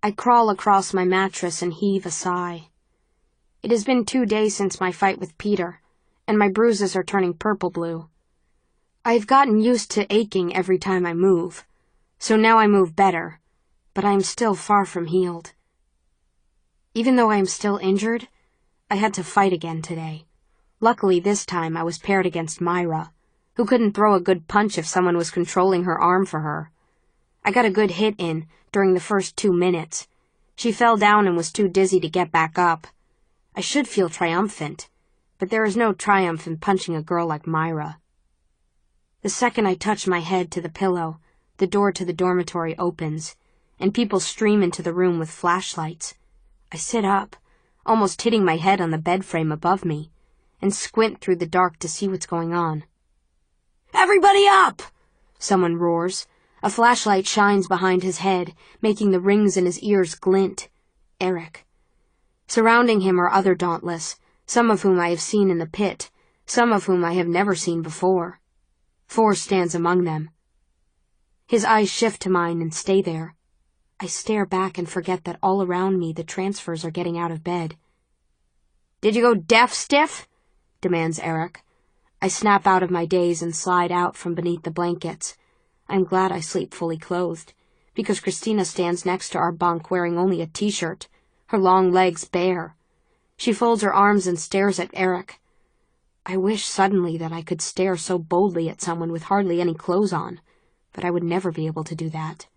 I crawl across my mattress and heave a sigh. It has been 2 days since my fight with Peter, and my bruises are turning purple-blue. I've gotten used to aching every time I move, so now I move better, but I am still far from healed. Even though I am still injured, I had to fight again today. Luckily this time I was paired against Myra, who couldn't throw a good punch if someone was controlling her arm for her. I got a good hit in during the first 2 minutes. She fell down and was too dizzy to get back up. I should feel triumphant, but there is no triumph in punching a girl like Myra. The second I touch my head to the pillow, the door to the dormitory opens, and people stream into the room with flashlights. I sit up, almost hitting my head on the bed frame above me, and squint through the dark to see what's going on. "Everybody up!" someone roars. A flashlight shines behind his head, making the rings in his ears glint. Eric. Surrounding him are other Dauntless, some of whom I have seen in the pit, some of whom I have never seen before. Four stands among them. His eyes shift to mine and stay there. I stare back and forget that all around me the transfers are getting out of bed. "Did you go deaf, stiff?" demands Eric. I snap out of my daze and slide out from beneath the blankets. I'm glad I sleep fully clothed, because Christina stands next to our bunk wearing only a t-shirt, her long legs bare. She folds her arms and stares at Eric. I wish suddenly that I could stare so boldly at someone with hardly any clothes on, but I would never be able to do that.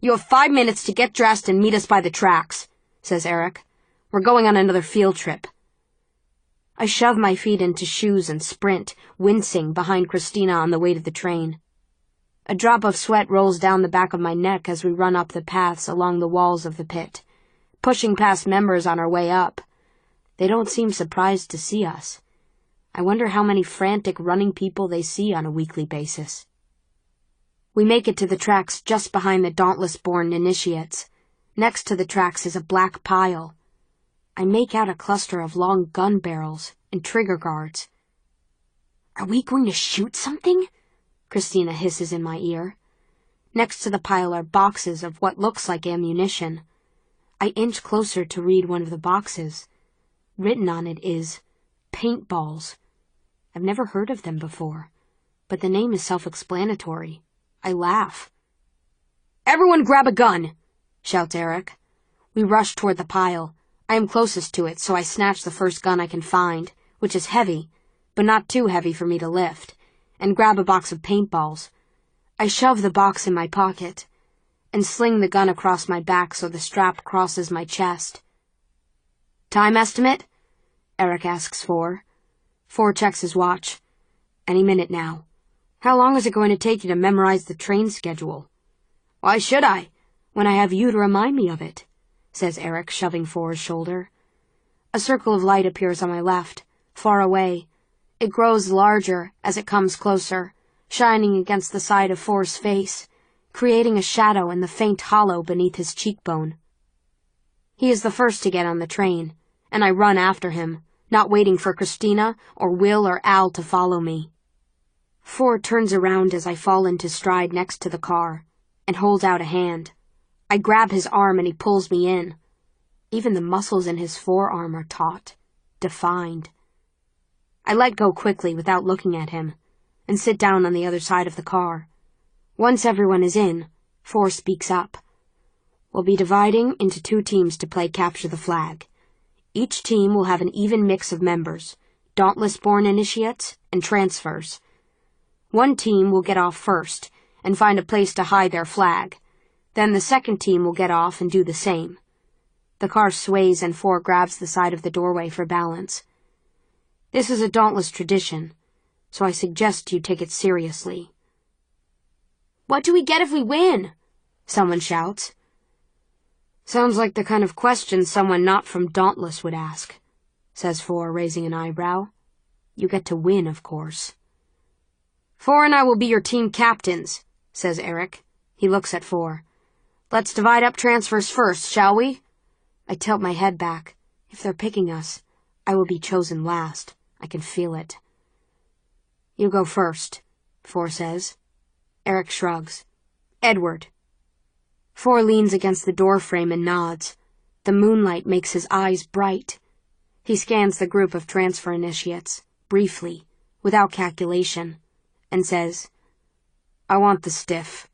"You have 5 minutes to get dressed and meet us by the tracks," says Eric. "We're going on another field trip." I shove my feet into shoes and sprint, wincing behind Christina on the way to the train. A drop of sweat rolls down the back of my neck as we run up the paths along the walls of the pit, pushing past members on our way up. They don't seem surprised to see us. I wonder how many frantic running people they see on a weekly basis. We make it to the tracks just behind the Dauntless-born initiates. Next to the tracks is a black pile. I make out a cluster of long gun barrels and trigger guards. "Are we going to shoot something?" Christina hisses in my ear. Next to the pile are boxes of what looks like ammunition. I inch closer to read one of the boxes. Written on it is paintballs. I've never heard of them before, but the name is self-explanatory. I laugh. "Everyone grab a gun!" shouts Eric. We rush toward the pile. I am closest to it, so I snatch the first gun I can find, which is heavy, but not too heavy for me to lift, and grab a box of paintballs. I shove the box in my pocket and sling the gun across my back so the strap crosses my chest. "Time estimate?" Eric asks Four. Four checks his watch. "Any minute now." "How long is it going to take you to memorize the train schedule?" "Why should I, when I have you to remind me of it?" says Eric, shoving Four's shoulder. A circle of light appears on my left, far away. It grows larger as it comes closer, shining against the side of Four's face, creating a shadow in the faint hollow beneath his cheekbone. He is the first to get on the train, and I run after him, not waiting for Christina or Will or Al to follow me. Four turns around as I fall into stride next to the car, and holds out a hand. I grab his arm and he pulls me in. Even the muscles in his forearm are taut, defined. I let go quickly without looking at him, and sit down on the other side of the car. Once everyone is in, Four speaks up. "We'll be dividing into 2 teams to play Capture the Flag. Each team will have an even mix of members, Dauntless-born initiates and transfers. One team will get off first and find a place to hide their flag. Then the second team will get off and do the same." The car sways and Four grabs the side of the doorway for balance. "This is a Dauntless tradition, so I suggest you take it seriously." "What do we get if we win?" someone shouts. "Sounds like the kind of question someone not from Dauntless would ask," says Four, raising an eyebrow. "You get to win, of course." "Four and I will be your team captains," says Eric. He looks at Four. "Let's divide up transfers first, shall we?" I tilt my head back. If they're picking us, I will be chosen last. I can feel it. "You go first," Four says. Eric shrugs. "Edward." Four leans against the doorframe and nods. The moonlight makes his eyes bright. He scans the group of transfer initiates, briefly, without calculation, and says, "I want the stiff."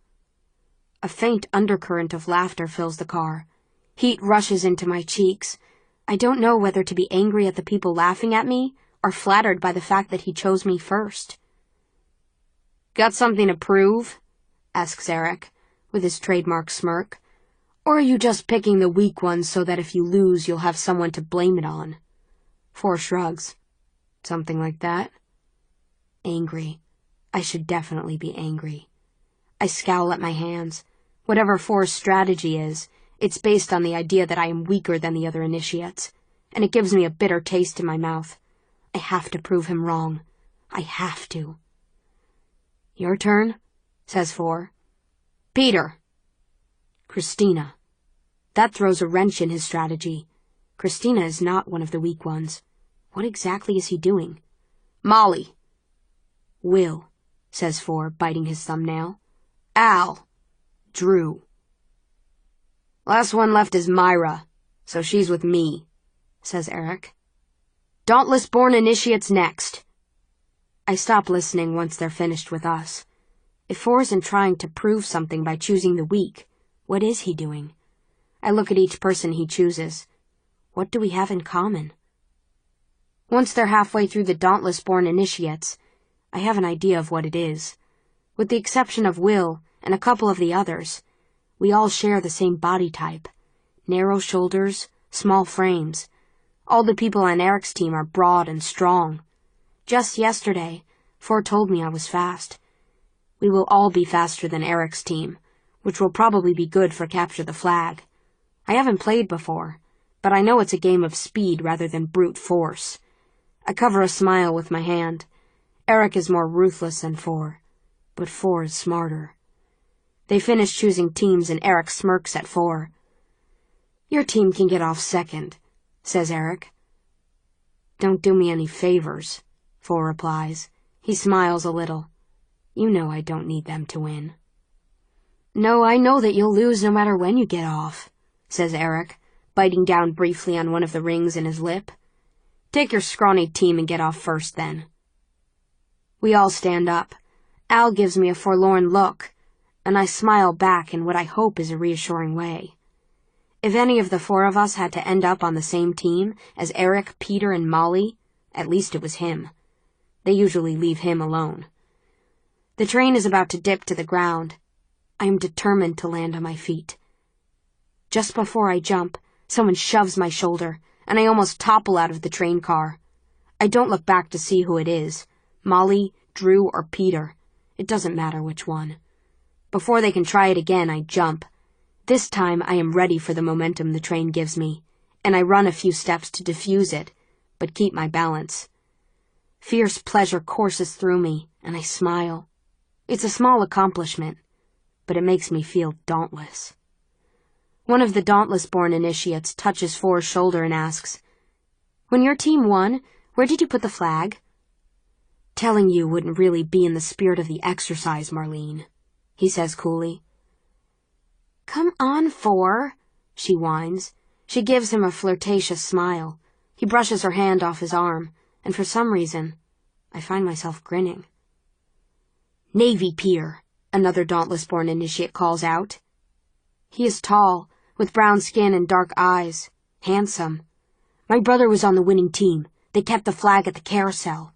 A faint undercurrent of laughter fills the car. Heat rushes into my cheeks. I don't know whether to be angry at the people laughing at me or flattered by the fact that he chose me first. "Got something to prove?" asks Eric, with his trademark smirk. "Or are you just picking the weak ones so that if you lose you'll have someone to blame it on?" Four shrugs. "Something like that." Angry. I should definitely be angry. I scowl at my hands. Whatever Four's strategy is, it's based on the idea that I am weaker than the other initiates, and it gives me a bitter taste in my mouth. I have to prove him wrong. I have to. "Your turn," says Four. "Peter." "Christina." That throws a wrench in his strategy. Christina is not one of the weak ones. What exactly is he doing? "Molly." "Will," says Four, biting his thumbnail. "Al." "Drew." "Last one left is Myra, so she's with me," says Eric. "Dauntless-born initiates next." I stop listening once they're finished with us. If Four isn't trying to prove something by choosing the weak, what is he doing? I look at each person he chooses. What do we have in common? Once they're halfway through the Dauntless-born initiates, I have an idea of what it is. With the exception of Will and a couple of the others, we all share the same body type. Narrow shoulders, small frames. All the people on Eric's team are broad and strong. Just yesterday, Four told me I was fast. We will all be faster than Eric's team, which will probably be good for Capture the Flag. I haven't played before, but I know it's a game of speed rather than brute force. I cover a smile with my hand. Eric is more ruthless than Four, but Four is smarter. They finish choosing teams and Eric smirks at Four. "Your team can get off second," says Eric. "Don't do me any favors," Four replies. He smiles a little. "You know I don't need them to win." "No, I know that you'll lose no matter when you get off," says Eric, biting down briefly on one of the rings in his lip. "Take your scrawny team and get off first, then." We all stand up. Al gives me a forlorn look, and I smile back in what I hope is a reassuring way. If any of the four of us had to end up on the same team as Eric, Peter, and Molly, at least it was him. They usually leave him alone. The train is about to dip to the ground. I am determined to land on my feet. Just before I jump, someone shoves my shoulder, and I almost topple out of the train car. I don't look back to see who it is. Molly, Drew, or Peter. It doesn't matter which one. Before they can try it again, I jump. This time I am ready for the momentum the train gives me, and I run a few steps to defuse it, but keep my balance. Fierce pleasure courses through me, and I smile. It's a small accomplishment, but it makes me feel dauntless. One of the Dauntless-born initiates touches Four's shoulder and asks, "When your team won, where did you put the flag?" "Telling you wouldn't really be in the spirit of the exercise, Marlene," he says coolly. "Come on, Four," she whines. She gives him a flirtatious smile. He brushes her hand off his arm, and for some reason, I find myself grinning. "Navy Pier," another Dauntless-born initiate calls out. He is tall, with brown skin and dark eyes. Handsome. "My brother was on the winning team. They kept the flag at the carousel."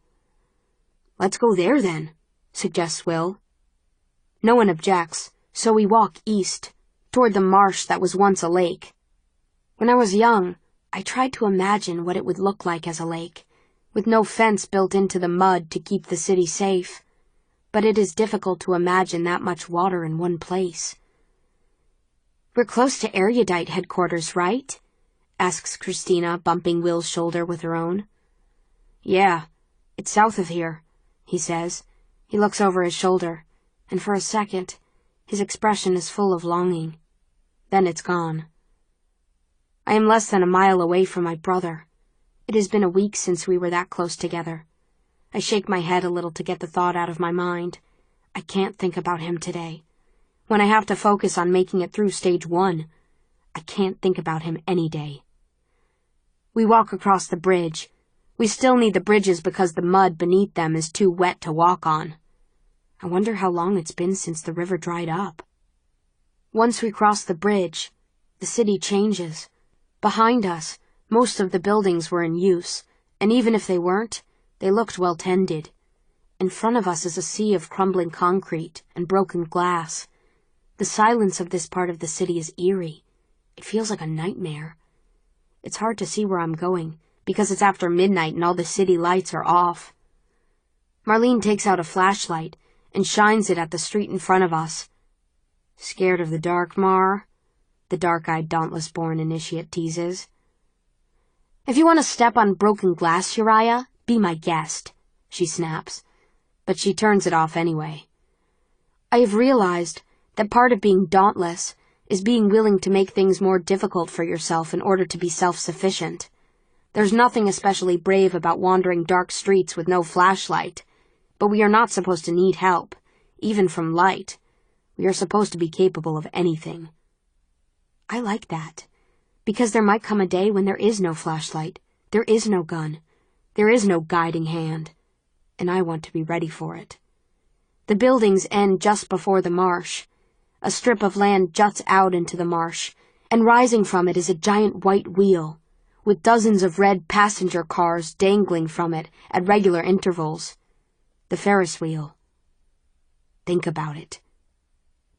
"Let's go there, then," suggests Will. No one objects, so we walk east, toward the marsh that was once a lake. When I was young, I tried to imagine what it would look like as a lake, with no fence built into the mud to keep the city safe. But it is difficult to imagine that much water in one place. "We're close to Erudite headquarters, right?" asks Christina, bumping Will's shoulder with her own. "Yeah, it's south of here," he says. He looks over his shoulder, and for a second, his expression is full of longing. Then it's gone. I am less than a mile away from my brother. It has been a week since we were that close together. I shake my head a little to get the thought out of my mind. I can't think about him today. When I have to focus on making it through stage 1, I can't think about him any day. We walk across the bridge. We still need the bridges because the mud beneath them is too wet to walk on. I wonder how long it's been since the river dried up. Once we cross the bridge, the city changes. Behind us, most of the buildings were in use, and even if they weren't, they looked well tended. In front of us is a sea of crumbling concrete and broken glass. The silence of this part of the city is eerie. It feels like a nightmare. It's hard to see where I'm going, because it's after midnight and all the city lights are off. Marlene takes out a flashlight and shines it at the street in front of us. "Scared of the dark, Mar?" the dark-eyed Dauntless-born initiate teases. "If you want to step on broken glass, Uriah, be my guest," she snaps, but she turns it off anyway. I have realized that part of being dauntless is being willing to make things more difficult for yourself in order to be self-sufficient. There's nothing especially brave about wandering dark streets with no flashlight, but we are not supposed to need help, even from light. We are supposed to be capable of anything. I like that, because there might come a day when there is no flashlight, there is no gun, there is no guiding hand, and I want to be ready for it. The buildings end just before the marsh. A strip of land juts out into the marsh, and rising from it is a giant white wheel, with dozens of red passenger cars dangling from it at regular intervals. The Ferris wheel. Think about it.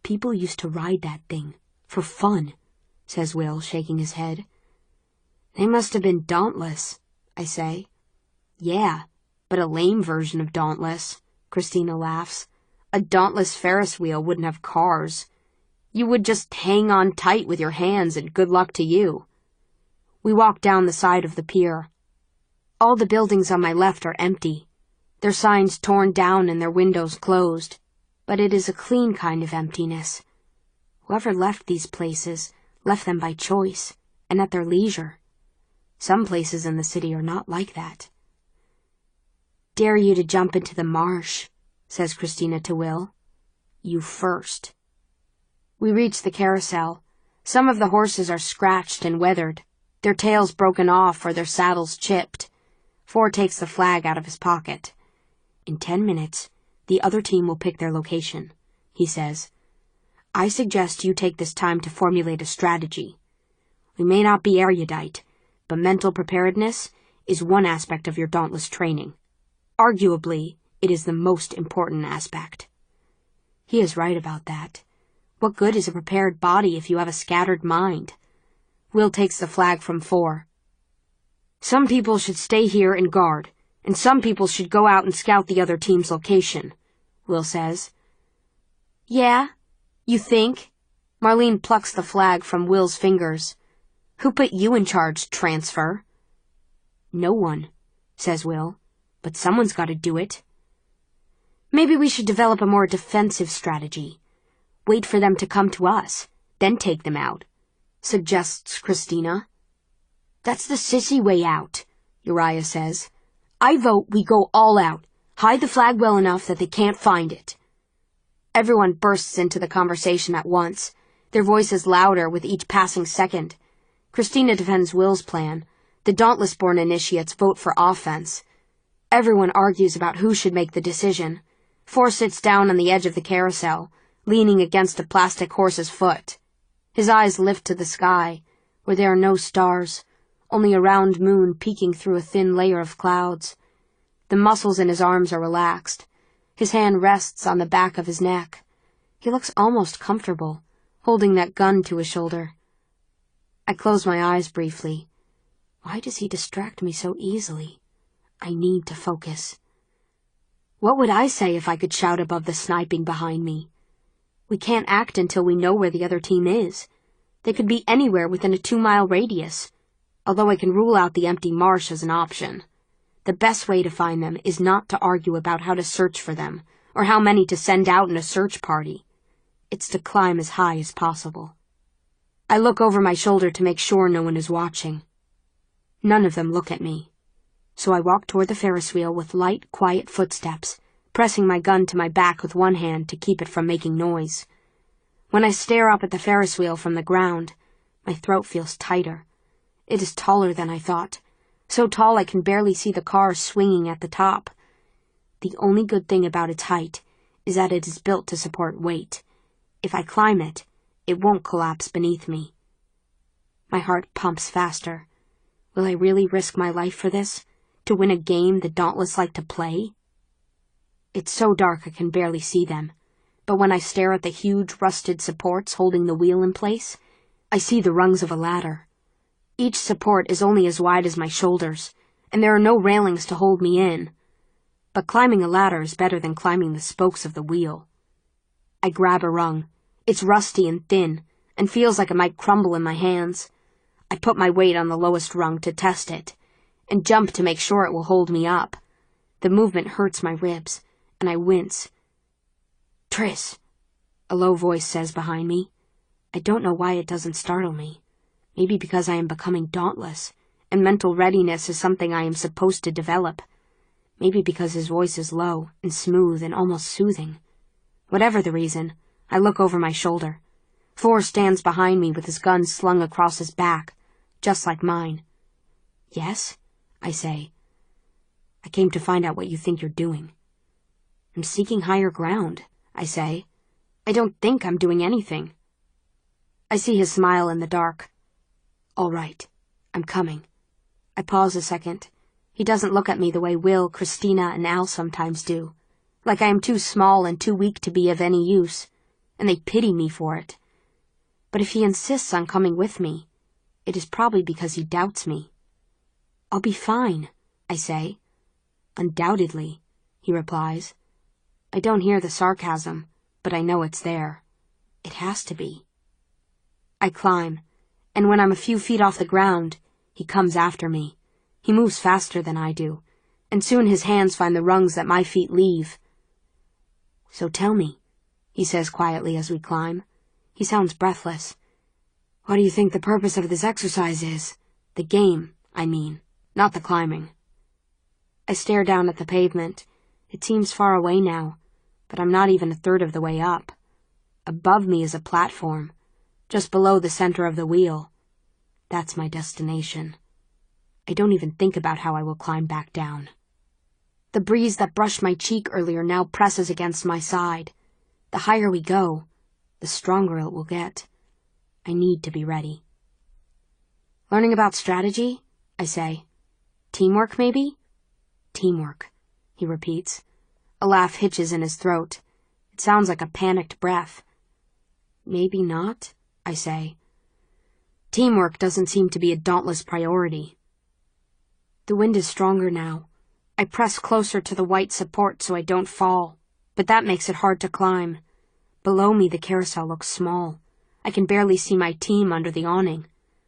People used to ride that thing, for fun, says Will, shaking his head. They must have been dauntless, I say. Yeah, but a lame version of dauntless, Christina laughs. A dauntless Ferris wheel wouldn't have cars. You would just hang on tight with your hands and good luck to you. We walk down the side of the pier. All the buildings on my left are empty, their signs torn down and their windows closed, but it is a clean kind of emptiness. Whoever left these places left them by choice and at their leisure. Some places in the city are not like that. Dare you to jump into the marsh, says Christina to Will. You first. We reach the carousel. Some of the horses are scratched and weathered, their tails broken off or their saddles chipped. Ford takes the flag out of his pocket. In 10 minutes, the other team will pick their location, he says. I suggest you take this time to formulate a strategy. We may not be erudite, but mental preparedness is one aspect of your dauntless training. Arguably, it is the most important aspect. He is right about that. What good is a prepared body if you have a scattered mind? Will takes the flag from 4. Some people should stay here and guard, and some people should go out and scout the other team's location, Will says. Yeah, you think? Marlene plucks the flag from Will's fingers. Who put you in charge, transfer? No one, says Will, but someone's got to do it. Maybe we should develop a more defensive strategy. Wait for them to come to us, then take them out, suggests Christina. That's the sissy way out, Uriah says. I vote we go all out, hide the flag well enough that they can't find it. Everyone bursts into the conversation at once, their voices louder with each passing second. Christina defends Will's plan. The Dauntless-born initiates vote for offense. Everyone argues about who should make the decision. Four sits down on the edge of the carousel, leaning against a plastic horse's foot. His eyes lift to the sky, where there are no stars, only a round moon peeking through a thin layer of clouds. The muscles in his arms are relaxed. His hand rests on the back of his neck. He looks almost comfortable, holding that gun to his shoulder. I close my eyes briefly. Why does he distract me so easily? I need to focus. What would I say if I could shout above the sniping behind me? We can't act until we know where the other team is. They could be anywhere within a 2-mile radius, although I can rule out the empty marsh as an option. The best way to find them is not to argue about how to search for them, or how many to send out in a search party. It's to climb as high as possible. I look over my shoulder to make sure no one is watching. None of them look at me. So I walk toward the Ferris wheel with light, quiet footsteps, pressing my gun to my back with one hand to keep it from making noise. When I stare up at the Ferris wheel from the ground, my throat feels tighter. It is taller than I thought, so tall I can barely see the car swinging at the top. The only good thing about its height is that it is built to support weight. If I climb it, it won't collapse beneath me. My heart pumps faster. Will I really risk my life for this? To win a game the Dauntless like to play? It's so dark I can barely see them, but when I stare at the huge rusted supports holding the wheel in place, I see the rungs of a ladder. Each support is only as wide as my shoulders, and there are no railings to hold me in. But climbing a ladder is better than climbing the spokes of the wheel. I grab a rung. It's rusty and thin, and feels like it might crumble in my hands. I put my weight on the lowest rung to test it, and jump to make sure it will hold me up. The movement hurts my ribs, and I wince. "Triss," a low voice says behind me. I don't know why it doesn't startle me. Maybe because I am becoming dauntless, and mental readiness is something I am supposed to develop. Maybe because his voice is low and smooth and almost soothing. Whatever the reason, I look over my shoulder. Thor stands behind me with his gun slung across his back, just like mine. "Yes?" I say. "I came to find out what you think you're doing." "I'm seeking higher ground," I say. "I don't think I'm doing anything." I see his smile in the dark. "All right, I'm coming." I pause a second. He doesn't look at me the way Will, Christina, and Al sometimes do, like I am too small and too weak to be of any use, and they pity me for it. But if he insists on coming with me, it is probably because he doubts me. "I'll be fine," I say. "Undoubtedly," he replies. I don't hear the sarcasm, but I know it's there. It has to be. I climb, and when I'm a few feet off the ground, he comes after me. He moves faster than I do, and soon his hands find the rungs that my feet leave. "So tell me," he says quietly as we climb. He sounds breathless. "What do you think the purpose of this exercise is? The game, I mean, not the climbing." I stare down at the pavement. It seems far away now, but I'm not even a third of the way up. Above me is a platform, just below the center of the wheel. That's my destination. I don't even think about how I will climb back down. The breeze that brushed my cheek earlier now presses against my side. The higher we go, the stronger it will get. I need to be ready. "Learning about strategy?" I say. "Teamwork, maybe?" "Teamwork," he repeats. A laugh hitches in his throat. It sounds like a panicked breath. "Maybe not," I say. Teamwork doesn't seem to be a dauntless priority. The wind is stronger now. I press closer to the white support so I don't fall, but that makes it hard to climb. Below me, the carousel looks small. I can barely see my team under the awning.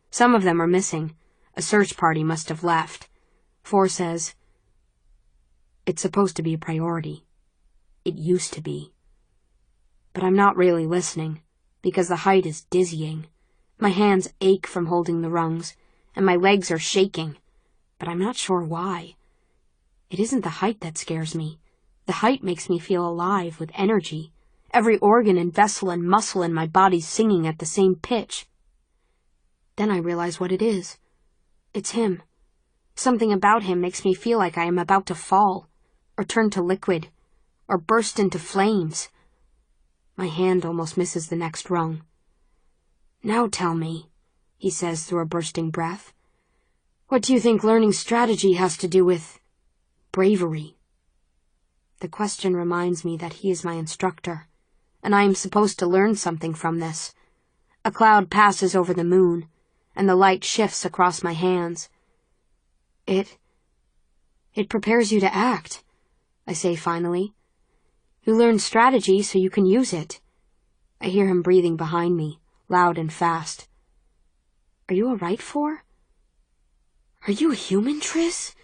Some of them are missing. A search party must have left. Thor says, "It's supposed to be a priority. It used to be." But I'm not really listening, because the height is dizzying. My hands ache from holding the rungs, and my legs are shaking, but I'm not sure why. It isn't the height that scares me. The height makes me feel alive with energy. Every organ and vessel and muscle in my body singing at the same pitch. Then I realize what it is. It's him. Something about him makes me feel like I am about to fall, or turn to liquid, or burst into flames. My hand almost misses the next rung. "Now tell me," he says through a bursting breath, "what do you think learning strategy has to do with bravery?" The question reminds me that he is my instructor, and I am supposed to learn something from this. A cloud passes over the moon, and the light shifts across my hands. It prepares you to act," I say finally. "You learn strategy so you can use it." I hear him breathing behind me, loud and fast. "Are you all right, Thor? Are you a human, Triss?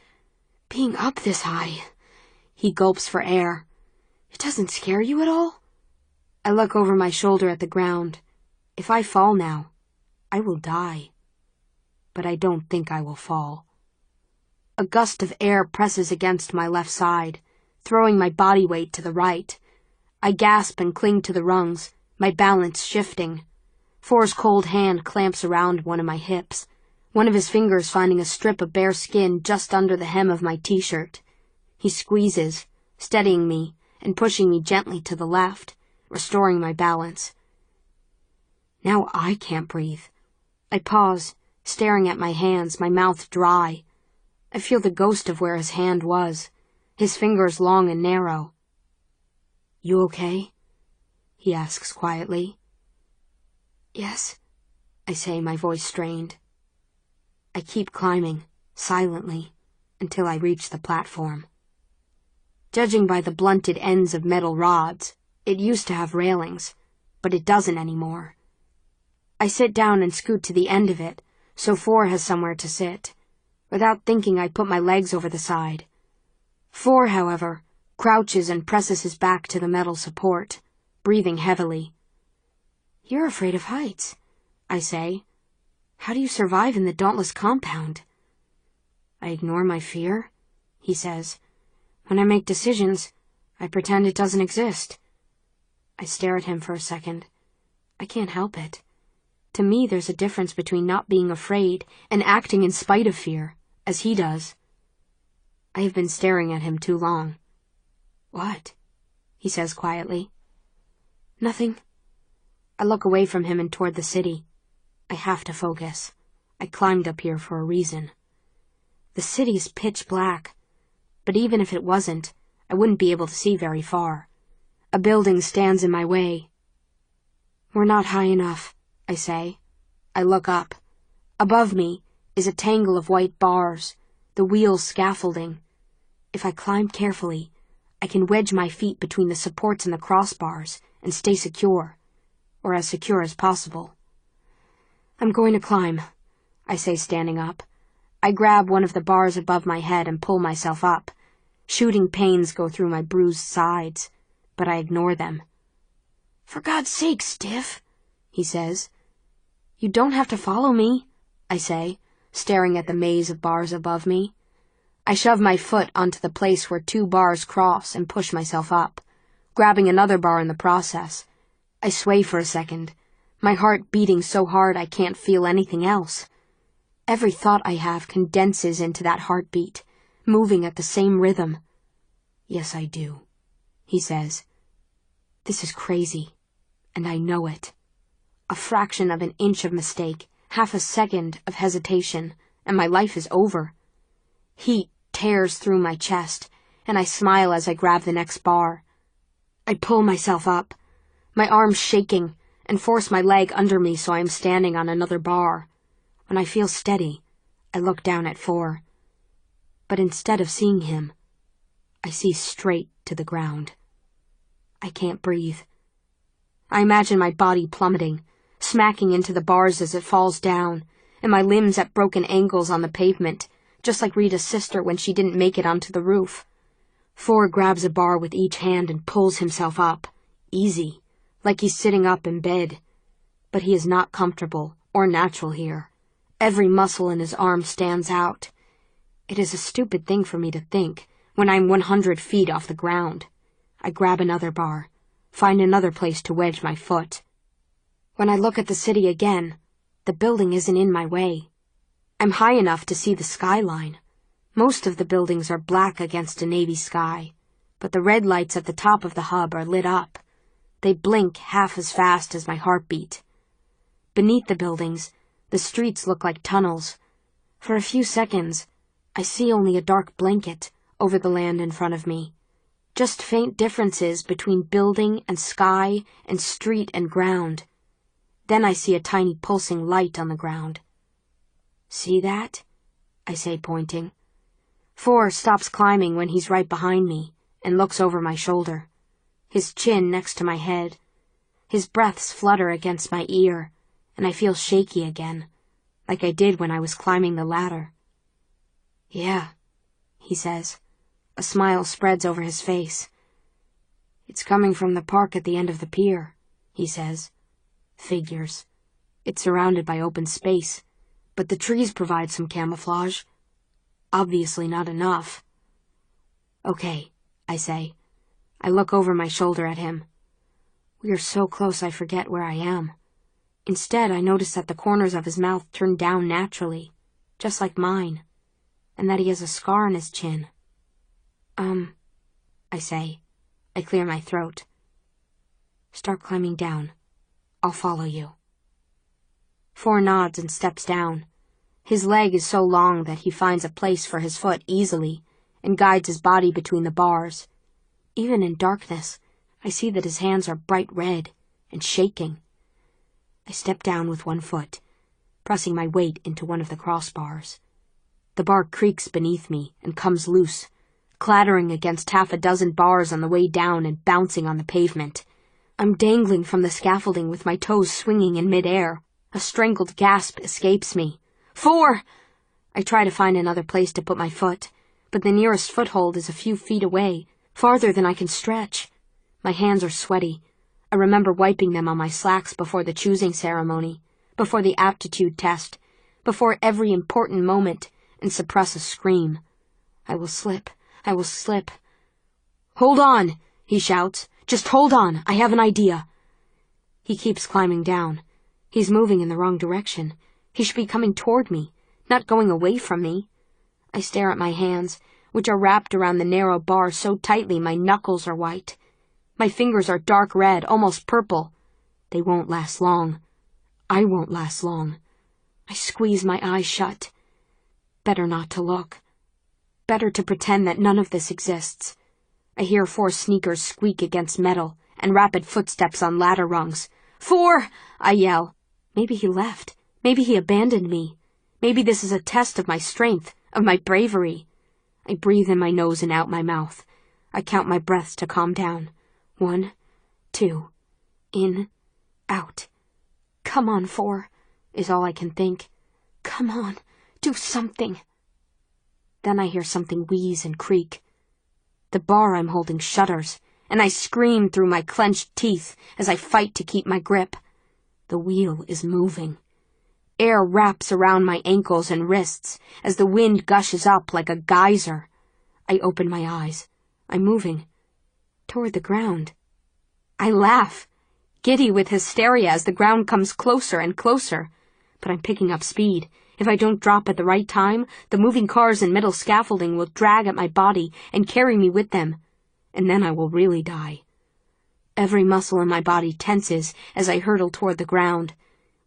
Being up this high." He gulps for air. "It doesn't scare you at all?" I look over my shoulder at the ground. If I fall now, I will die. But I don't think I will fall. A gust of air presses against my left side, throwing my body weight to the right. I gasp and cling to the rungs, my balance shifting. Four's cold hand clamps around one of my hips, one of his fingers finding a strip of bare skin just under the hem of my t-shirt. He squeezes, steadying me and pushing me gently to the left, restoring my balance. Now I can't breathe. I pause, staring at my hands, my mouth dry. I feel the ghost of where his hand was, his fingers long and narrow. "You okay?" he asks quietly. "Yes," I say, my voice strained. I keep climbing, silently, until I reach the platform. Judging by the blunted ends of metal rods, it used to have railings, but it doesn't anymore. I sit down and scoot to the end of it, so Four has somewhere to sit. Without thinking, I put my legs over the side. Four, however, crouches and presses his back to the metal support, breathing heavily. "You're afraid of heights," I say. "How do you survive in the Dauntless compound?" "I ignore my fear," he says. "When I make decisions, I pretend it doesn't exist." I stare at him for a second. I can't help it. To me, there's a difference between not being afraid and acting in spite of fear, as he does. I have been staring at him too long. "What?" he says quietly. "Nothing." I look away from him and toward the city. I have to focus. I climbed up here for a reason. The city's pitch black, but even if it wasn't, I wouldn't be able to see very far. A building stands in my way. "We're not high enough," I say. I look up. Above me is a tangle of white bars, the wheels scaffolding. If I climb carefully, I can wedge my feet between the supports and the crossbars and stay secure, or as secure as possible. "I'm going to climb," I say, standing up. I grab one of the bars above my head and pull myself up. Shooting pains go through my bruised sides, but I ignore them. "For God's sake, Stiff," he says. "You don't have to follow me," I say, staring at the maze of bars above me. I shove my foot onto the place where two bars cross and push myself up, grabbing another bar in the process. I sway for a second, my heart beating so hard I can't feel anything else. Every thought I have condenses into that heartbeat, moving at the same rhythm. "Yes, I do," he says. This is crazy, and I know it. A fraction of an inch of mistake, half a second of hesitation, and my life is over. Heat tears through my chest, and I smile as I grab the next bar. I pull myself up, my arms shaking, and force my leg under me so I am standing on another bar. When I feel steady, I look down at Four. But instead of seeing him, I see straight to the ground. I can't breathe. I imagine my body plummeting, smacking into the bars as it falls down, and my limbs at broken angles on the pavement, just like Rita's sister when she didn't make it onto the roof. Four grabs a bar with each hand and pulls himself up, easy, like he's sitting up in bed. But he is not comfortable or natural here. Every muscle in his arm stands out. It is a stupid thing for me to think when I'm 100 feet off the ground. I grab another bar, find another place to wedge my foot. When I look at the city again, the building isn't in my way. I'm high enough to see the skyline. Most of the buildings are black against a navy sky, but the red lights at the top of the hub are lit up. They blink half as fast as my heartbeat. Beneath the buildings, the streets look like tunnels. For a few seconds, I see only a dark blanket over the land in front of me. Just faint differences between building and sky and street and ground. Then I see a tiny pulsing light on the ground. "See that?" I say, pointing. Four stops climbing when he's right behind me and looks over my shoulder, his chin next to my head. His breaths flutter against my ear, and I feel shaky again, like I did when I was climbing the ladder. "Yeah," he says. A smile spreads over his face. "It's coming from the park at the end of the pier," he says. Figures. It's surrounded by open space, but the trees provide some camouflage. Obviously not enough. "Okay," I say. I look over my shoulder at him. We are so close I forget where I am. Instead, I notice that the corners of his mouth turn down naturally, just like mine, and that he has a scar on his chin. I say. I clear my throat. Start climbing down. I'll follow you. Four nods and steps down. His leg is so long that he finds a place for his foot easily and guides his body between the bars. Even in darkness, I see that his hands are bright red and shaking. I step down with one foot, pressing my weight into one of the crossbars. The bar creaks beneath me and comes loose, clattering against half a dozen bars on the way down and bouncing on the pavement. I'm dangling from the scaffolding with my toes swinging in midair. A strangled gasp escapes me. 4! I try to find another place to put my foot, but the nearest foothold is a few feet away, farther than I can stretch. My hands are sweaty. I remember wiping them on my slacks before the choosing ceremony, before the aptitude test, before every important moment, and suppress a scream. I will slip. I will slip. Hold on, he shouts. Just hold on. I have an idea. He keeps climbing down. He's moving in the wrong direction. He should be coming toward me, not going away from me. I stare at my hands, which are wrapped around the narrow bar so tightly my knuckles are white. My fingers are dark red, almost purple. They won't last long. I won't last long. I squeeze my eyes shut. Better not to look. Better to pretend that none of this exists. I hear 4 sneakers squeak against metal and rapid footsteps on ladder rungs. 4! I yell. Maybe he left. Maybe he abandoned me. Maybe this is a test of my strength, of my bravery. I breathe in my nose and out my mouth. I count my breaths to calm down. 1, 2, in, out. Come on, 4, is all I can think. Come on, do something. Then I hear something wheeze and creak. The bar I'm holding shudders, and I scream through my clenched teeth as I fight to keep my grip. The wheel is moving. Air wraps around my ankles and wrists as the wind gushes up like a geyser. I open my eyes. I'm moving. Toward the ground. I laugh, giddy with hysteria as the ground comes closer and closer. But I'm picking up speed. If I don't drop at the right time, the moving cars and metal scaffolding will drag at my body and carry me with them. And then I will really die. Every muscle in my body tenses as I hurtle toward the ground.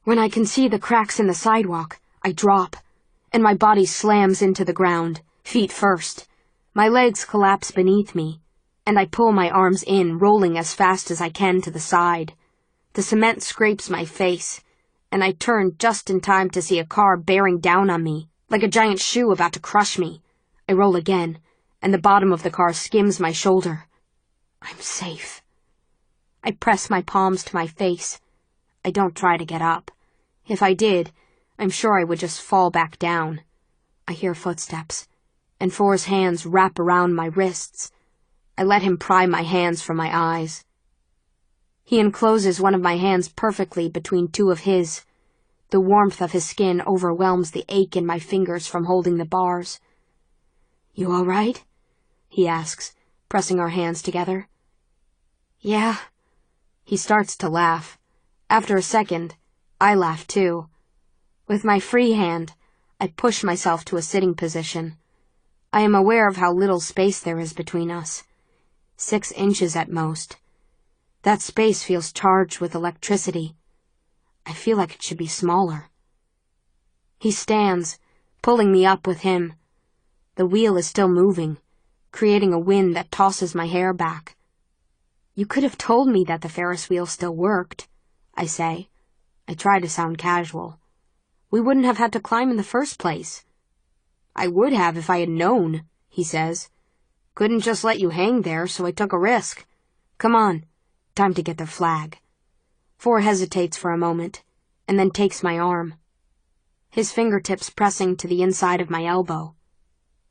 When I can see the cracks in the sidewalk, I drop, and my body slams into the ground, feet first. My legs collapse beneath me, and I pull my arms in, rolling as fast as I can to the side. The cement scrapes my face, and I turn just in time to see a car bearing down on me, like a giant shoe about to crush me. I roll again, and the bottom of the car skims my shoulder. I'm safe. I press my palms to my face. I don't try to get up. If I did, I'm sure I would just fall back down. I hear footsteps, and 4's hands wrap around my wrists. I let him pry my hands from my eyes. He encloses one of my hands perfectly between 2 of his. The warmth of his skin overwhelms the ache in my fingers from holding the bars. You all right? He asks, pressing our hands together. Yeah. He starts to laugh. After a second, I laugh too. With my free hand, I push myself to a sitting position. I am aware of how little space there is between us. 6 inches at most. That space feels charged with electricity. I feel like it should be smaller. He stands, pulling me up with him. The wheel is still moving, creating a wind that tosses my hair back. You could have told me that the Ferris wheel still worked, I say. I try to sound casual. We wouldn't have had to climb in the first place. I would have if I had known, he says. Couldn't just let you hang there, so I took a risk. Come on, time to get the flag. 4 hesitates for a moment, and then takes my arm. His fingertips pressing to the inside of my elbow.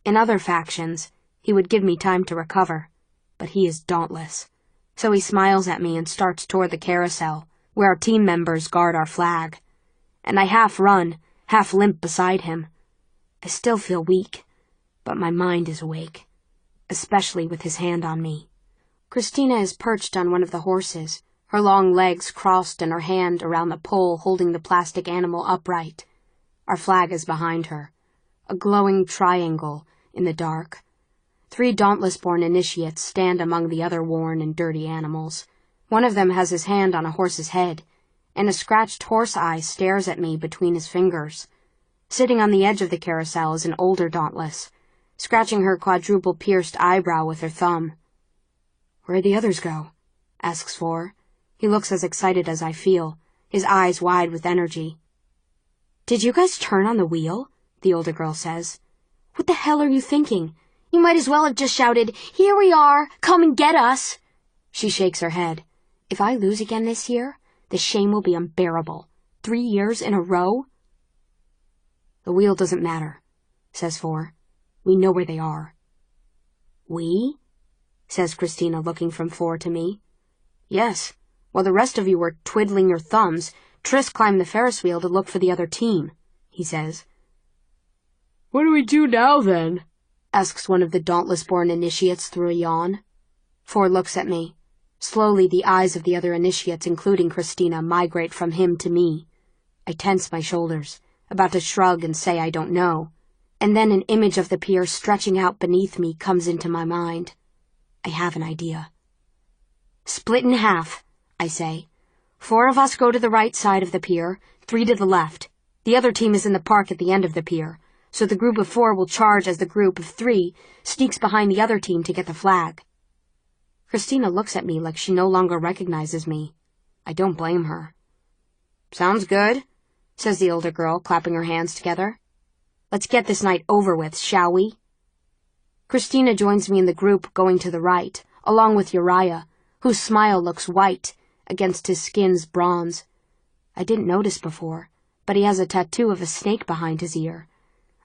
In other factions, he would give me time to recover, but he is dauntless. So he smiles at me and starts toward the carousel, where our team members guard our flag. And I half run, half limp beside him. I still feel weak, but my mind is awake, especially with his hand on me. Christina is perched on one of the horses, her long legs crossed and her hand around the pole holding the plastic animal upright. Our flag is behind her, a glowing triangle in the dark. 3 Dauntless-born initiates stand among the other worn and dirty animals. One of them has his hand on a horse's head, and a scratched horse eye stares at me between his fingers. Sitting on the edge of the carousel is an older Dauntless, scratching her quadruple-pierced eyebrow with her thumb. "Where'd the others go?" asks Four. He looks as excited as I feel, his eyes wide with energy. "Did you guys turn on the wheel?" the older girl says. "What the hell are you thinking? You might as well have just shouted, 'Here we are! Come and get us!'" She shakes her head. "If I lose again this year, the shame will be unbearable. 3 years in a row." "The wheel doesn't matter," says Four. "We know where they are." "We?" says Christina, looking from Four to me. "Yes. While the rest of you were twiddling your thumbs, Triss climbed the Ferris wheel to look for the other team," he says. "What do we do now, then?" asks one of the Dauntless-born initiates through a yawn. Four looks at me. Slowly, the eyes of the other initiates, including Christina, migrate from him to me. I tense my shoulders, about to shrug and say I don't know, and then an image of the pier stretching out beneath me comes into my mind. I have an idea. "Split in half," I say. 4 of us go to the right side of the pier, 3 to the left. The other team is in the park at the end of the pier, so the group of 4 will charge as the group of 3 sneaks behind the other team to get the flag. Christina looks at me like she no longer recognizes me. I don't blame her. "Sounds good," says the older girl, clapping her hands together. "Let's get this night over with, shall we?" Christina joins me in the group going to the right, along with Uriah, whose smile looks white against his skin's bronze. I didn't notice before, but he has a tattoo of a snake behind his ear.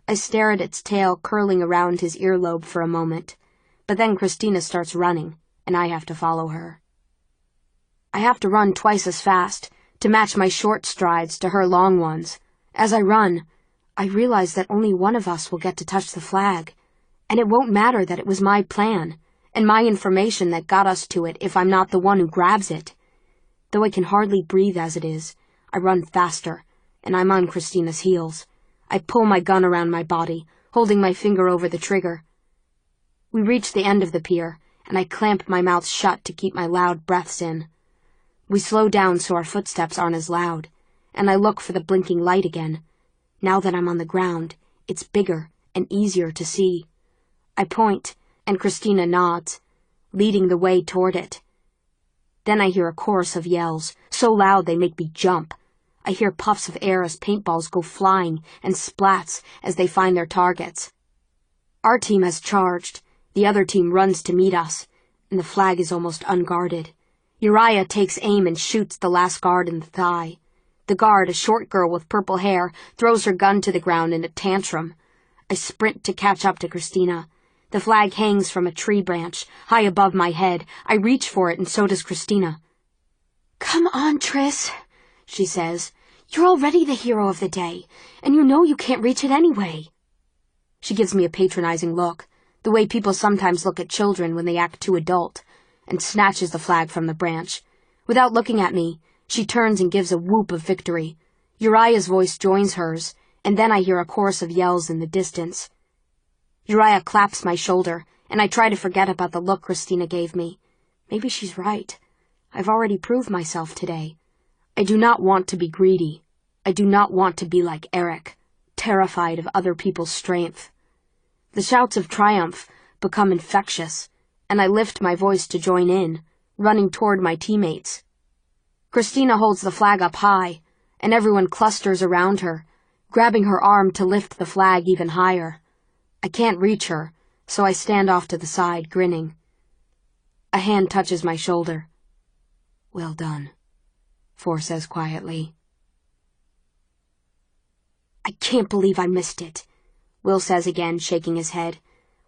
I stare at its tail curling around his earlobe for a moment, but then Christina starts running, and I have to follow her. I have to run twice as fast to match my short strides to her long ones. As I run, I realize that only one of us will get to touch the flag, and it won't matter that it was my plan and my information that got us to it if I'm not the one who grabs it. Though I can hardly breathe as it is, I run faster, and I'm on Christina's heels. I pull my gun around my body, holding my finger over the trigger. We reach the end of the pier, and I clamp my mouth shut to keep my loud breaths in. We slow down so our footsteps aren't as loud, and I look for the blinking light again. Now that I'm on the ground, it's bigger and easier to see. I point, and Christina nods, leading the way toward it. Then I hear a chorus of yells, so loud they make me jump. I hear puffs of air as paintballs go flying and splats as they find their targets. Our team has charged. The other team runs to meet us, and the flag is almost unguarded. Uriah takes aim and shoots the last guard in the thigh. The guard, a short girl with purple hair, throws her gun to the ground in a tantrum. I sprint to catch up to Christina. The flag hangs from a tree branch, high above my head. I reach for it, and so does Christina. "Come on, Triss," she says. "You're already the hero of the day, and you know you can't reach it anyway." She gives me a patronizing look, the way people sometimes look at children when they act too adult, and snatches the flag from the branch. Without looking at me, she turns and gives a whoop of victory. Uriah's voice joins hers, and then I hear a chorus of yells in the distance. Uriah claps my shoulder, and I try to forget about the look Christina gave me. Maybe she's right. I've already proved myself today. I do not want to be greedy. I do not want to be like Eric, terrified of other people's strength. The shouts of triumph become infectious, and I lift my voice to join in, running toward my teammates. Christina holds the flag up high, and everyone clusters around her, grabbing her arm to lift the flag even higher. I can't reach her, so I stand off to the side, grinning. A hand touches my shoulder. "Well done," Four says quietly. "I can't believe I missed it," Will says again, shaking his head.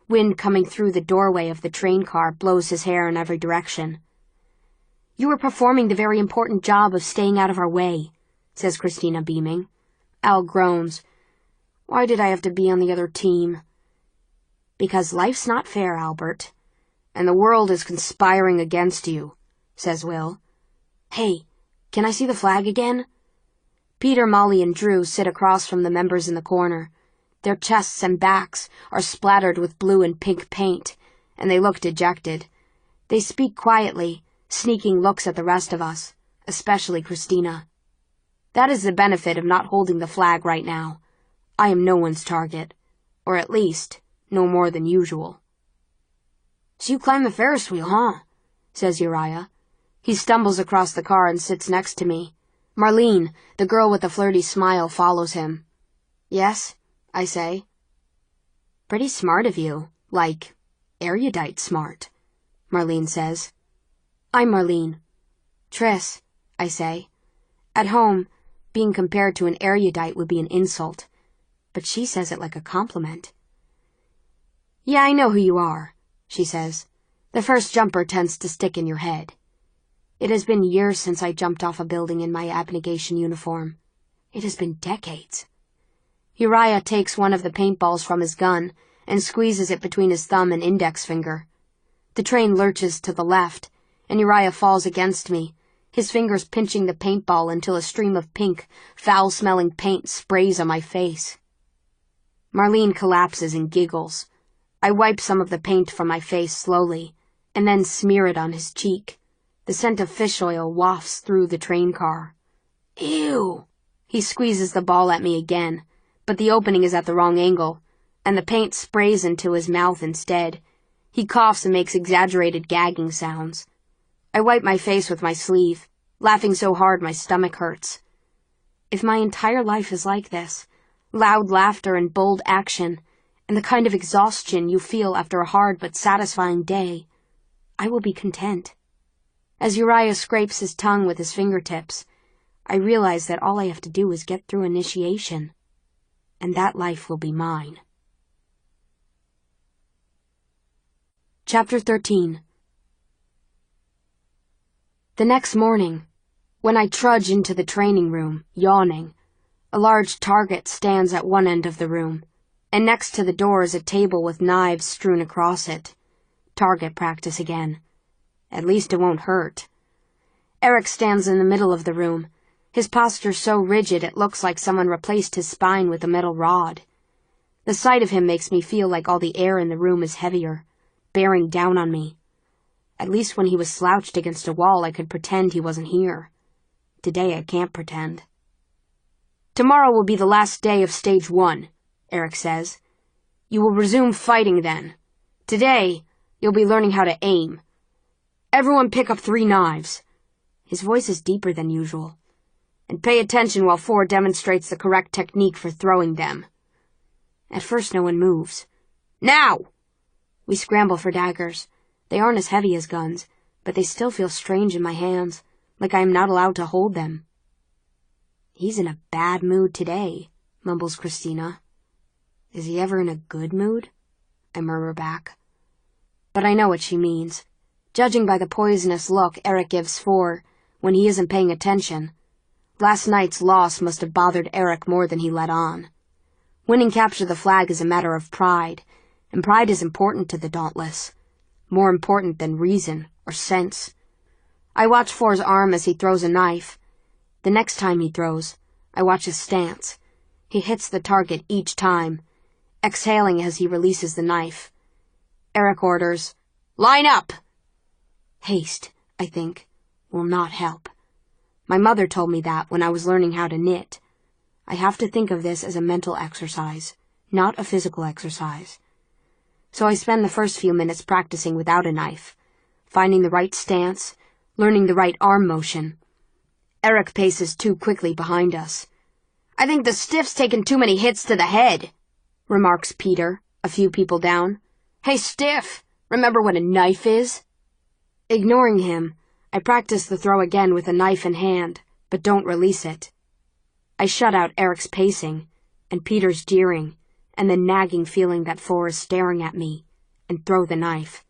Wind coming through the doorway of the train car blows his hair in every direction. "You were performing the very important job of staying out of our way," says Christina, beaming. Al groans. "Why did I have to be on the other team?" "Because life's not fair, Albert, and the world is conspiring against you," says Will. Hey, can I see the flag again? Peter, Molly, and Drew sit across from the members in the corner. Their chests and backs are splattered with blue and pink paint, and they look dejected. They speak quietly, sneaking looks at the rest of us, especially Christina. That is the benefit of not holding the flag right now. I am no one's target, or at least, no more than usual. So you climb the Ferris wheel, huh? Says Uriah. He stumbles across the car and sits next to me. Marlene, the girl with the flirty smile, follows him. Yes, I say. Pretty smart of you, like, erudite smart, Marlene says. I'm Marlene. Tris, I say. At home, being compared to an erudite would be an insult, but she says it like a compliment. Yeah, I know who you are, she says. The first jumper tends to stick in your head. It has been years since I jumped off a building in my abnegation uniform. It has been decades. Uriah takes one of the paintballs from his gun and squeezes it between his thumb and index finger. The train lurches to the left, and Uriah falls against me, his fingers pinching the paintball until a stream of pink, foul-smelling paint sprays on my face. Marlene collapses and giggles. I wipe some of the paint from my face slowly, and then smear it on his cheek. The scent of fish oil wafts through the train car. Ew! He squeezes the ball at me again, but the opening is at the wrong angle, and the paint sprays into his mouth instead. He coughs and makes exaggerated gagging sounds. I wipe my face with my sleeve, laughing so hard my stomach hurts. If my entire life is like this, loud laughter and bold action, and the kind of exhaustion you feel after a hard but satisfying day, I will be content. As Uriah scrapes his tongue with his fingertips, I realize that all I have to do is get through initiation, and that life will be mine. Chapter 13. The next morning, when I trudge into the training room, yawning, a large target stands at one end of the room, and next to the door is a table with knives strewn across it. Target practice again. At least it won't hurt. Eric stands in the middle of the room, his posture so rigid it looks like someone replaced his spine with a metal rod. The sight of him makes me feel like all the air in the room is heavier, bearing down on me. At least when he was slouched against a wall, I could pretend he wasn't here. Today I can't pretend. Tomorrow will be the last day of Stage 1, Eric says. You will resume fighting then. Today, you'll be learning how to aim. Everyone pick up 3 knives. His voice is deeper than usual. And pay attention while 4 demonstrates the correct technique for throwing them. At first no one moves. Now! We scramble for daggers. They aren't as heavy as guns, but they still feel strange in my hands, like I am not allowed to hold them. He's in a bad mood today, mumbles Christina. Is he ever in a good mood? I murmur back. But I know what she means. Judging by the poisonous look Eric gives 4 when he isn't paying attention, last night's loss must have bothered Eric more than he let on. Winning Capture the Flag is a matter of pride, and pride is important to the Dauntless, more important than reason or sense. I watch 4's arm as he throws a knife. The next time he throws, I watch his stance. He hits the target each time, exhaling as he releases the knife. Eric orders, "Line up!" Haste, I think, will not help. My mother told me that when I was learning how to knit. I have to think of this as a mental exercise, not a physical exercise. So I spend the first few minutes practicing without a knife, finding the right stance, learning the right arm motion. Eric paces too quickly behind us. I think the stiff's taken too many hits to the head, remarks Peter, a few people down. Hey, Stiff, remember what a knife is? Ignoring him, I practice the throw again with a knife in hand, but don't release it. I shut out Eric's pacing, and Peter's jeering, and the nagging feeling that 4 is staring at me, and throw the knife.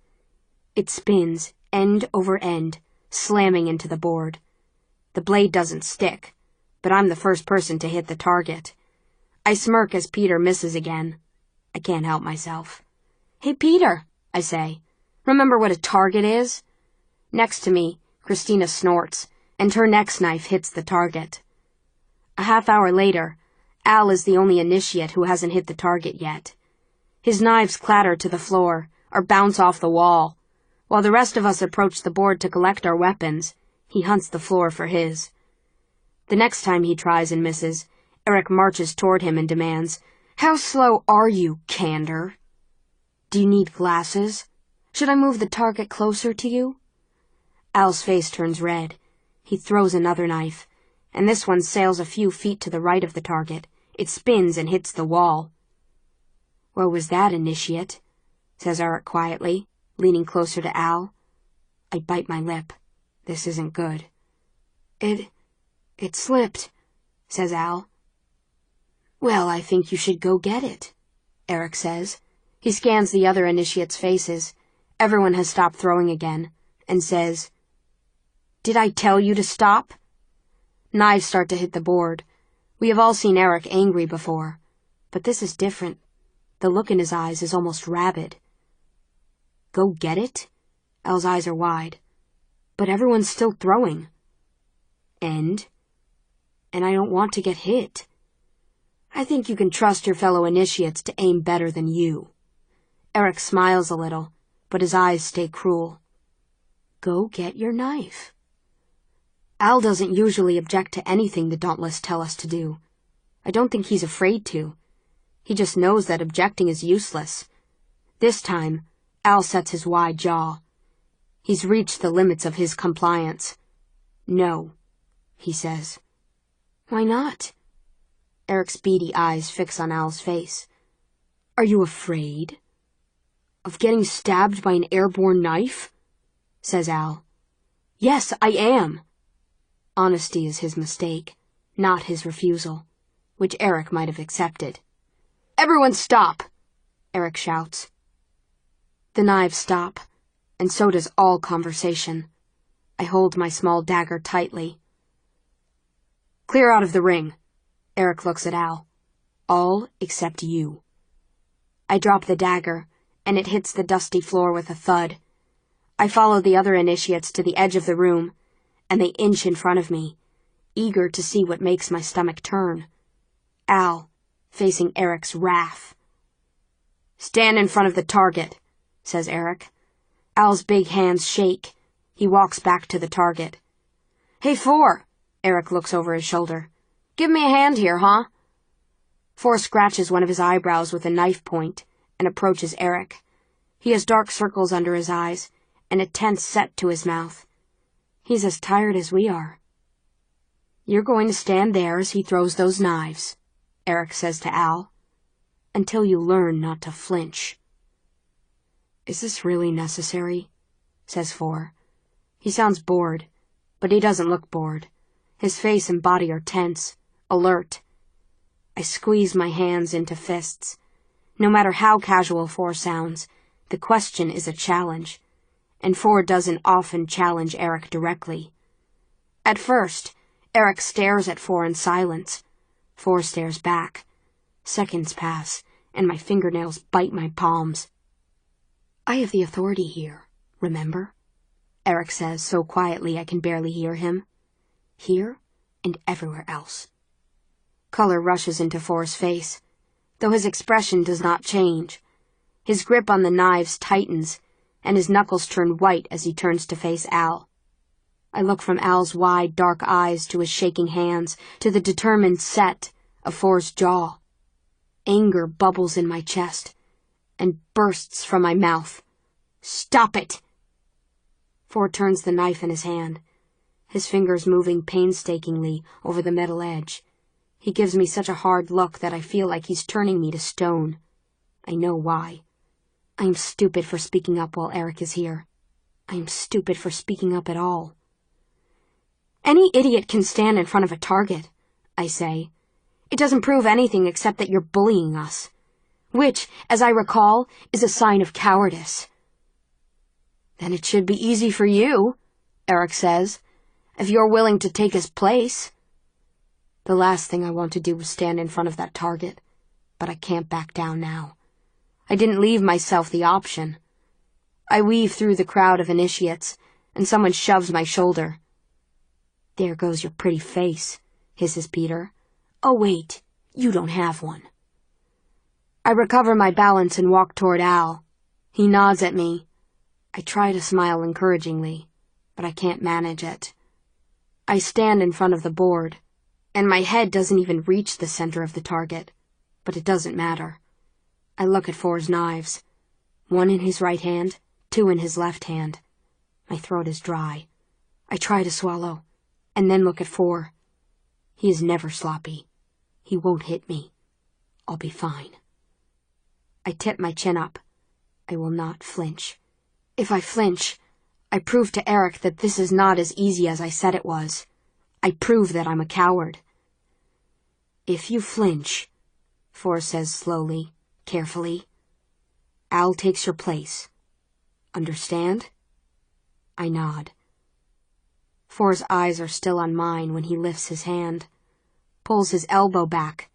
It spins, end over end, slamming into the board. The blade doesn't stick, but I'm the first person to hit the target. I smirk as Peter misses again. I can't help myself. Hey, Peter, I say. Remember what a target is? Next to me, Christina snorts, and her next knife hits the target. A half-hour later, Al is the only initiate who hasn't hit the target yet. His knives clatter to the floor or bounce off the wall. While the rest of us approach the board to collect our weapons, he hunts the floor for his. The next time he tries and misses, Eric marches toward him and demands, "How slow are you, Candor? Do you need glasses? Should I move the target closer to you?" Al's face turns red. He throws another knife, and this one sails a few feet to the right of the target. It spins and hits the wall. "What was that, initiate?" says Eric quietly, leaning closer to Al. I bite my lip. This isn't good. It slipped," says Al. "Well, I think you should go get it," Eric says. He scans the other initiates' faces. Everyone has stopped throwing again, and says, "Did I tell you to stop?" Knives start to hit the board. We have all seen Eric angry before, but this is different. The look in his eyes is almost rabid. "Go get it?" Al's eyes are wide. "But everyone's still throwing." And I don't want to get hit. I think you can trust your fellow initiates to aim better than you. Eric smiles a little, but his eyes stay cruel. "Go get your knife." Al doesn't usually object to anything the Dauntless tell us to do. I don't think he's afraid to. He just knows that objecting is useless. This time, Al sets his wide jaw. He's reached the limits of his compliance. "No," he says. "Why not?" Eric's beady eyes fix on Al's face. "Are you afraid of getting stabbed by an airborne knife?" says Al. "Yes, I am." Honesty is his mistake, not his refusal, which Eric might have accepted. "Everyone stop!" Eric shouts. The knives stop, and so does all conversation. I hold my small dagger tightly. "Clear out of the ring." Eric looks at Al. "All except you." I drop the dagger, and it hits the dusty floor with a thud. I follow the other initiates to the edge of the room, and they inch in front of me, eager to see what makes my stomach turn. Al, facing Eric's wrath. "Stand in front of the target," says Eric. Al's big hands shake. He walks back to the target. "Hey, Four," Eric looks over his shoulder. "Give me a hand here, huh?" Four scratches one of his eyebrows with a knife point and approaches Eric. He has dark circles under his eyes and a tense set to his mouth. He's as tired as we are. "You're going to stand there as he throws those knives," Eric says to Al, "until you learn not to flinch." "Is this really necessary?" says Four. He sounds bored, but he doesn't look bored. His face and body are tense, alert. I squeeze my hands into fists. No matter how casual Four sounds, the question is a challenge, and Four doesn't often challenge Eric directly. At first, Eric stares at Four in silence. Four stares back. Seconds pass, and my fingernails bite my palms. "I have the authority here, remember?" Eric says so quietly I can barely hear him. "Here and everywhere else." Color rushes into Four's face, though his expression does not change. His grip on the knives tightens, and his knuckles turn white as he turns to face Al. I look from Al's wide, dark eyes to his shaking hands, to the determined set of Four's jaw. Anger bubbles in my chest and bursts from my mouth. "Stop it!" Four turns the knife in his hand, his fingers moving painstakingly over the metal edge. He gives me such a hard look that I feel like he's turning me to stone. I know why. I am stupid for speaking up while Eric is here. I am stupid for speaking up at all. "Any idiot can stand in front of a target," I say. "It doesn't prove anything except that you're bullying us, which, as I recall, is a sign of cowardice." "Then it should be easy for you," Eric says, "if you're willing to take his place." The last thing I want to do is stand in front of that target, but I can't back down now. I didn't leave myself the option. I weave through the crowd of initiates, and someone shoves my shoulder. "There goes your pretty face," hisses Peter. "Oh, wait, you don't have one." I recover my balance and walk toward Al. He nods at me. I try to smile encouragingly, but I can't manage it. I stand in front of the board, and my head doesn't even reach the center of the target, but it doesn't matter. I look at Four's knives, one in his right hand, two in his left hand. My throat is dry. I try to swallow, and then look at Four. He is never sloppy. He won't hit me. I'll be fine. I tip my chin up. I will not flinch. If I flinch, I prove to Eric that this is not as easy as I said it was. I prove that I'm a coward. "If you flinch," Four says slowly, carefully, "Al takes your place. Understand?" I nod. Four's eyes are still on mine when he lifts his hand, pulls his elbow back,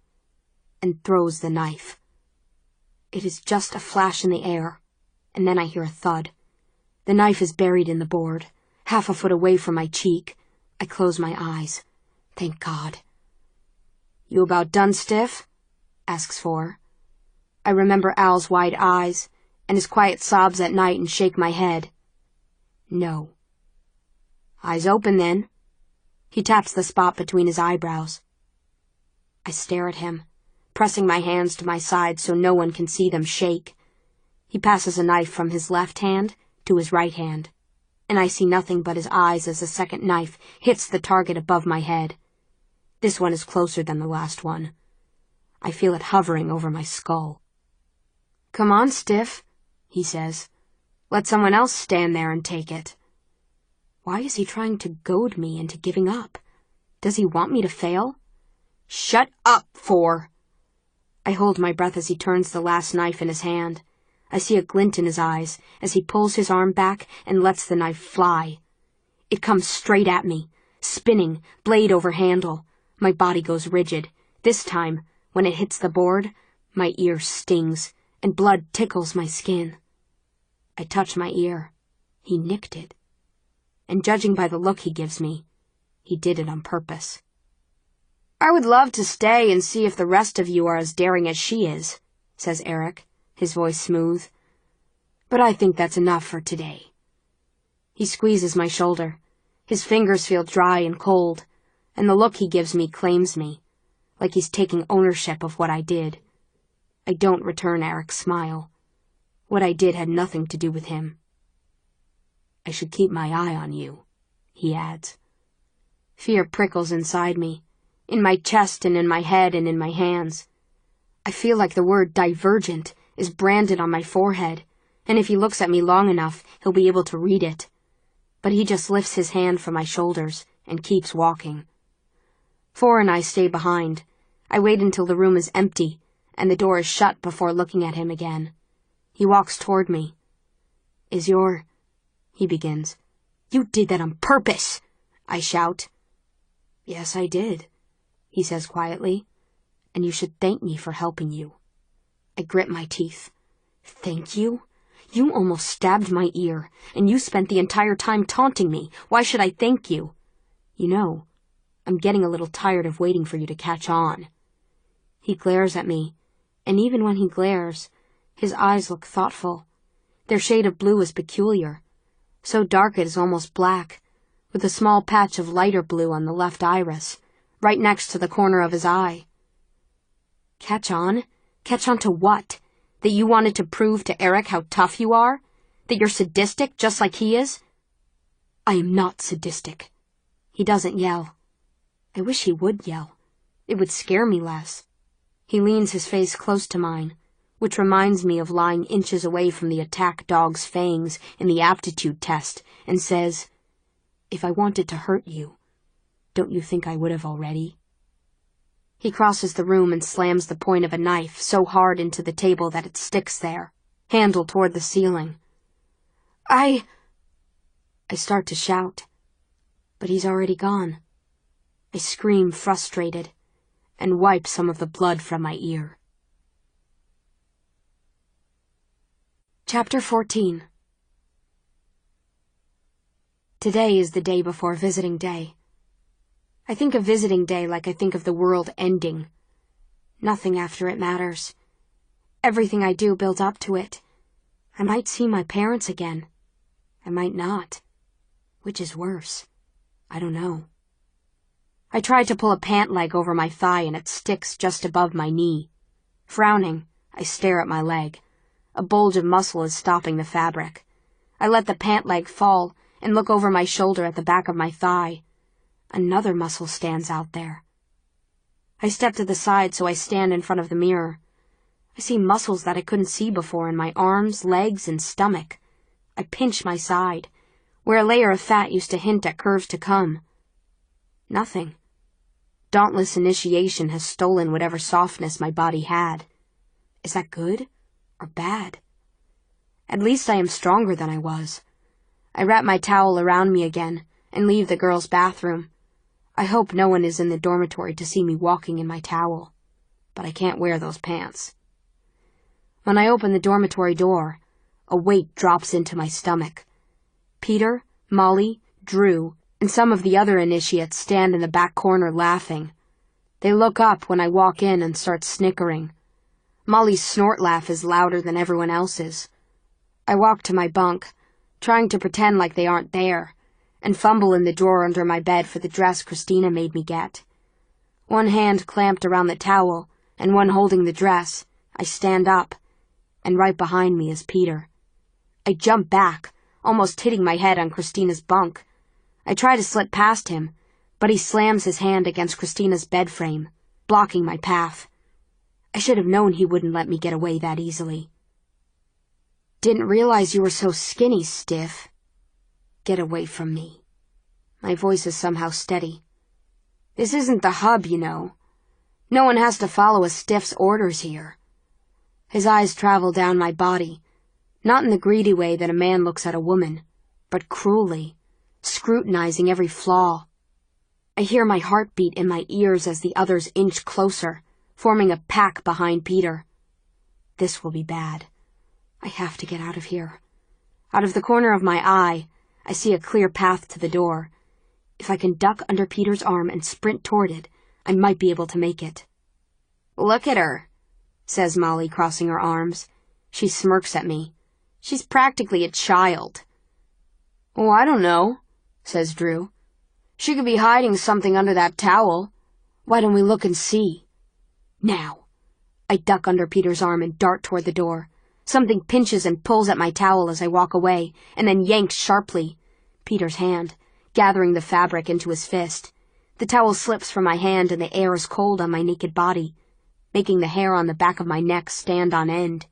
and throws the knife. It is just a flash in the air, and then I hear a thud. The knife is buried in the board, half a foot away from my cheek. I close my eyes. Thank God. "You about done stiff?" asks Four. I remember Al's wide eyes and his quiet sobs at night and shake my head. No. "Eyes open, then." He taps the spot between his eyebrows. I stare at him, pressing my hands to my sides so no one can see them shake. He passes a knife from his left hand to his right hand, and I see nothing but his eyes as the second knife hits the target above my head. This one is closer than the last one. I feel it hovering over my skull. "Come on, Stiff," he says. "Let someone else stand there and take it." Why is he trying to goad me into giving up? Does he want me to fail? "Shut up, Four." I hold my breath as he turns the last knife in his hand. I see a glint in his eyes as he pulls his arm back and lets the knife fly. It comes straight at me, spinning, blade over handle. My body goes rigid. This time, when it hits the board, my ear stings, and blood tickles my skin. I touch my ear. He nicked it. And judging by the look he gives me, he did it on purpose. "I would love to stay and see if the rest of you are as daring as she is," says Eric, his voice smooth. "But I think that's enough for today." He squeezes my shoulder. His fingers feel dry and cold, and the look he gives me claims me, like he's taking ownership of what I did. I don't return Eric's smile. What I did had nothing to do with him. "I should keep my eye on you," he adds. Fear prickles inside me, in my chest and in my head and in my hands. I feel like the word Divergent is branded on my forehead, and if he looks at me long enough, he'll be able to read it. But he just lifts his hand from my shoulders and keeps walking. Four and I stay behind. I wait until the room is empty and the door is shut before looking at him again. He walks toward me. He begins. "You did that on purpose," I shout. "Yes, I did," he says quietly, "and you should thank me for helping you." I grit my teeth. "Thank you? You almost stabbed my ear, and you spent the entire time taunting me. Why should I thank you? You know, I'm getting a little tired of waiting for you to catch on." He glares at me, and even when he glares, his eyes look thoughtful. Their shade of blue is peculiar, so dark it is almost black, with a small patch of lighter blue on the left iris, right next to the corner of his eye. "Catch on? Catch on to what? That you wanted to prove to Eric how tough you are? That you're sadistic just like he is?" "I am not sadistic." He doesn't yell. I wish he would yell. It would scare me less. He leans his face close to mine, which reminds me of lying inches away from the attack dog's fangs in the aptitude test, and says, "If I wanted to hurt you, don't you think I would have already?" He crosses the room and slams the point of a knife so hard into the table that it sticks there, handle toward the ceiling. I start to shout, but he's already gone. I scream frustrated and wipe some of the blood from my ear. Chapter 14. Today is the day before visiting day. I think of visiting day like I think of the world ending. Nothing after it matters. Everything I do builds up to it. I might see my parents again. I might not. Which is worse? I don't know. I try to pull a pant leg over my thigh and it sticks just above my knee. Frowning, I stare at my leg. A bulge of muscle is stopping the fabric. I let the pant leg fall and look over my shoulder at the back of my thigh. Another muscle stands out there. I step to the side so I stand in front of the mirror. I see muscles that I couldn't see before in my arms, legs, and stomach. I pinch my side, where a layer of fat used to hint at curves to come. Nothing. Dauntless initiation has stolen whatever softness my body had. Is that good or bad? At least I am stronger than I was. I wrap my towel around me again and leave the girls' bathroom. I hope no one is in the dormitory to see me walking in my towel, but I can't wear those pants. When I open the dormitory door, a weight drops into my stomach. Peter, Molly, Drew, and some of the other initiates stand in the back corner laughing. They look up when I walk in and start snickering. Molly's snort laugh is louder than everyone else's. I walk to my bunk, trying to pretend like they aren't there, and fumble in the drawer under my bed for the dress Christina made me get. One hand clamped around the towel, and one holding the dress, I stand up, and right behind me is Peter. I jump back, almost hitting my head on Christina's bunk. I try to slip past him, but he slams his hand against Christina's bed frame, blocking my path. I should have known he wouldn't let me get away that easily. Didn't realize you were so skinny, stiff. Get away from me. My voice is somehow steady. This isn't the hub, you know. No one has to follow a stiff's orders here. His eyes travel down my body, not in the greedy way that a man looks at a woman, but cruelly, scrutinizing every flaw. I hear my heartbeat in my ears as the others inch closer, forming a pack behind Peter. This will be bad. I have to get out of here. Out of the corner of my eye, I see a clear path to the door. If I can duck under Peter's arm and sprint toward it, I might be able to make it. Look at her, says Molly, crossing her arms. She smirks at me. She's practically a child. Oh, I don't know, says Drew. She could be hiding something under that towel. Why don't we look and see? Now. I duck under Peter's arm and dart toward the door. Something pinches and pulls at my towel as I walk away, and then yanks sharply. Peter's hand, gathering the fabric into his fist. The towel slips from my hand and the air is cold on my naked body, making the hair on the back of my neck stand on end.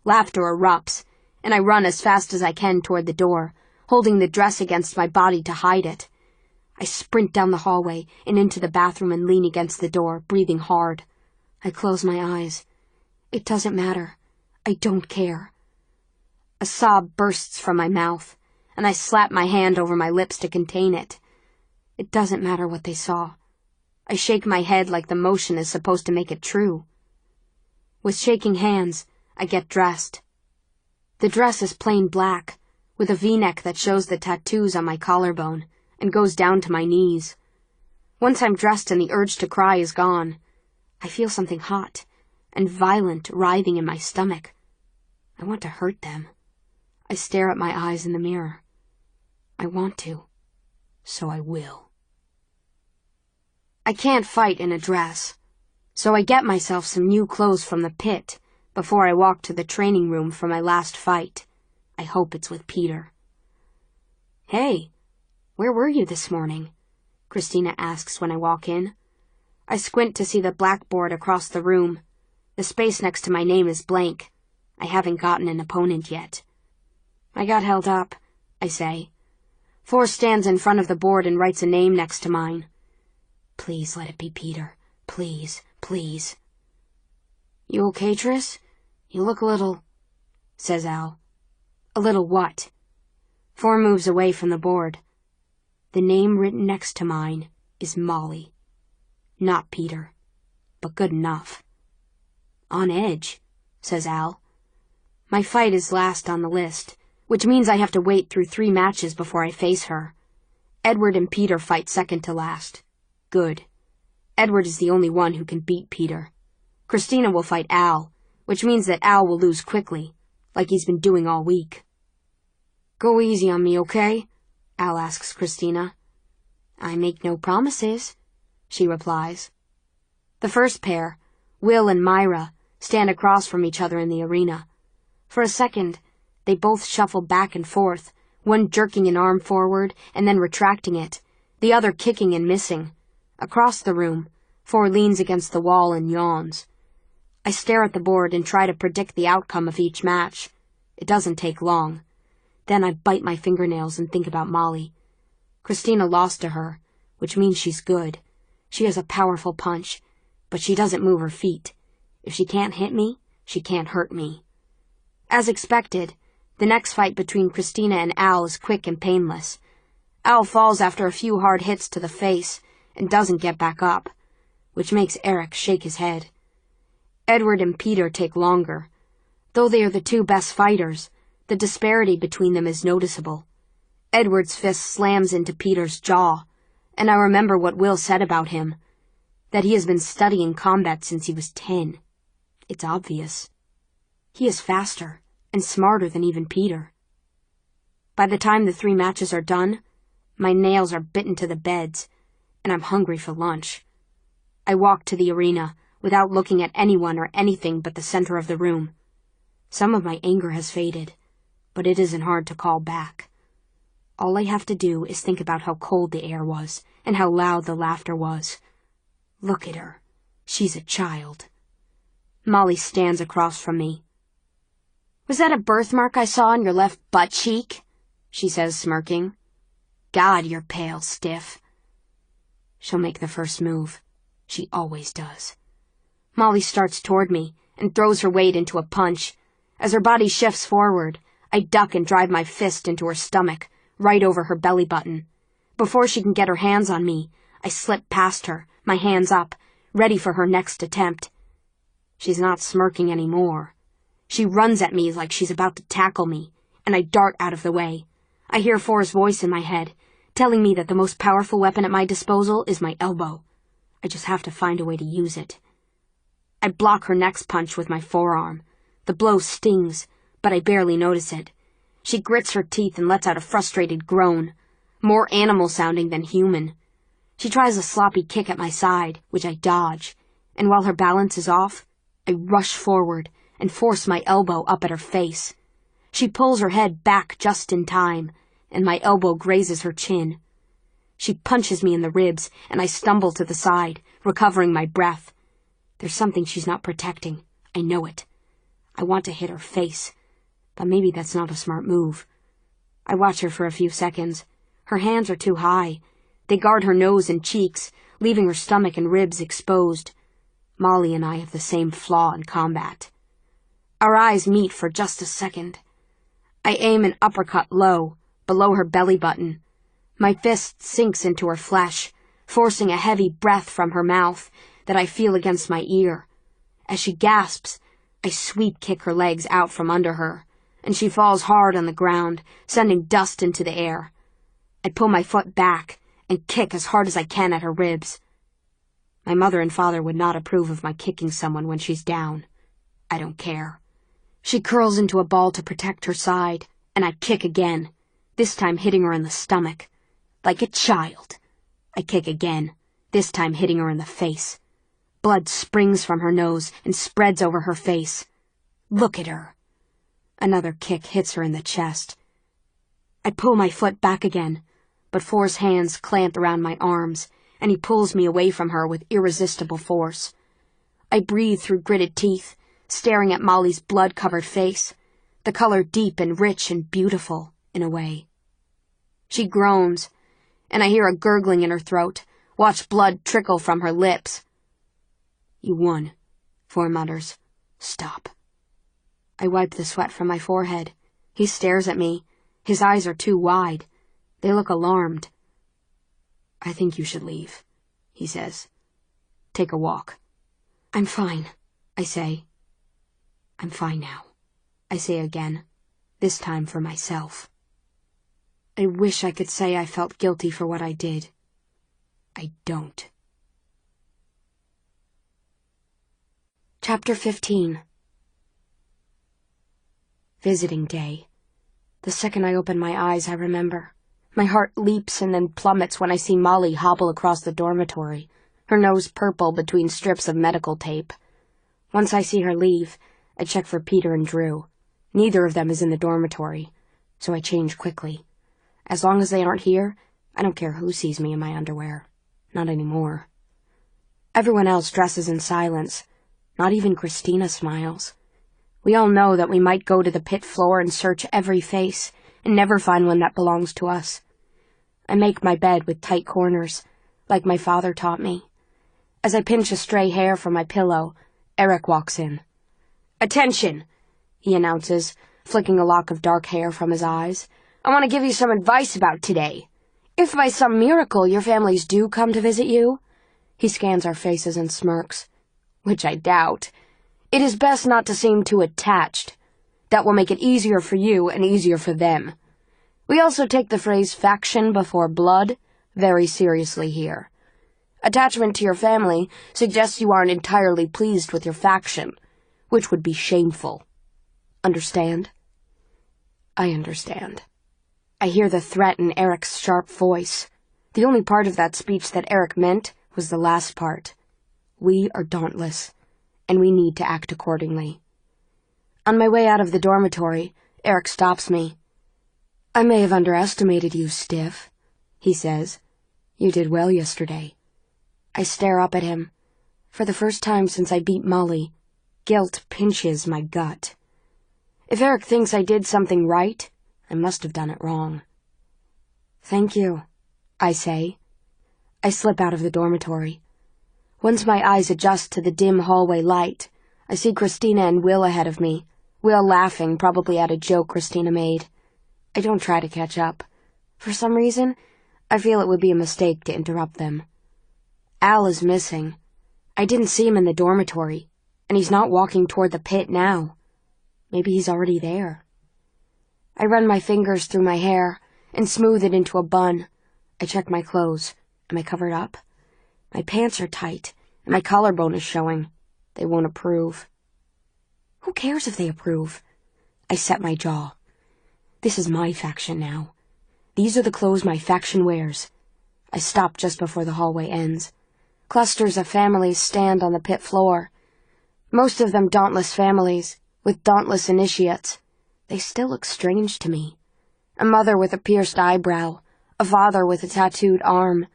Laughter erupts, and I run as fast as I can toward the door, holding the dress against my body to hide it. I sprint down the hallway and into the bathroom and lean against the door, breathing hard. I close my eyes. It doesn't matter. I don't care. A sob bursts from my mouth, and I slap my hand over my lips to contain it. It doesn't matter what they saw. I shake my head like the motion is supposed to make it true. With shaking hands, I get dressed. The dress is plain black, with a V-neck that shows the tattoos on my collarbone and goes down to my knees. Once I'm dressed and the urge to cry is gone, I feel something hot and violent writhing in my stomach. I want to hurt them. I stare at my eyes in the mirror. I want to, so I will. I can't fight in a dress, so I get myself some new clothes from the pit before I walk to the training room for my last fight. I hope it's with Peter. Hey, where were you this morning? Christina asks when I walk in. I squint to see the blackboard across the room. The space next to my name is blank. I haven't gotten an opponent yet. I got held up, I say. Forrest stands in front of the board and writes a name next to mine. Please let it be Peter. Please, please. You okay, Tris? You look a little, says Al. A little what? Forr moves away from the board. The name written next to mine is Molly. Not Peter, but good enough. On edge, says Al. My fight is last on the list, which means I have to wait through 3 matches before I face her. Edward and Peter fight second to last. Good. Edward is the only one who can beat Peter. Christina will fight Al, which means that Al will lose quickly, like he's been doing all week. Go easy on me, okay? Al asks Christina. I make no promises, she replies. The first pair, Will and Myra, stand across from each other in the arena. For a second, they both shuffle back and forth, one jerking an arm forward and then retracting it, the other kicking and missing. Across the room, Four leans against the wall and yawns. I stare at the board and try to predict the outcome of each match. It doesn't take long. Then I bite my fingernails and think about Molly. Christina lost to her, which means she's good. She has a powerful punch, but she doesn't move her feet. If she can't hit me, she can't hurt me. As expected, the next fight between Christina and Al is quick and painless. Al falls after a few hard hits to the face and doesn't get back up, which makes Eric shake his head. Edward and Peter take longer. Though they are the two best fighters, the disparity between them is noticeable. Edward's fist slams into Peter's jaw, and I remember what Will said about him, that he has been studying combat since he was 10. It's obvious. He is faster and smarter than even Peter. By the time the 3 matches are done, my nails are bitten to the beds, and I'm hungry for lunch. I walk to the arena without looking at anyone or anything but the center of the room. Some of my anger has faded, but it isn't hard to call back. All I have to do is think about how cold the air was and how loud the laughter was. Look at her. She's a child. Molly stands across from me. Was that a birthmark I saw on your left butt cheek? She says, smirking. God, you're pale, stiff. She'll make the first move. She always does. Molly starts toward me and throws her weight into a punch. As her body shifts forward, I duck and drive my fist into her stomach, right over her belly button. Before she can get her hands on me, I slip past her, my hands up, ready for her next attempt. She's not smirking anymore. She runs at me like she's about to tackle me, and I dart out of the way. I hear Four's voice in my head, telling me that the most powerful weapon at my disposal is my elbow. I just have to find a way to use it. I block her next punch with my forearm. The blow stings, but I barely notice it. She grits her teeth and lets out a frustrated groan, more animal-sounding than human. She tries a sloppy kick at my side, which I dodge, and while her balance is off, I rush forward and force my elbow up at her face. She pulls her head back just in time, and my elbow grazes her chin. She punches me in the ribs, and I stumble to the side, recovering my breath. There's something she's not protecting. I know it. I want to hit her face, but maybe that's not a smart move. I watch her for a few seconds. Her hands are too high. They guard her nose and cheeks, leaving her stomach and ribs exposed. Molly and I have the same flaw in combat. Our eyes meet for just a second. I aim an uppercut low, below her belly button. My fist sinks into her flesh, forcing a heavy breath from her mouth that I feel against my ear. As she gasps, I sweep kick her legs out from under her, and she falls hard on the ground, sending dust into the air. I pull my foot back and kick as hard as I can at her ribs. My mother and father would not approve of my kicking someone when she's down. I don't care. She curls into a ball to protect her side, and I kick again, this time hitting her in the stomach. Like a child. I kick again, this time hitting her in the face. Blood springs from her nose and spreads over her face. Look at her. Another kick hits her in the chest. I pull my foot back again, but Four's hands clamp around my arms, and he pulls me away from her with irresistible force. I breathe through gritted teeth, staring at Molly's blood-covered face, the color deep and rich and beautiful, in a way. She groans, and I hear a gurgling in her throat, watch blood trickle from her lips. You won, Four mutters. Stop. I wipe the sweat from my forehead. He stares at me. His eyes are too wide. They look alarmed. I think you should leave, he says. Take a walk. I'm fine, I say. I'm fine now, I say again, this time for myself. I wish I could say I felt guilty for what I did. I don't. Chapter 15. Visiting day. The second I open my eyes, I remember. My heart leaps and then plummets when I see Molly hobble across the dormitory, her nose purple between strips of medical tape. Once I see her leave, I check for Peter and Drew. Neither of them is in the dormitory, so I change quickly. As long as they aren't here, I don't care who sees me in my underwear. Not anymore. Everyone else dresses in silence. Not even Christina smiles. We all know that we might go to the pit floor and search every face and never find one that belongs to us. I make my bed with tight corners, like my father taught me. As I pinch a stray hair from my pillow, Eric walks in. "Attention," he announces, flicking a lock of dark hair from his eyes. "I want to give you some advice about today. If by some miracle your families do come to visit you," he scans our faces and smirks, which I doubt, "it is best not to seem too attached. That will make it easier for you and easier for them. We also take the phrase faction before blood very seriously here. Attachment to your family suggests you aren't entirely pleased with your faction, which would be shameful. Understand?" I understand. I hear the threat in Eric's sharp voice. The only part of that speech that Eric meant was the last part. We are dauntless, and we need to act accordingly. On my way out of the dormitory, Eric stops me. "I may have underestimated you, Stiff," he says. "You did well yesterday." I stare up at him. For the first time since I beat Molly, guilt pinches my gut. If Eric thinks I did something right, I must have done it wrong. "Thank you," I say. I slip out of the dormitory. Once my eyes adjust to the dim hallway light, I see Christina and Will ahead of me, Will laughing, probably at a joke Christina made. I don't try to catch up. For some reason, I feel it would be a mistake to interrupt them. Al is missing. I didn't see him in the dormitory, and he's not walking toward the pit now. Maybe he's already there. I run my fingers through my hair and smooth it into a bun. I check my clothes. Am I covered up? My pants are tight, and my collarbone is showing. They won't approve. Who cares if they approve? I set my jaw. This is my faction now. These are the clothes my faction wears. I stop just before the hallway ends. Clusters of families stand on the pit floor. Most of them dauntless families, with dauntless initiates. They still look strange to me. A mother with a pierced eyebrow, a father with a tattooed arm,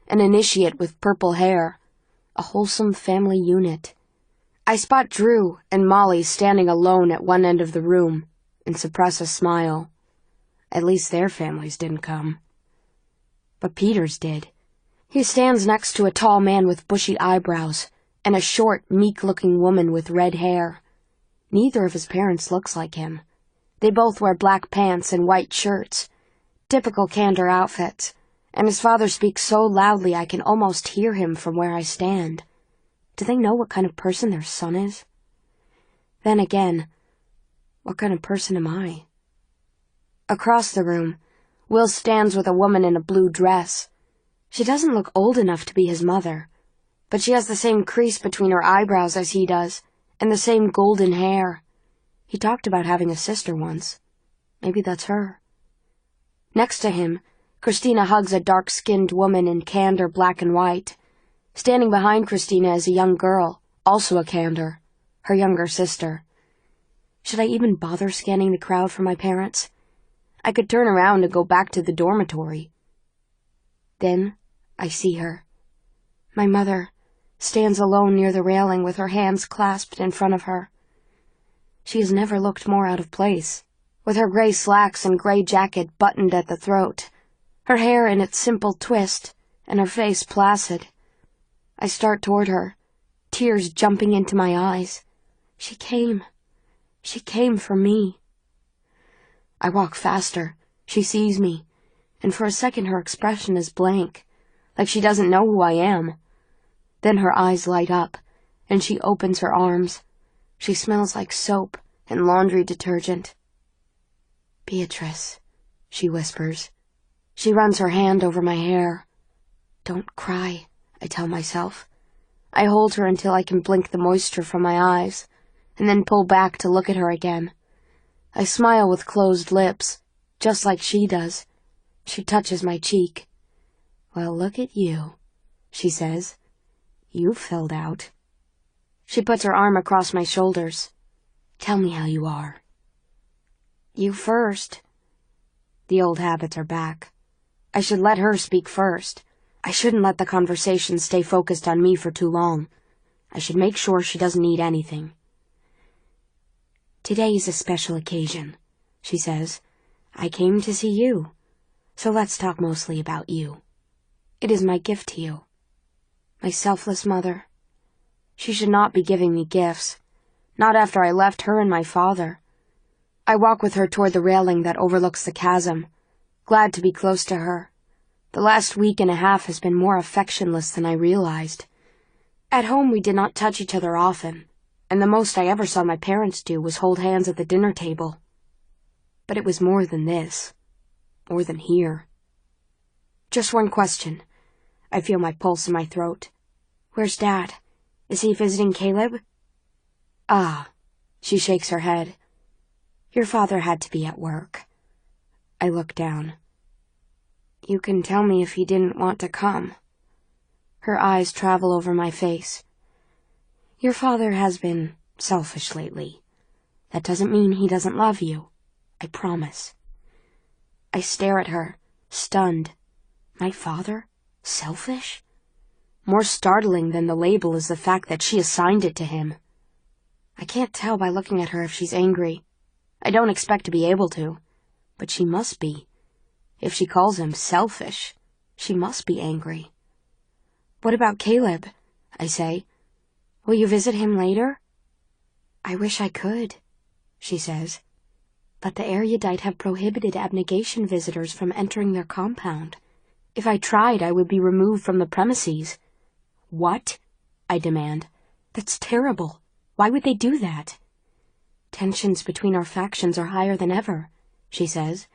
an initiate with purple hair. A wholesome family unit. I spot Drew and Molly standing alone at one end of the room and suppress a smile. At least their families didn't come. But Peter's did. He stands next to a tall man with bushy eyebrows and a short, meek-looking woman with red hair. Neither of his parents looks like him. They both wear black pants and white shirts, typical Candor outfits, and his father speaks so loudly I can almost hear him from where I stand. Do they know what kind of person their son is? Then again, what kind of person am I? Across the room, Will stands with a woman in a blue dress. She doesn't look old enough to be his mother, but she has the same crease between her eyebrows as he does, and the same golden hair. He talked about having a sister once. Maybe that's her. Next to him, Christina hugs a dark-skinned woman in Candor black and white. Standing behind Christina is a young girl, also a Candor, her younger sister. Should I even bother scanning the crowd for my parents? I could turn around and go back to the dormitory. Then I see her. My mother stands alone near the railing with her hands clasped in front of her. She has never looked more out of place, with her gray slacks and gray jacket buttoned at the throat, her hair in its simple twist, and her face placid. I start toward her, tears jumping into my eyes. She came for me. I walk faster. She sees me, and for a second her expression is blank, like she doesn't know who I am. Then her eyes light up, and she opens her arms. She smells like soap and laundry detergent. "Beatrice," she whispers. She runs her hand over my hair. "Don't cry," I tell myself. I hold her until I can blink the moisture from my eyes, and then pull back to look at her again. I smile with closed lips, just like she does. She touches my cheek. "Well, look at you," she says. "You filled out." She puts her arm across my shoulders. "Tell me how you are." "You first." The old habits are back. I should let her speak first. I shouldn't let the conversation stay focused on me for too long. I should make sure she doesn't need anything. "Today is a special occasion," she says. "I came to see you, so let's talk mostly about you. It is my gift to you. My selfless mother. She should not be giving me gifts, not after I left her and my father." I walk with her toward the railing that overlooks the chasm, glad to be close to her. The last week and a half has been more affectionless than I realized. At home we did not touch each other often, and the most I ever saw my parents do was hold hands at the dinner table. But it was more than this, more than here. "Just one question." I feel my pulse in my throat. "Where's Dad? Is he visiting Caleb?" "Ah," she shakes her head. "Your father had to be at work." I look down. "You can tell me if he didn't want to come." Her eyes travel over my face. "Your father has been selfish lately. That doesn't mean he doesn't love you. I promise." I stare at her, stunned. My father? Selfish? More startling than the label is the fact that she assigned it to him. I can't tell by looking at her if she's angry. I don't expect to be able to, but she must be. If she calls him selfish, she must be angry. "What about Caleb?" I say. "Will you visit him later?" "I wish I could," she says. "But the erudite have prohibited abnegation visitors from entering their compound. If I tried, I would be removed from the premises." "What?" I demand. "That's terrible. Why would they do that?" "Tensions between our factions are higher than ever," she says.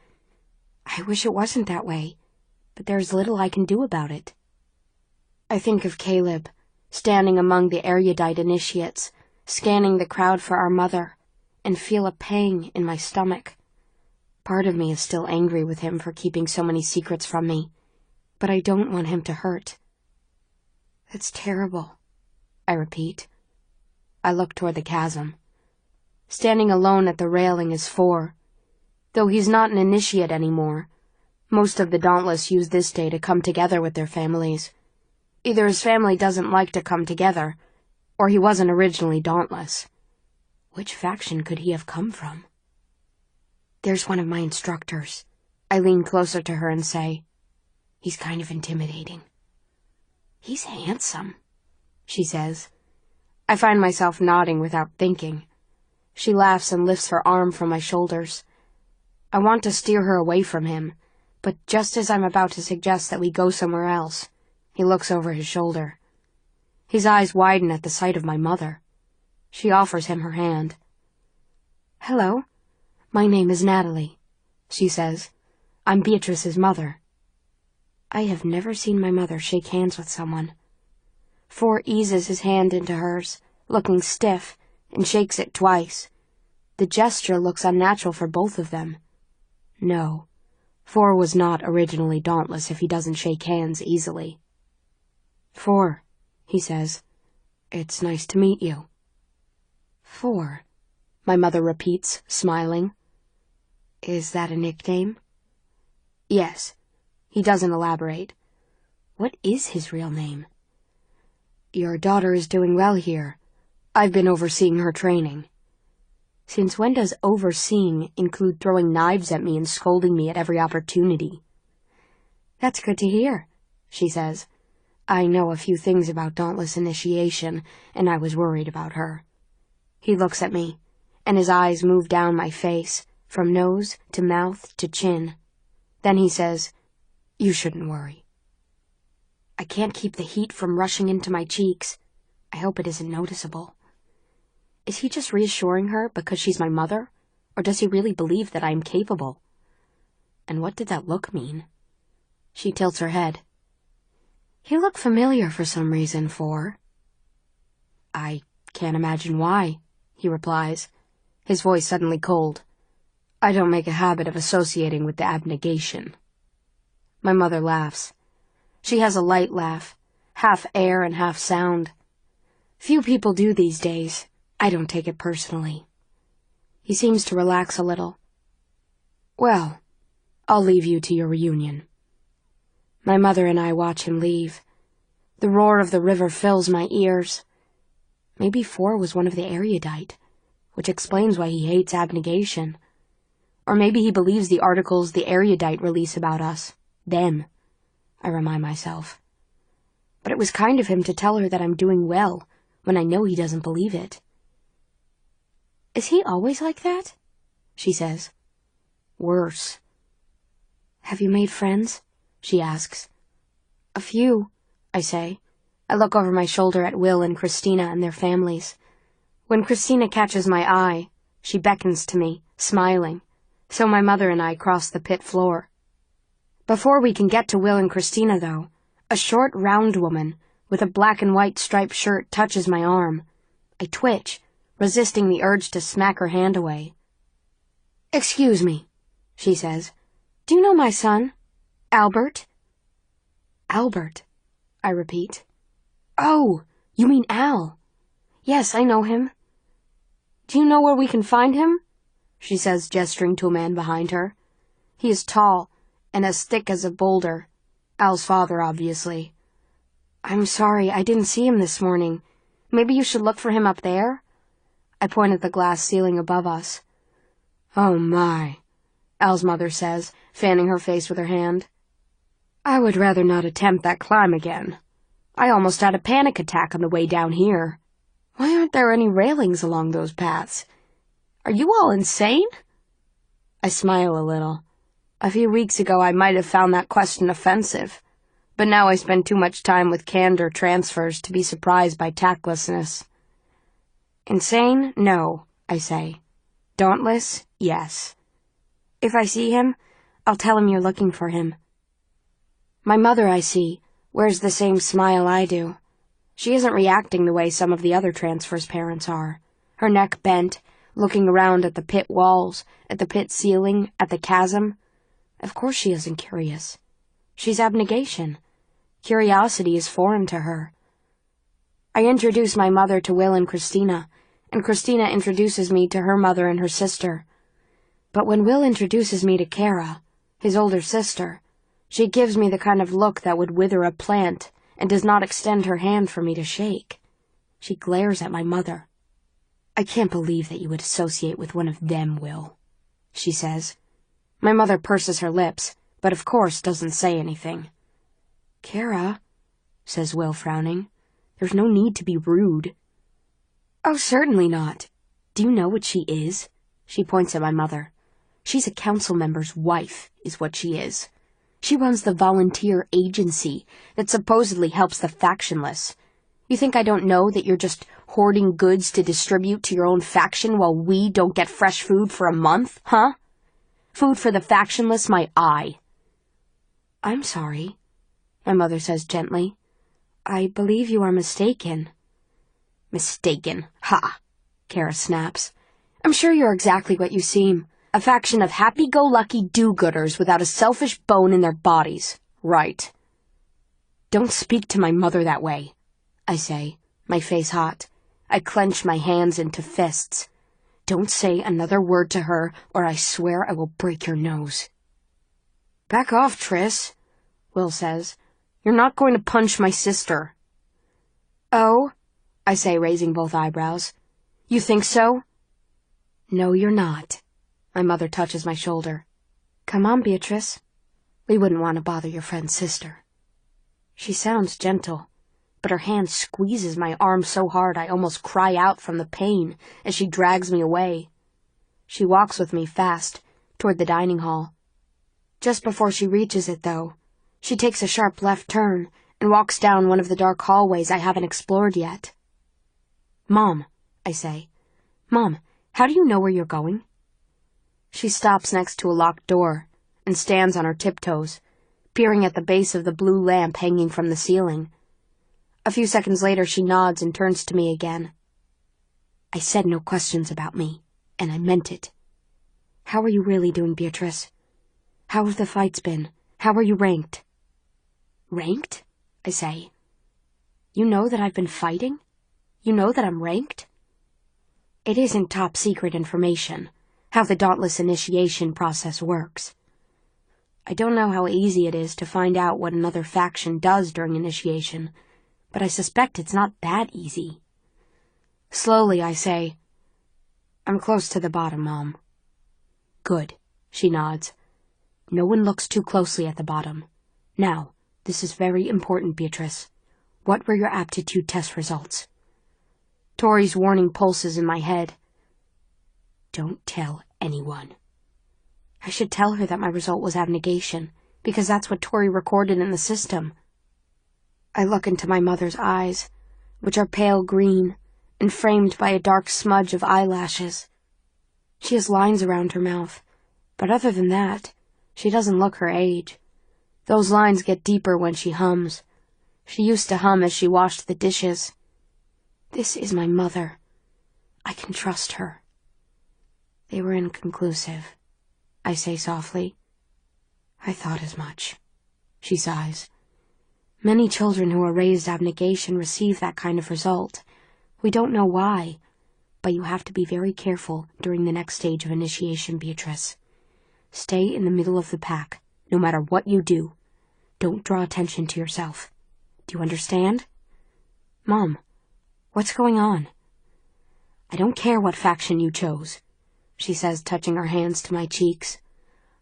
"I wish it wasn't that way, but there's little I can do about it." I think of Caleb, standing among the erudite initiates, scanning the crowd for our mother, and feel a pang in my stomach. Part of me is still angry with him for keeping so many secrets from me, but I don't want him to hurt. "It's terrible," I repeat. I look toward the chasm. Standing alone at the railing is Four. Though he's not an initiate anymore, most of the Dauntless use this day to come together with their families. Either his family doesn't like to come together, or he wasn't originally Dauntless. Which faction could he have come from? "There's one of my instructors." I lean closer to her and say, "He's kind of intimidating." "He's handsome," she says. I find myself nodding without thinking. She laughs and lifts her arm from my shoulders. I want to steer her away from him, but just as I'm about to suggest that we go somewhere else, he looks over his shoulder. His eyes widen at the sight of my mother. She offers him her hand. "Hello, my name is Natalie," she says. "I'm Beatrice's mother." I have never seen my mother shake hands with someone. Four eases his hand into hers, looking stiff, and shakes it twice. The gesture looks unnatural for both of them. No, Four was not originally dauntless if he doesn't shake hands easily. "Four," he says. "It's nice to meet you." "Four," my mother repeats, smiling. "Is that a nickname?" "Yes." He doesn't elaborate. What is his real name? "Your daughter is doing well here. I've been overseeing her training." Since when does overseeing include throwing knives at me and scolding me at every opportunity? "That's good to hear," she says. I know a few things about Dauntless initiation, and I was worried about her. He looks at me, and his eyes move down my face, from nose to mouth to chin. Then he says, "You shouldn't worry." I can't keep the heat from rushing into my cheeks. I hope it isn't noticeable. Is he just reassuring her because she's my mother, or does he really believe that I am capable? And what did that look mean? She tilts her head. "You look familiar for some reason, Four." I can't imagine why, he replies, his voice suddenly cold. I don't make a habit of associating with the abnegation. My mother laughs. She has a light laugh, half air and half sound. Few people do these days. I don't take it personally. He seems to relax a little. Well, I'll leave you to your reunion. My mother and I watch him leave. The roar of the river fills my ears. Maybe 4 was one of the erudite, which explains why he hates abnegation. Or maybe he believes the articles the erudite release about us. Them, I remind myself. But it was kind of him to tell her that I'm doing well, when I know he doesn't believe it. Is he always like that? She says. Worse. Have you made friends? She asks. A few, I say. I look over my shoulder at Will and Christina and their families. When Christina catches my eye, she beckons to me, smiling, so my mother and I cross the pit floor. Before we can get to Will and Christina, though, a short, round woman with a black and white striped shirt touches my arm. I twitch, resisting the urge to smack her hand away. Excuse me, she says. Do you know my son, Albert? Albert, I repeat. Oh, you mean Al. Yes, I know him. Do you know where we can find him? She says, gesturing to a man behind her. He is tall and as thick as a boulder. Al's father, obviously. I'm sorry, I didn't see him this morning. Maybe you should look for him up there? I point at the glass ceiling above us. Oh my, Al's mother says, fanning her face with her hand. I would rather not attempt that climb again. I almost had a panic attack on the way down here. Why aren't there any railings along those paths? Are you all insane? I smile a little. A few weeks ago I might have found that question offensive, but now I spend too much time with candor transfers to be surprised by tactlessness. Insane? No, I say. Dauntless? Yes. If I see him, I'll tell him you're looking for him. My mother, I see, wears the same smile I do. She isn't reacting the way some of the other transfers' parents are. Her neck bent, looking around at the pit walls, at the pit ceiling, at the chasm. Of course she isn't curious. She's abnegation. Curiosity is foreign to her. I introduce my mother to Will and Christina introduces me to her mother and her sister. But when Will introduces me to Kara, his older sister, she gives me the kind of look that would wither a plant and does not extend her hand for me to shake. She glares at my mother. I can't believe that you would associate with one of them, Will, she says. My mother purses her lips, but of course doesn't say anything. Kara, says Will, frowning. There's no need to be rude. Oh, certainly not. Do you know what she is? She points at my mother. She's a council member's wife, is what she is. She runs the volunteer agency that supposedly helps the factionless. You think I don't know that you're just hoarding goods to distribute to your own faction while we don't get fresh food for a month, huh? Food for the factionless, my eye. I'm sorry, my mother says gently. I believe you are mistaken. Mistaken, ha, Kara snaps. I'm sure you're exactly what you seem. A faction of happy-go-lucky do-gooders without a selfish bone in their bodies. Right. Don't speak to my mother that way, I say, my face hot. I clench my hands into fists. Don't say another word to her, or I swear I will break your nose. Back off, Triss, Will says. You're not going to punch my sister. Oh, I say, raising both eyebrows. You think so? No, you're not. My mother touches my shoulder. Come on, Beatrice. We wouldn't want to bother your friend's sister. She sounds gentle, but her hand squeezes my arm so hard I almost cry out from the pain as she drags me away. She walks with me fast, toward the dining hall. Just before she reaches it, though, she takes a sharp left turn and walks down one of the dark hallways I haven't explored yet. Mom, I say. Mom, how do you know where you're going? She stops next to a locked door and stands on her tiptoes, peering at the base of the blue lamp hanging from the ceiling. A few seconds later, she nods and turns to me again. I said no questions about me, and I meant it. How are you really doing, Beatrice? How have the fights been? How are you ranked? Ranked? I say. You know that I've been fighting? You know that I'm ranked? It isn't top secret information, how the Dauntless initiation process works. I don't know how easy it is to find out what another faction does during initiation, but I suspect it's not that easy. Slowly, I say, I'm close to the bottom, Mom. Good, she nods. No one looks too closely at the bottom. Now, this is very important, Beatrice. What were your aptitude test results? Tori's warning pulses in my head. Don't tell anyone. I should tell her that my result was abnegation, because that's what Tori recorded in the system. I look into my mother's eyes, which are pale green and framed by a dark smudge of eyelashes. She has lines around her mouth, but other than that, she doesn't look her age. Those lines get deeper when she hums. She used to hum as she washed the dishes. This is my mother. I can trust her. They were inconclusive, I say softly. I thought as much. She sighs. Many children who are raised abnegation receive that kind of result. We don't know why, but you have to be very careful during the next stage of initiation, Beatrice. Stay in the middle of the pack, no matter what you do. Don't draw attention to yourself. Do you understand? Mom, what's going on? I don't care what faction you chose, she says, touching her hands to my cheeks.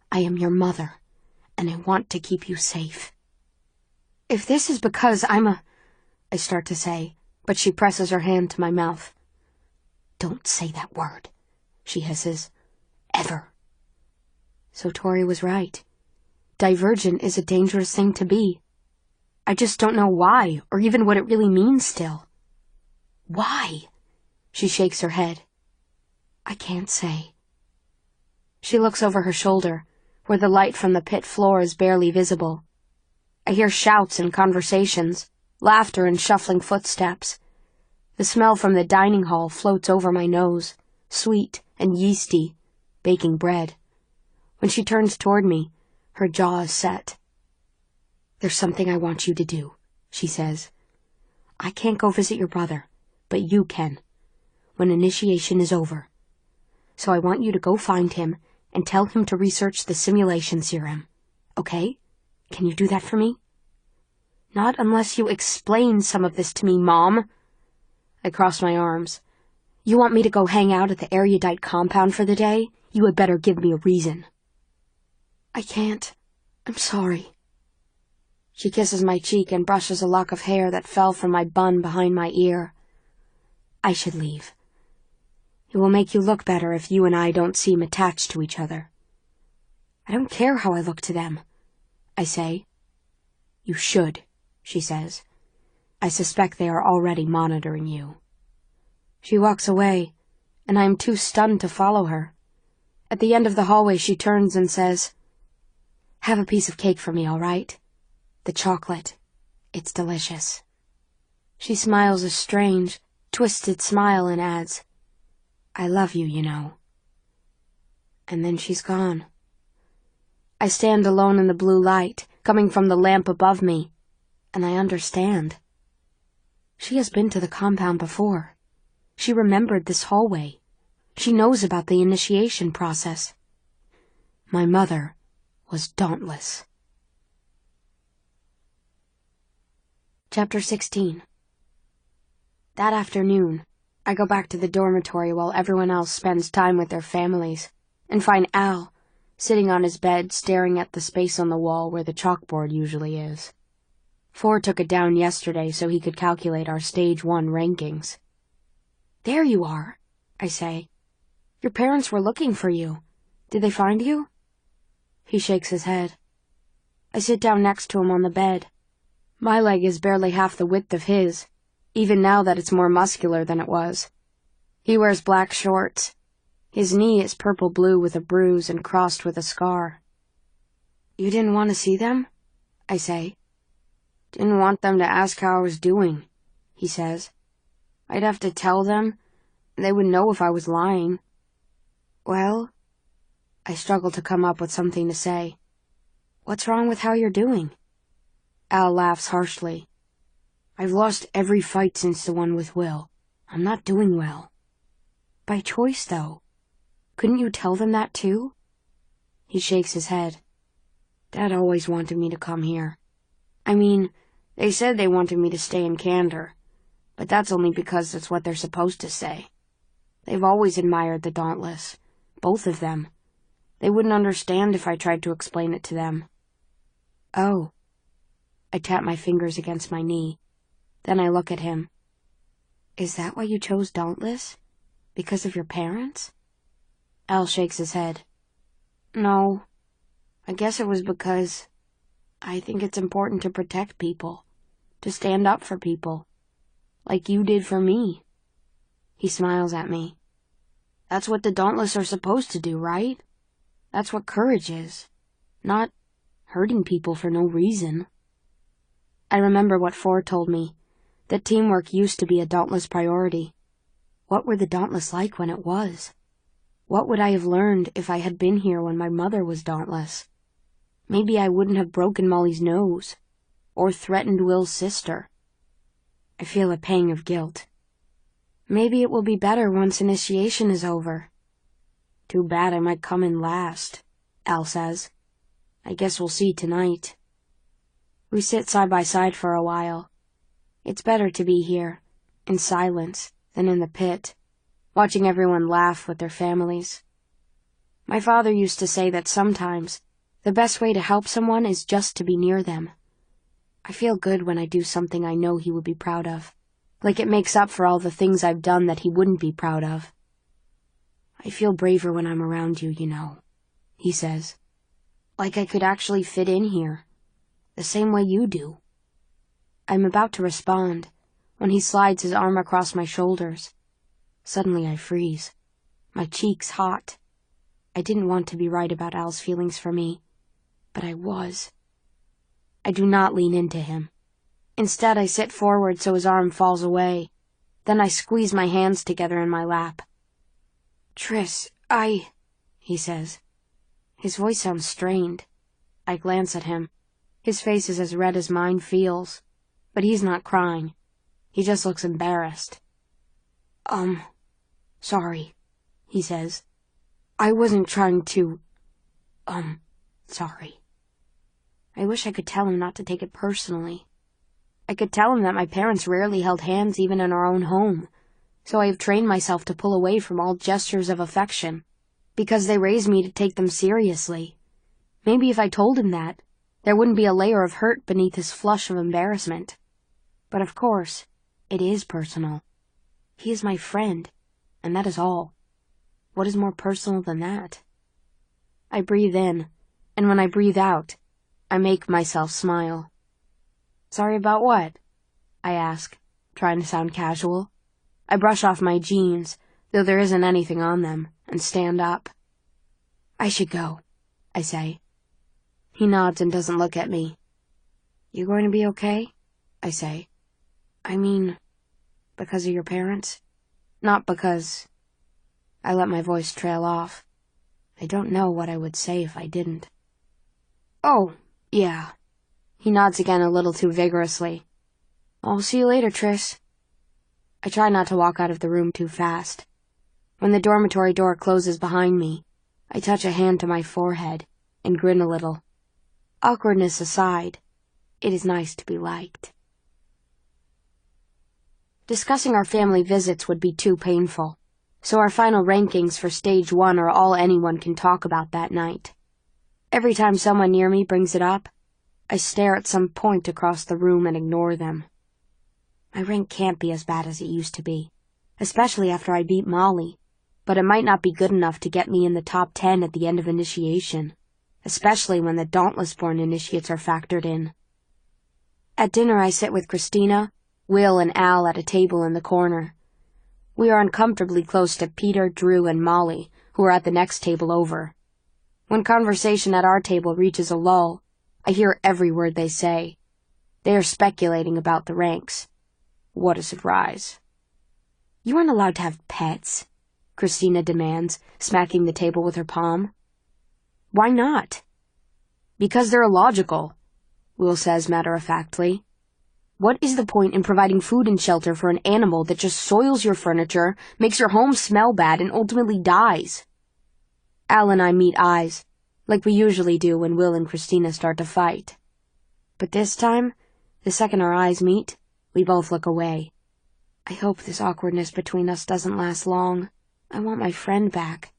I am your mother, and I want to keep you safe. If this is because I start to say, but she presses her hand to my mouth. Don't say that word, she hisses. Ever. So Tori was right. Divergent is a dangerous thing to be. I just don't know why, or even what it really means still. Why? She shakes her head. I can't say. She looks over her shoulder, where the light from the pit floor is barely visible. I hear shouts and conversations, laughter and shuffling footsteps. The smell from the dining hall floats over my nose, sweet and yeasty, baking bread. When she turns toward me, her jaw is set. There's something I want you to do, she says. I can't go visit your brother, but you can, when initiation is over. So I want you to go find him and tell him to research the simulation serum. Okay? Can you do that for me? Not unless you explain some of this to me, Mom. I cross my arms. You want me to go hang out at the erudite compound for the day? You had better give me a reason. I can't. I'm sorry. She kisses my cheek and brushes a lock of hair that fell from my bun behind my ear. I should leave. It will make you look better if you and I don't seem attached to each other. I don't care how I look to them, I say. You should, she says. I suspect they are already monitoring you. She walks away, and I am too stunned to follow her. At the end of the hallway, she turns and says, Have a piece of cake for me, all right? The chocolate. It's delicious. She smiles a strange, twisted smile and adds, I love you, you know. And then she's gone. I stand alone in the blue light, coming from the lamp above me, and I understand. She has been to the compound before. She remembered this hallway. She knows about the initiation process. My mother was dauntless. Chapter 16. That afternoon, I go back to the dormitory while everyone else spends time with their families, and find Al sitting on his bed staring at the space on the wall where the chalkboard usually is. Four took it down yesterday so he could calculate our Stage 1 rankings. There you are, I say. Your parents were looking for you. Did they find you? He shakes his head. I sit down next to him on the bed. My leg is barely half the width of his, even now that it's more muscular than it was. He wears black shorts. His knee is purple-blue with a bruise and crossed with a scar. You didn't want to see them? I say. Didn't want them to ask how I was doing, he says. I'd have to tell them. They would know if I was lying. Well, I struggle to come up with something to say. What's wrong with how you're doing? Al laughs harshly. I've lost every fight since the one with Will. I'm not doing well. By choice, though. Couldn't you tell them that, too? He shakes his head. Dad always wanted me to come here. I mean, they said they wanted me to stay in Candor, but that's only because that's what they're supposed to say. They've always admired the Dauntless, both of them. They wouldn't understand if I tried to explain it to them. Oh. I tap my fingers against my knee. Then I look at him. Is that why you chose Dauntless? Because of your parents? Al shakes his head. No. I guess it was because I think it's important to protect people, to stand up for people, like you did for me. He smiles at me. That's what the Dauntless are supposed to do, right? That's what courage is, not hurting people for no reason. I remember what Ford told me, that teamwork used to be a Dauntless priority. What were the Dauntless like when it was? What would I have learned if I had been here when my mother was Dauntless? Maybe I wouldn't have broken Molly's nose, or threatened Will's sister. I feel a pang of guilt. Maybe it will be better once initiation is over. Too bad I might come in last, Al says. I guess we'll see tonight. We sit side by side for a while. It's better to be here, in silence, than in the pit, watching everyone laugh with their families. My father used to say that sometimes the best way to help someone is just to be near them. I feel good when I do something I know he would be proud of, like it makes up for all the things I've done that he wouldn't be proud of. I feel braver when I'm around you, you know, he says. Like I could actually fit in here, the same way you do. I'm about to respond when he slides his arm across my shoulders. Suddenly I freeze, my cheeks hot. I didn't want to be right about Al's feelings for me, but I was. I do not lean into him. Instead, I sit forward so his arm falls away. Then I squeeze my hands together in my lap. Tris, he says. His voice sounds strained. I glance at him. His face is as red as mine feels, but he's not crying. He just looks embarrassed. Sorry, he says. I wasn't trying to, sorry. I wish I could tell him not to take it personally. I could tell him that my parents rarely held hands even in our own home, so I have trained myself to pull away from all gestures of affection, because they raised me to take them seriously. Maybe if I told him that, there wouldn't be a layer of hurt beneath his flush of embarrassment. But of course, it is personal. He is my friend, and that is all. What is more personal than that? I breathe in, and when I breathe out, I make myself smile. Sorry about what? I ask, trying to sound casual. I brush off my jeans, though there isn't anything on them, and stand up. I should go, I say. He nods and doesn't look at me. You going to be okay? I say. I mean, because of your parents? Not because... I let my voice trail off. I don't know what I would say if I didn't. Oh, yeah. He nods again a little too vigorously. I'll see you later, Tris. I try not to walk out of the room too fast. When the dormitory door closes behind me, I touch a hand to my forehead and grin a little. Awkwardness aside, it is nice to be liked. Discussing our family visits would be too painful, so our final rankings for Stage 1 are all anyone can talk about that night. Every time someone near me brings it up, I stare at some point across the room and ignore them. My rank can't be as bad as it used to be, especially after I beat Molly, but it might not be good enough to get me in the top 10 at the end of initiation, especially when the Dauntless-born initiates are factored in. At dinner I sit with Christina, Will, and Al at a table in the corner. We are uncomfortably close to Peter, Drew, and Molly, who are at the next table over. When conversation at our table reaches a lull, I hear every word they say. They are speculating about the ranks. What a surprise. You aren't allowed to have pets, Christina demands, smacking the table with her palm. Why not? Because they're illogical, Will says matter-of-factly. What is the point in providing food and shelter for an animal that just soils your furniture, makes your home smell bad, and ultimately dies? Al and I meet eyes, like we usually do when Will and Christina start to fight. But this time, the second our eyes meet, we both look away. I hope this awkwardness between us doesn't last long. I want my friend back.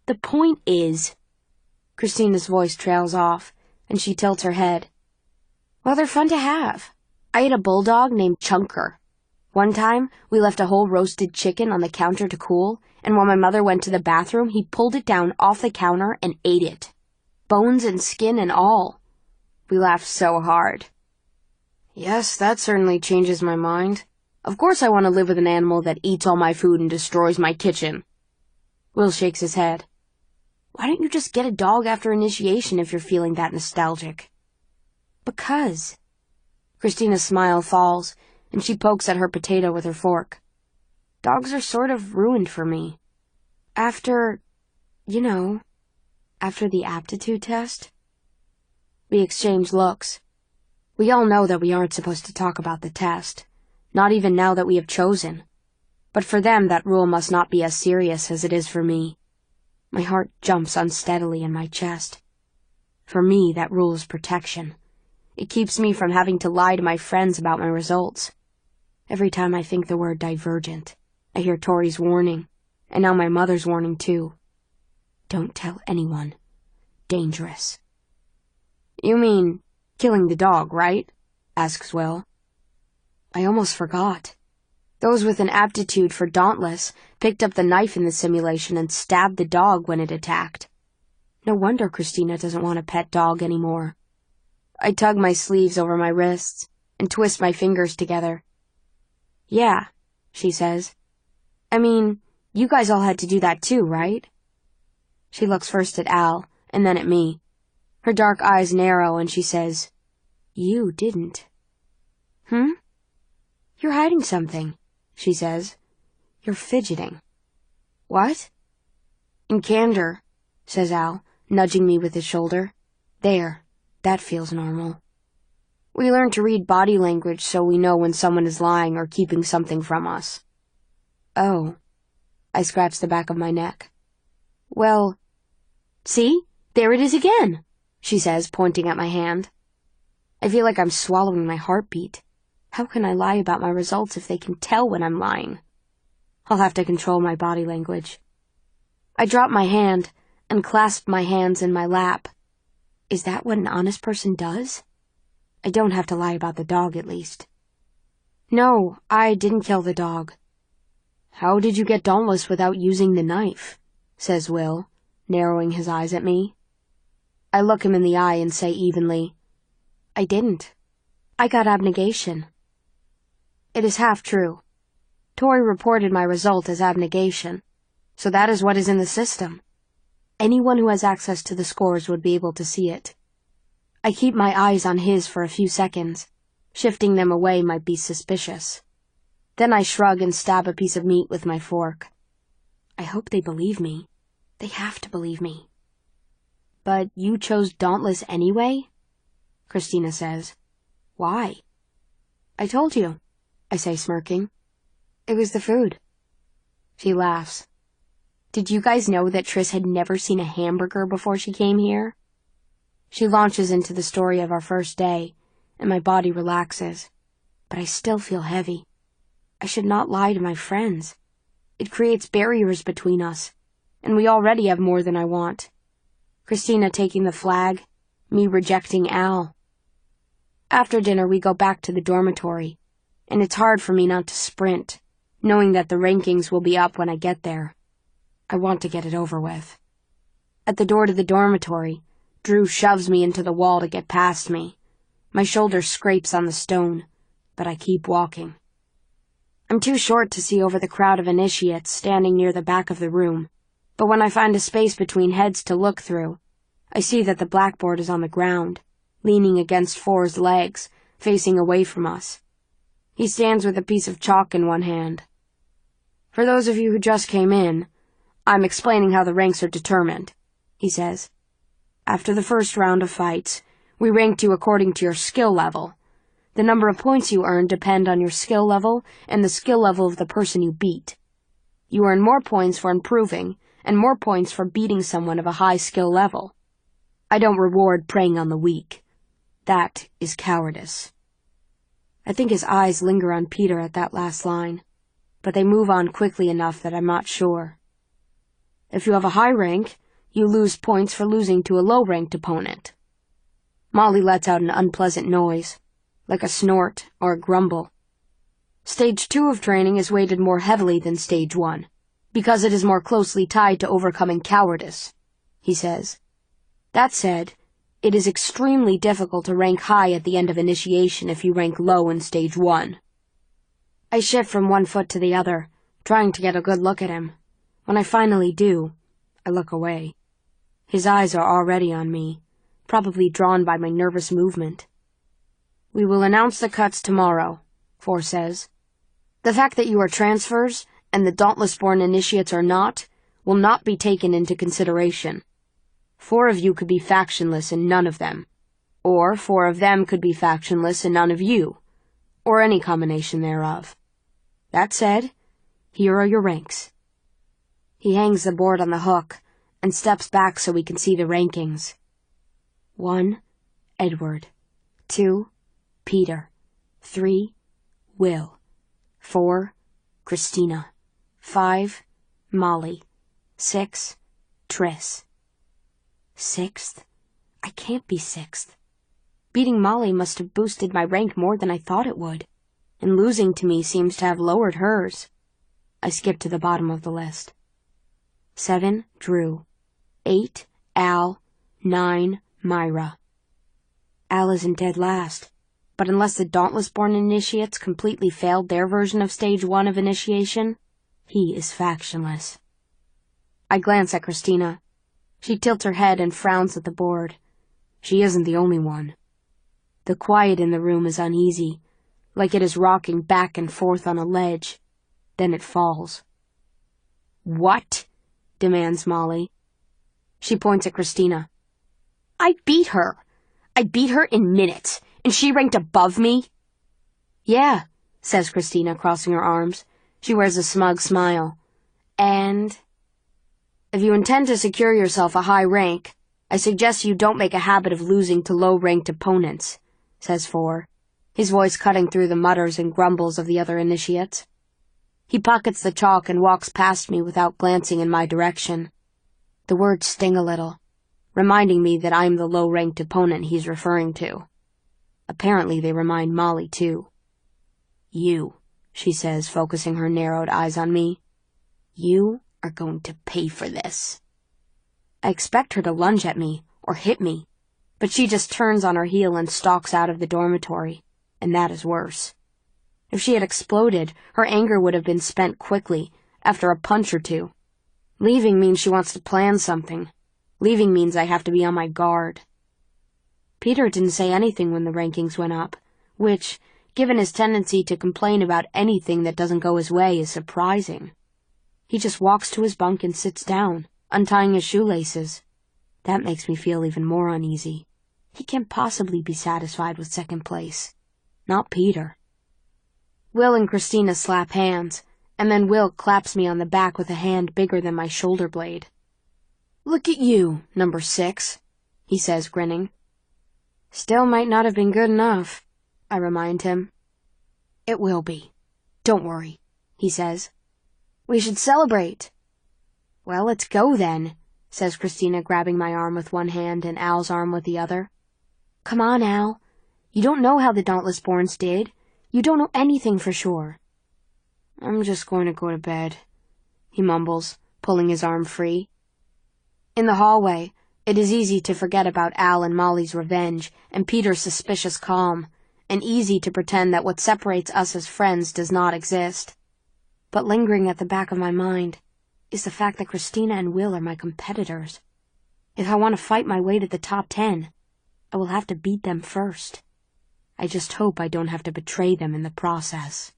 The point is... Christina's voice trails off, and she tilts her head. Well, they're fun to have. I had a bulldog named Chunker. One time, we left a whole roasted chicken on the counter to cool, and when my mother went to the bathroom, he pulled it down off the counter and ate it. Bones and skin and all. We laughed so hard. Yes, that certainly changes my mind. Of course I want to live with an animal that eats all my food and destroys my kitchen. Will shakes his head. Why don't you just get a dog after initiation if you're feeling that nostalgic? Because... Christina's smile falls, and she pokes at her potato with her fork. Dogs are sort of ruined for me. After the aptitude test. We exchange looks. We all know that we aren't supposed to talk about the test, not even now that we have chosen. But for them, that rule must not be as serious as it is for me. My heart jumps unsteadily in my chest. For me, that rule is protection. It keeps me from having to lie to my friends about my results. Every time I think the word divergent, I hear Tori's warning, and now my mother's warning too. Don't tell anyone. Dangerous. You mean killing the dog, right? Asks Will. I almost forgot. Those with an aptitude for Dauntless picked up the knife in the simulation and stabbed the dog when it attacked. No wonder Christina doesn't want a pet dog anymore. I tug my sleeves over my wrists and twist my fingers together. Yeah, she says. I mean, you guys all had to do that too, right? She looks first at Al and then at me. Her dark eyes narrow and she says, You didn't. You're hiding something, she says. You're fidgeting. What? In candor, says Al, nudging me with his shoulder. There. That feels normal. We learn to read body language so we know when someone is lying or keeping something from us. Oh. I scratch the back of my neck. Well, see? There it is again, she says, pointing at my hand. I feel like I'm swallowing my heartbeat. How can I lie about my results if they can tell when I'm lying? I'll have to control my body language. I drop my hand and clasp my hands in my lap. Is that what an honest person does? I don't have to lie about the dog, at least. No, I didn't kill the dog. How did you get Dauntless without using the knife? Says Will, narrowing his eyes at me. I look him in the eye and say evenly, I didn't. I got abnegation. It is half true. Tori reported my result as abnegation, so that is what is in the system. Anyone who has access to the scores would be able to see it. I keep my eyes on his for a few seconds. Shifting them away might be suspicious. Then I shrug and stab a piece of meat with my fork. I hope they believe me. They have to believe me. But you chose Dauntless anyway? Christina says. Why? I told you, I say, smirking. It was the food. She laughs. Did you guys know that Triss had never seen a hamburger before she came here? She launches into the story of our first day, and my body relaxes. But I still feel heavy. I should not lie to my friends. It creates barriers between us, and we already have more than I want. Christina taking the flag, me rejecting Al. After dinner, we go back to the dormitory, and it's hard for me not to sprint, knowing that the rankings will be up when I get there. I want to get it over with. At the door to the dormitory, Drew shoves me into the wall to get past me. My shoulder scrapes on the stone, but I keep walking. I'm too short to see over the crowd of initiates standing near the back of the room, but when I find a space between heads to look through, I see that the blackboard is on the ground, leaning against Four's legs, facing away from us. He stands with a piece of chalk in one hand. For those of you who just came in, I'm explaining how the ranks are determined, he says. After the first round of fights, we ranked you according to your skill level. The number of points you earn depend on your skill level and the skill level of the person you beat. You earn more points for improving, and more points for beating someone of a high skill level. I don't reward preying on the weak. That is cowardice. I think his eyes linger on Peter at that last line, but they move on quickly enough that I'm not sure. If you have a high rank, you lose points for losing to a low-ranked opponent. Molly lets out an unpleasant noise, like a snort or a grumble. Stage 2 of training is weighted more heavily than Stage 1, because it is more closely tied to overcoming cowardice, he says. That said, it is extremely difficult to rank high at the end of initiation if you rank low in Stage 1. I shift from one foot to the other, trying to get a good look at him. When I finally do, I look away. His eyes are already on me, probably drawn by my nervous movement. We will announce the cuts tomorrow, Four says. The fact that you are transfers, and the Dauntless-born initiates are not, will not be taken into consideration. 4 of you could be factionless and none of them. Or 4 of them could be factionless and none of you. Or any combination thereof. That said, here are your ranks. He hangs the board on the hook and steps back so we can see the rankings. 1, Edward. 2, Peter. 3, Will. 4, Christina. 5, Molly. 6, Triss. 6th? I can't be 6th. Beating Molly must have boosted my rank more than I thought it would, and losing to me seems to have lowered hers. I skip to the bottom of the list. 7, Drew. 8, Al. 9, Myra. Al isn't dead last, but unless the Dauntless-born initiates completely failed their version of Stage 1 of initiation, he is factionless. I glance at Christina. She tilts her head and frowns at the board. She isn't the only one. The quiet in the room is uneasy, like it is rocking back and forth on a ledge. Then it falls. What? Demands Molly. She points at Christina. I beat her. I beat her in minutes, and she ranked above me? Yeah, says Christina, crossing her arms. She wears a smug smile. And? If you intend to secure yourself a high rank, I suggest you don't make a habit of losing to low-ranked opponents, says Four, his voice cutting through the mutters and grumbles of the other initiates. He pockets the chalk and walks past me without glancing in my direction. The words sting a little, reminding me that I'm the low-ranked opponent he's referring to. Apparently they remind Molly, too. You, she says, focusing her narrowed eyes on me. You are going to pay for this. I expect her to lunge at me, or hit me, but she just turns on her heel and stalks out of the dormitory, and that is worse. If she had exploded, her anger would have been spent quickly, after a punch or two. Leaving means she wants to plan something. Leaving means I have to be on my guard. Peter didn't say anything when the rankings went up, which, given his tendency to complain about anything that doesn't go his way, is surprising. He just walks to his bunk and sits down, untying his shoelaces. That makes me feel even more uneasy. He can't possibly be satisfied with second place. Not Peter. Will and Christina slap hands, and then Will claps me on the back with a hand bigger than my shoulder blade. Look at you, number 6, he says, grinning. Still might not have been good enough, I remind him. It will be. Don't worry, he says. We should celebrate. Well, let's go then, says Christina, grabbing my arm with one hand and Al's arm with the other. Come on, Al. You don't know how the Dauntless-borns did. You don't know anything for sure. I'm just going to go to bed, he mumbles, pulling his arm free. In the hallway, it is easy to forget about Al and Molly's revenge and Peter's suspicious calm, and easy to pretend that what separates us as friends does not exist. But lingering at the back of my mind is the fact that Christina and Will are my competitors. If I want to fight my way to the top 10, I will have to beat them first. I just hope I don't have to betray them in the process.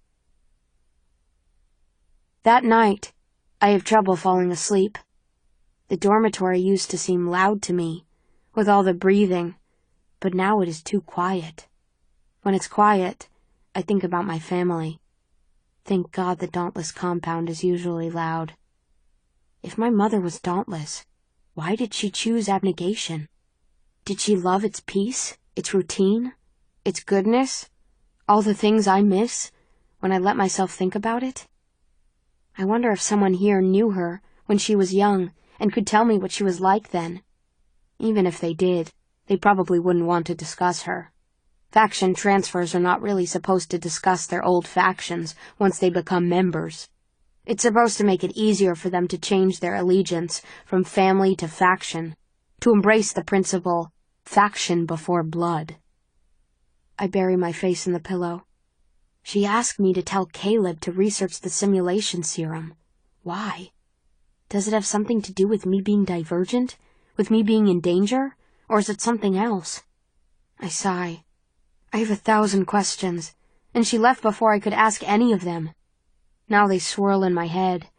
That night, I have trouble falling asleep. The dormitory used to seem loud to me, with all the breathing, but now it is too quiet. When it's quiet, I think about my family. Thank God the Dauntless compound is usually loud. If my mother was dauntless, why did she choose abnegation? Did she love its peace, its routine, its goodness, all the things I miss when I let myself think about it? I wonder if someone here knew her when she was young and could tell me what she was like then. Even if they did, they probably wouldn't want to discuss her. Faction transfers are not really supposed to discuss their old factions once they become members. It's supposed to make it easier for them to change their allegiance from family to faction, to embrace the principle, faction before blood. I bury my face in the pillow. She asked me to tell Caleb to research the simulation serum. Why? Does it have something to do with me being divergent? With me being in danger? Or is it something else? I sigh. I have 1,000 questions, and she left before I could ask any of them. Now they swirl in my head,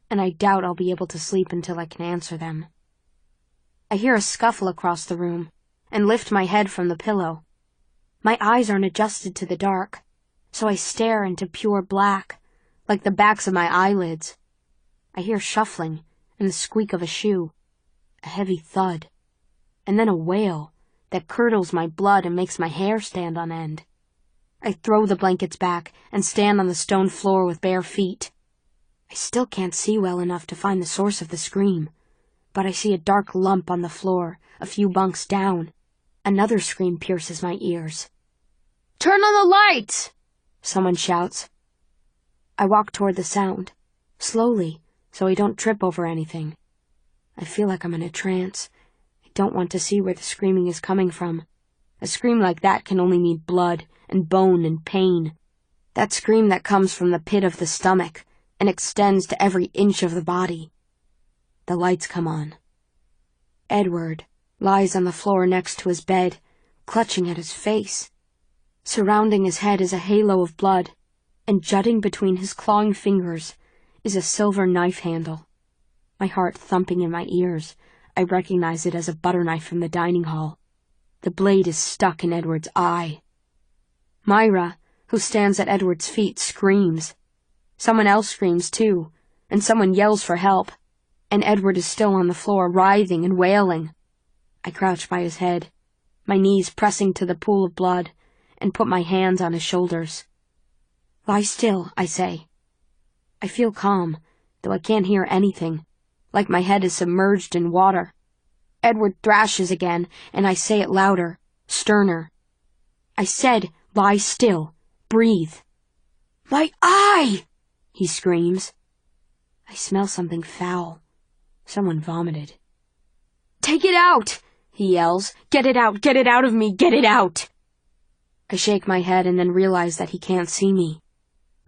and I doubt I'll be able to sleep until I can answer them. I hear a scuffle across the room, and lift my head from the pillow. My eyes aren't adjusted to the dark, so I stare into pure black, like the backs of my eyelids. I hear shuffling and the squeak of a shoe, a heavy thud, and then a wail that curdles my blood and makes my hair stand on end. I throw the blankets back and stand on the stone floor with bare feet. I still can't see well enough to find the source of the scream, but I see a dark lump on the floor, a few bunks down. Another scream pierces my ears. "Turn on the lights!" someone shouts. I walk toward the sound, slowly, so I don't trip over anything. I feel like I'm in a trance. I don't want to see where the screaming is coming from. A scream like that can only mean blood and bone and pain. That scream that comes from the pit of the stomach and extends to every inch of the body. The lights come on. Edward lies on the floor next to his bed, clutching at his face. Surrounding his head is a halo of blood, and jutting between his clawing fingers is a silver knife handle. My heart thumping in my ears, I recognize it as a butter knife from the dining hall. The blade is stuck in Edward's eye. Myra, who stands at Edward's feet, screams. Someone else screams too, and someone yells for help, and Edward is still on the floor, writhing and wailing. I crouch by his head, my knees pressing to the pool of blood, and put my hands on his shoulders. "Lie still," I say. I feel calm, though I can't hear anything, like my head is submerged in water. Edward thrashes again, and I say it louder, sterner. I said, "Lie still. Breathe." "My eye!" he screams. I smell something foul. Someone vomited. "Take it out!" he yells. "Get it out! Get it out of me! Get it out!" I shake my head and then realize that he can't see me.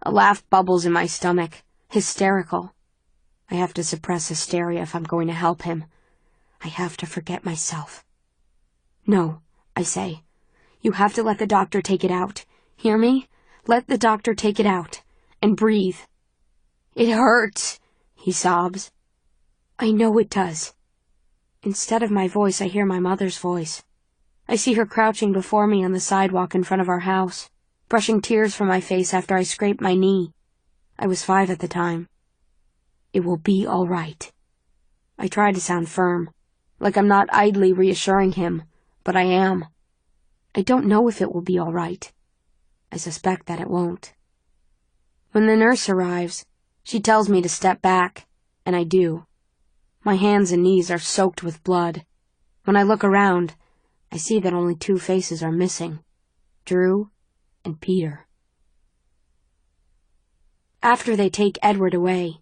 A laugh bubbles in my stomach, hysterical. I have to suppress hysteria if I'm going to help him. I have to forget myself. "No," I say. "You have to let the doctor take it out. Hear me? Let the doctor take it out. And breathe." "It hurts," he sobs. I know it does. Instead of my voice, I hear my mother's voice. I see her crouching before me on the sidewalk in front of our house, brushing tears from my face after I scraped my knee. I was 5 at the time. "It will be all right." I try to sound firm, like I'm not idly reassuring him, but I am. I don't know if it will be all right. I suspect that it won't. When the nurse arrives, she tells me to step back, and I do. My hands and knees are soaked with blood. When I look around, I see that only 2 faces are missing, Drew and Peter. After they take Edward away,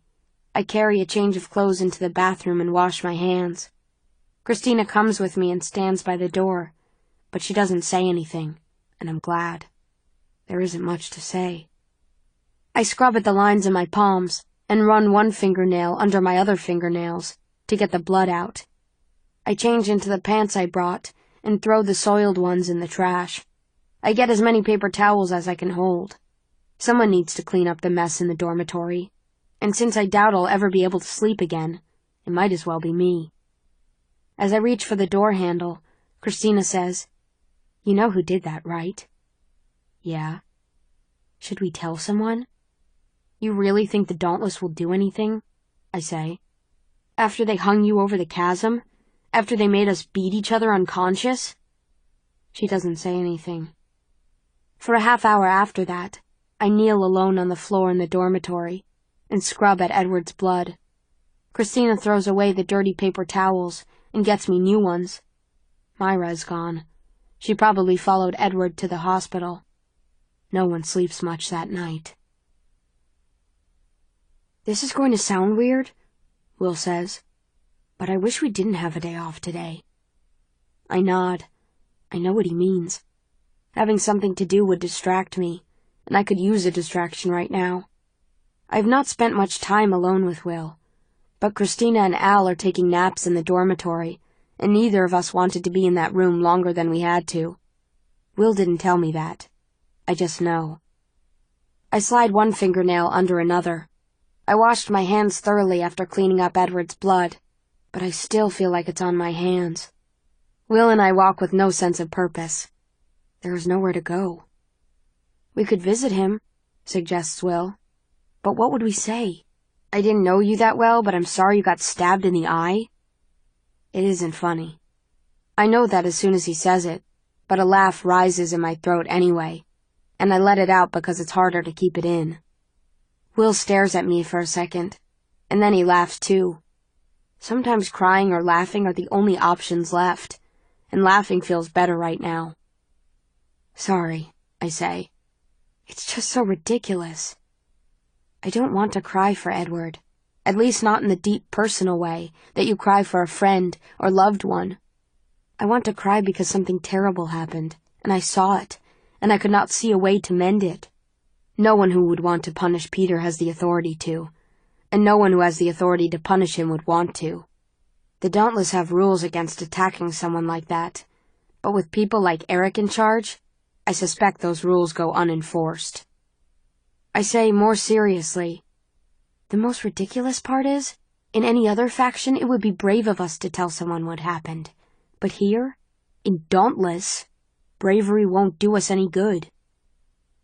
I carry a change of clothes into the bathroom and wash my hands. Christina comes with me and stands by the door, but she doesn't say anything, and I'm glad. There isn't much to say. I scrub at the lines in my palms and run one fingernail under my other fingernails to get the blood out. I change into the pants I brought and throw the soiled ones in the trash. I get as many paper towels as I can hold. Someone needs to clean up the mess in the dormitory, and since I doubt I'll ever be able to sleep again, it might as well be me. As I reach for the door handle, Christina says, "You know who did that, right?" "Yeah." "Should we tell someone?" "You really think the Dauntless will do anything?" I say. "After they hung you over the chasm? After they made us beat each other unconscious?" She doesn't say anything. For a half hour after that, I kneel alone on the floor in the dormitory and scrub at Edward's blood. Christina throws away the dirty paper towels and gets me new ones. Myra's gone. She probably followed Edward to the hospital. No one sleeps much that night. "This is going to sound weird," Will says, "but I wish we didn't have a day off today." I nod. I know what he means. Having something to do would distract me, and I could use a distraction right now. I have not spent much time alone with Will, but Christina and Al are taking naps in the dormitory, and neither of us wanted to be in that room longer than we had to. Will didn't tell me that. I just know. I slide one fingernail under another. I washed my hands thoroughly after cleaning up Edward's blood, but I still feel like it's on my hands. Will and I walk with no sense of purpose. There is nowhere to go. "We could visit him," suggests Will. "But what would we say? I didn't know you that well, but I'm sorry you got stabbed in the eye?" It isn't funny. I know that as soon as he says it, but a laugh rises in my throat anyway, and I let it out because it's harder to keep it in. Will stares at me for a second, and then he laughs too. Sometimes crying or laughing are the only options left, and laughing feels better right now. "Sorry," I say. "It's just so ridiculous." I don't want to cry for Edward, at least not in the deep personal way that you cry for a friend or loved one. I want to cry because something terrible happened, and I saw it, and I could not see a way to mend it. No one who would want to punish Peter has the authority to, and no one who has the authority to punish him would want to. The Dauntless have rules against attacking someone like that, but with people like Eric in charge, I suspect those rules go unenforced. I say more seriously, the most ridiculous part is, in any other faction it would be brave of us to tell someone what happened. But here, in Dauntless, bravery won't do us any good.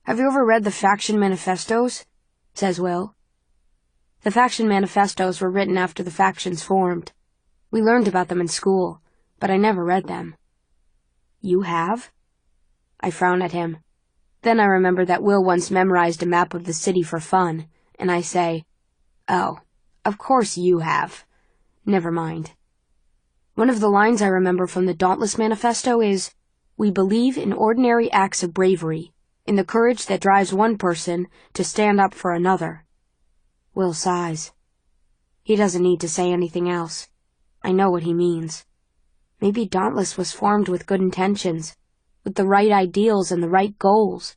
"Have you ever read the faction manifestos?" says Will. The faction manifestos were written after the factions formed. We learned about them in school, but I never read them. "You have?" I frown at him. Then I remember that Will once memorized a map of the city for fun, and I say, "Oh, of course you have. Never mind." One of the lines I remember from the Dauntless Manifesto is, "We believe in ordinary acts of bravery, in the courage that drives one person to stand up for another." Will sighs. He doesn't need to say anything else. I know what he means. Maybe Dauntless was formed with good intentions, with the right ideals and the right goals,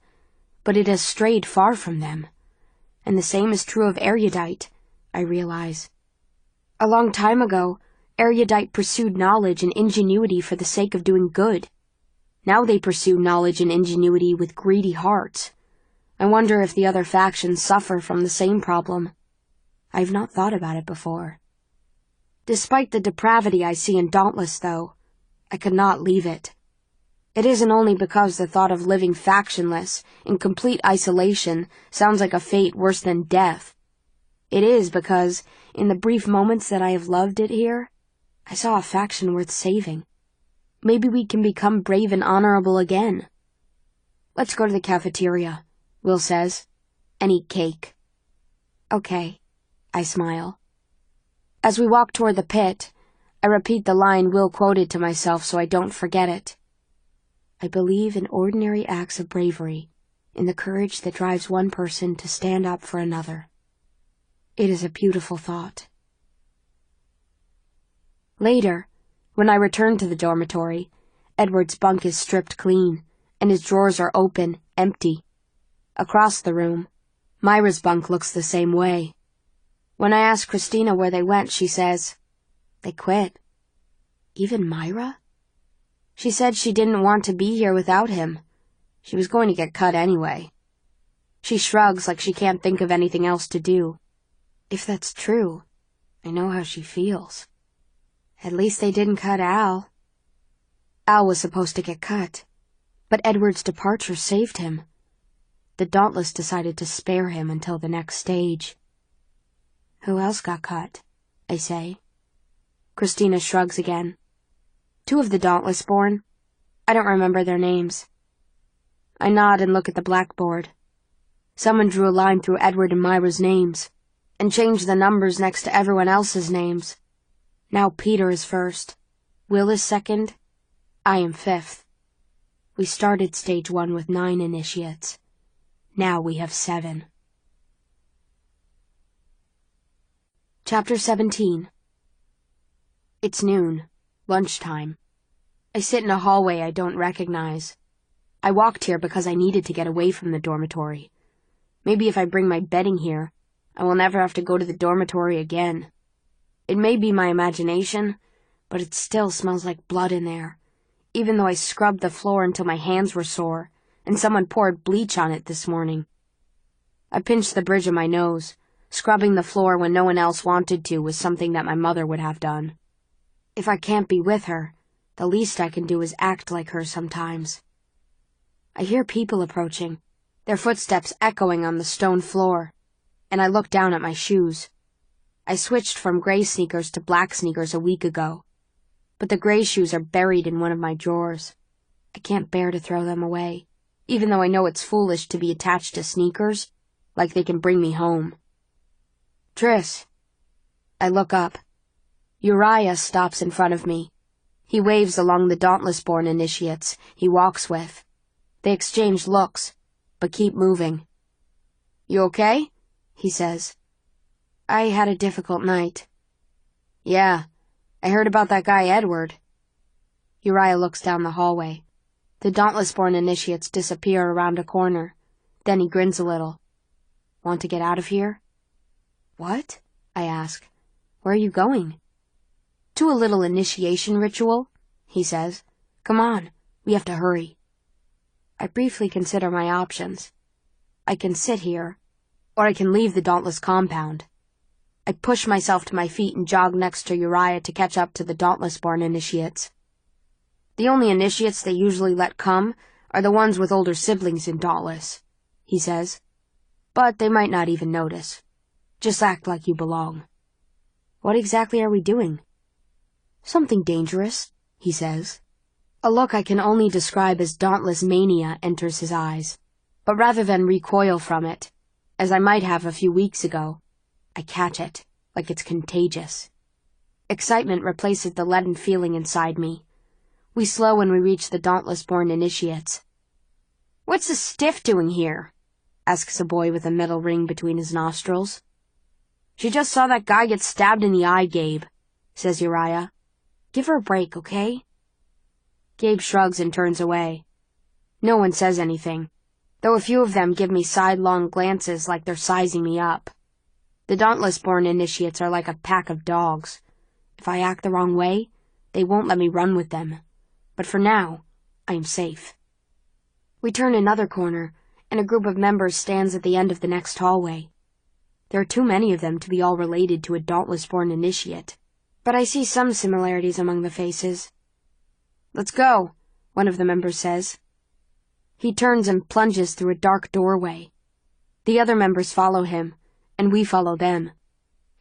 but it has strayed far from them. And the same is true of Erudite, I realize. A long time ago, Erudite pursued knowledge and ingenuity for the sake of doing good. Now they pursue knowledge and ingenuity with greedy hearts. I wonder if the other factions suffer from the same problem. I've not thought about it before. Despite the depravity I see in Dauntless, though, I could not leave it. It isn't only because the thought of living factionless, in complete isolation, sounds like a fate worse than death. It is because, in the brief moments that I have loved it here, I saw a faction worth saving. Maybe we can become brave and honorable again. "Let's go to the cafeteria," Will says, "and eat cake." "Okay," I smile. As we walk toward the pit, I repeat the line Will quoted to myself so I don't forget it. "I believe in ordinary acts of bravery, in the courage that drives one person to stand up for another." It is a beautiful thought. Later, when I return to the dormitory, Edward's bunk is stripped clean, and his drawers are open, empty. Across the room, Myra's bunk looks the same way. When I ask Christina where they went, she says, "They quit." "Even Myra?" "She said she didn't want to be here without him. She was going to get cut anyway. She shrugs like she can't think of anything else to do. If that's true, I know how she feels. At least they didn't cut Al. Al was supposed to get cut, but Edward's departure saved him. The Dauntless decided to spare him until the next stage. Who else got cut? I say. Christina shrugs again. 2 of the Dauntless born. I don't remember their names. I nod and look at the blackboard. Someone drew a line through Edward and Myra's names, and changed the numbers next to everyone else's names. Now Peter is first, Will is second, I am 5th. We started stage 1 with 9 initiates. Now we have 7. Chapter 17. It's noon, lunchtime. I sit in a hallway I don't recognize. I walked here because I needed to get away from the dormitory. Maybe if I bring my bedding here, I will never have to go to the dormitory again. It may be my imagination, but it still smells like blood in there, even though I scrubbed the floor until my hands were sore, and someone poured bleach on it this morning. I pinched the bridge of my nose. Scrubbing the floor when no one else wanted to was something that my mother would have done. If I can't be with her, the least I can do is act like her sometimes. I hear people approaching, their footsteps echoing on the stone floor, and I look down at my shoes. I switched from gray sneakers to black sneakers a week ago, but the gray shoes are buried in one of my drawers. I can't bear to throw them away, even though I know it's foolish to be attached to sneakers, like they can bring me home. Tris. I look up. Uriah stops in front of me. He waves along the Dauntless-born initiates he walks with. They exchange looks, but keep moving. You okay? He says. I had a difficult night. Yeah, I heard about that guy Edward. Uriah looks down the hallway. The Dauntless-born initiates disappear around a corner. Then he grins a little. Want to get out of here? What? I ask. Where are you going? To a little initiation ritual, he says. Come on, we have to hurry. I briefly consider my options. I can sit here, or I can leave the Dauntless compound. I push myself to my feet and jog next to Uriah to catch up to the Dauntless-born initiates. The only initiates they usually let come are the ones with older siblings in Dauntless, he says. But they might not even notice. Just act like you belong. What exactly are we doing? Something dangerous, he says. A look I can only describe as dauntless mania enters his eyes. But rather than recoil from it, as I might have a few weeks ago, I catch it, like it's contagious. Excitement replaces the leaden feeling inside me. We slow when we reach the Dauntless-born initiates. What's the stiff doing here? Asks a boy with a metal ring between his nostrils. She just saw that guy get stabbed in the eye, Gabe, says Uriah. Give her a break, okay? Gabe shrugs and turns away. No one says anything, though a few of them give me sidelong glances like they're sizing me up. The Dauntless-born initiates are like a pack of dogs. If I act the wrong way, they won't let me run with them. But for now, I am safe. We turn another corner, and a group of members stands at the end of the next hallway. There are too many of them to be all related to a Dauntless-born initiate, but I see some similarities among the faces. Let's go, one of the members says. He turns and plunges through a dark doorway. The other members follow him, and we follow them.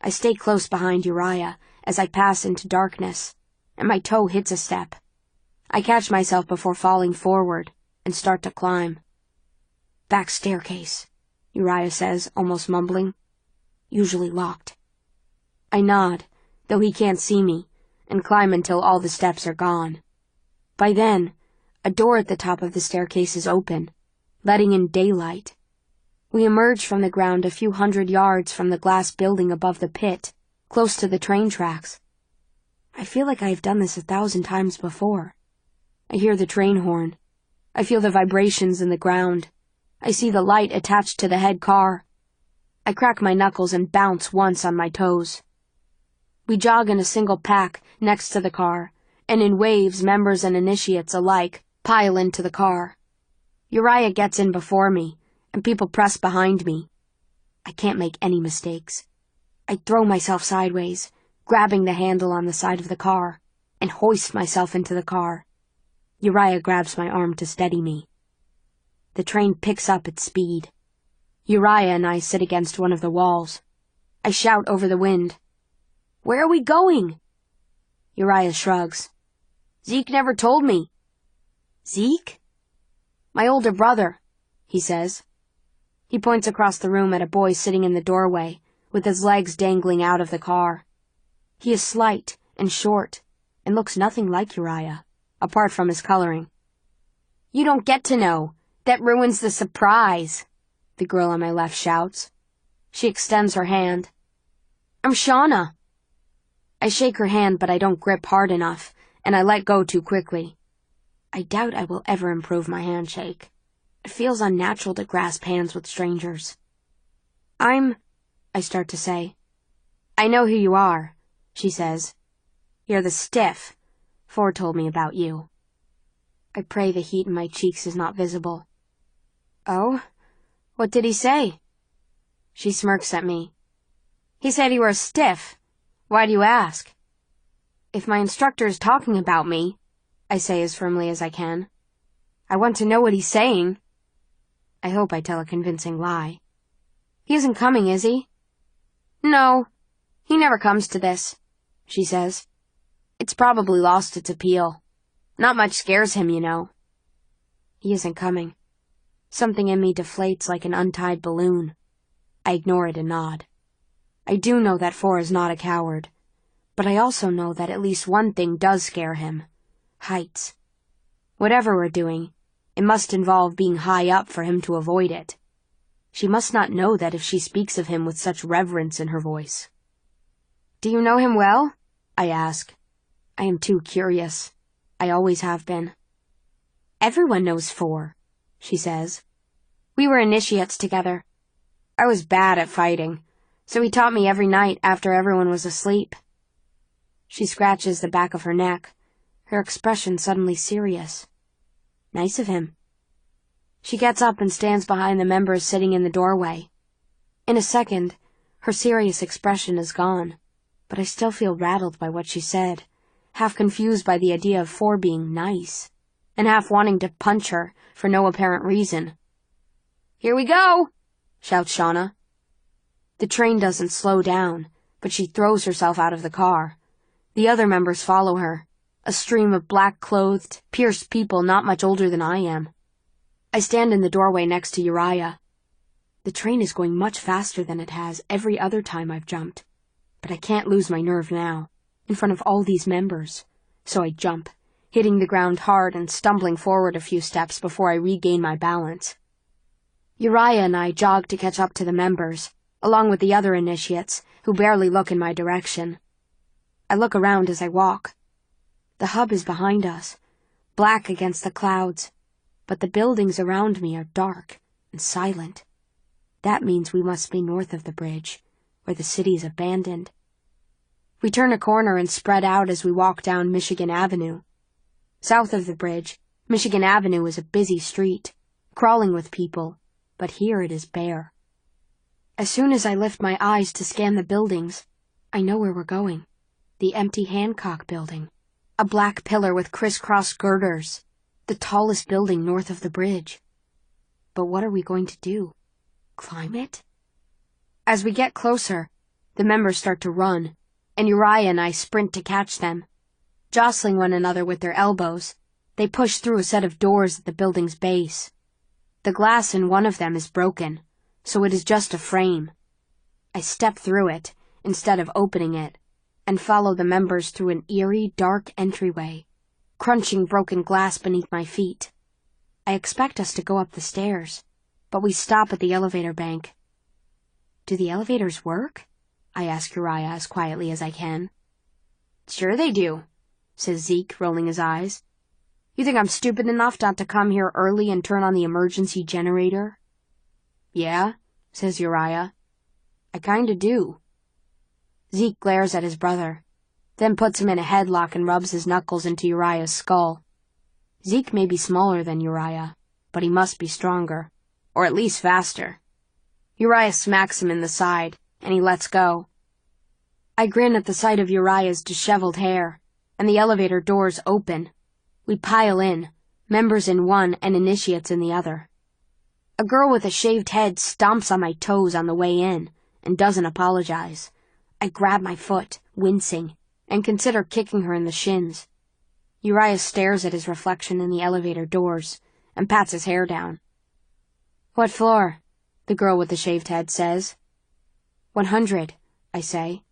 I stay close behind Uriah as I pass into darkness, and my toe hits a step. I catch myself before falling forward and start to climb. Back staircase, Uriah says, almost mumbling. Usually locked. I nod, though he can't see me, and climb until all the steps are gone. By then, a door at the top of the staircase is open, letting in daylight. We emerge from the ground a few 100 yards from the glass building above the pit, close to the train tracks. I feel like I have done this 1,000 times before. I hear the train horn. I feel the vibrations in the ground. I see the light attached to the head car. I crack my knuckles and bounce once on my toes. We jog in a single pack next to the car, and in waves members and initiates alike pile into the car. Uriah gets in before me, and people press behind me. I can't make any mistakes. I throw myself sideways, grabbing the handle on the side of the car, and hoist myself into the car. Uriah grabs my arm to steady me. The train picks up its speed. Uriah and I sit against one of the walls. I shout over the wind, "Where are we going?" Uriah shrugs. "Zeke never told me." "Zeke?" "My older brother," he says. He points across the room at a boy sitting in the doorway, with his legs dangling out of the car. He is slight and short, and looks nothing like Uriah, apart from his coloring. "You don't get to know. That ruins the surprise," the girl on my left shouts. She extends her hand. "I'm Shauna." I shake her hand, but I don't grip hard enough, and I let go too quickly. I doubt I will ever improve my handshake. It feels unnatural to grasp hands with strangers. I start to say. "I know who you are," she says. "You're the stiff. Ford told me about you." I pray the heat in my cheeks is not visible. "Oh? What did he say?" She smirks at me. "He said you were a stiff. Why do you ask?" "If my instructor is talking about me," I say as firmly as I can, "I want to know what he's saying." I hope I tell a convincing lie. "He isn't coming, is he?" "No, he never comes to this," she says. "It's probably lost its appeal. Not much scares him, you know." He isn't coming. Something in me deflates like an untied balloon. I ignore it and nod. I do know that Four is not a coward, but I also know that at least one thing does scare him. Heights. Whatever we're doing, it must involve being high up for him to avoid it. She must not know that if she speaks of him with such reverence in her voice. "Do you know him well?" I ask. I am too curious. I always have been. "Everyone knows Four," she says. "We were initiates together. I was bad at fighting, so he taught me every night after everyone was asleep." She scratches the back of her neck, her expression suddenly serious. "Nice of him." She gets up and stands behind the members sitting in the doorway. In a second, her serious expression is gone, but I still feel rattled by what she said, half confused by the idea of Four being nice, and half wanting to punch her for no apparent reason. "Here we go!" shouts Shauna. The train doesn't slow down, but she throws herself out of the car. The other members follow her, a stream of black-clothed, pierced people not much older than I am. I stand in the doorway next to Uriah. The train is going much faster than it has every other time I've jumped, but I can't lose my nerve now, in front of all these members. So I jump, hitting the ground hard and stumbling forward a few steps before I regain my balance. Uriah and I jog to catch up to the members, along with the other initiates, who barely look in my direction. I look around as I walk. The hub is behind us, black against the clouds, but the buildings around me are dark and silent. That means we must be north of the bridge, where the city is abandoned. We turn a corner and spread out as we walk down Michigan Avenue. South of the bridge, Michigan Avenue is a busy street, crawling with people, but here it is bare. As soon as I lift my eyes to scan the buildings, I know where we're going. The empty Hancock building, a black pillar with crisscross girders, the tallest building north of the bridge. But what are we going to do? Climb it? As we get closer, the members start to run, and Uriah and I sprint to catch them. Jostling one another with their elbows, they push through a set of doors at the building's base. The glass in one of them is broken, so it is just a frame. I step through it, instead of opening it, and follow the members through an eerie, dark entryway, crunching broken glass beneath my feet. I expect us to go up the stairs, but we stop at the elevator bank. "Do the elevators work?" I ask Uriah as quietly as I can. "Sure they do," says Zeke, rolling his eyes. "You think I'm stupid enough not to come here early and turn on the emergency generator?" "Yeah," says Uriah. "I kinda do." Zeke glares at his brother, then puts him in a headlock and rubs his knuckles into Uriah's skull. Zeke may be smaller than Uriah, but he must be stronger, or at least faster. Uriah smacks him in the side, and he lets go. I grin at the sight of Uriah's disheveled hair, and the elevator doors open. We pile in, members in one and initiates in the other. A girl with a shaved head stomps on my toes on the way in, and doesn't apologize. I grab my foot, wincing, and consider kicking her in the shins. Uriah stares at his reflection in the elevator doors, and pats his hair down. "What floor?" the girl with the shaved head says. 100, I say.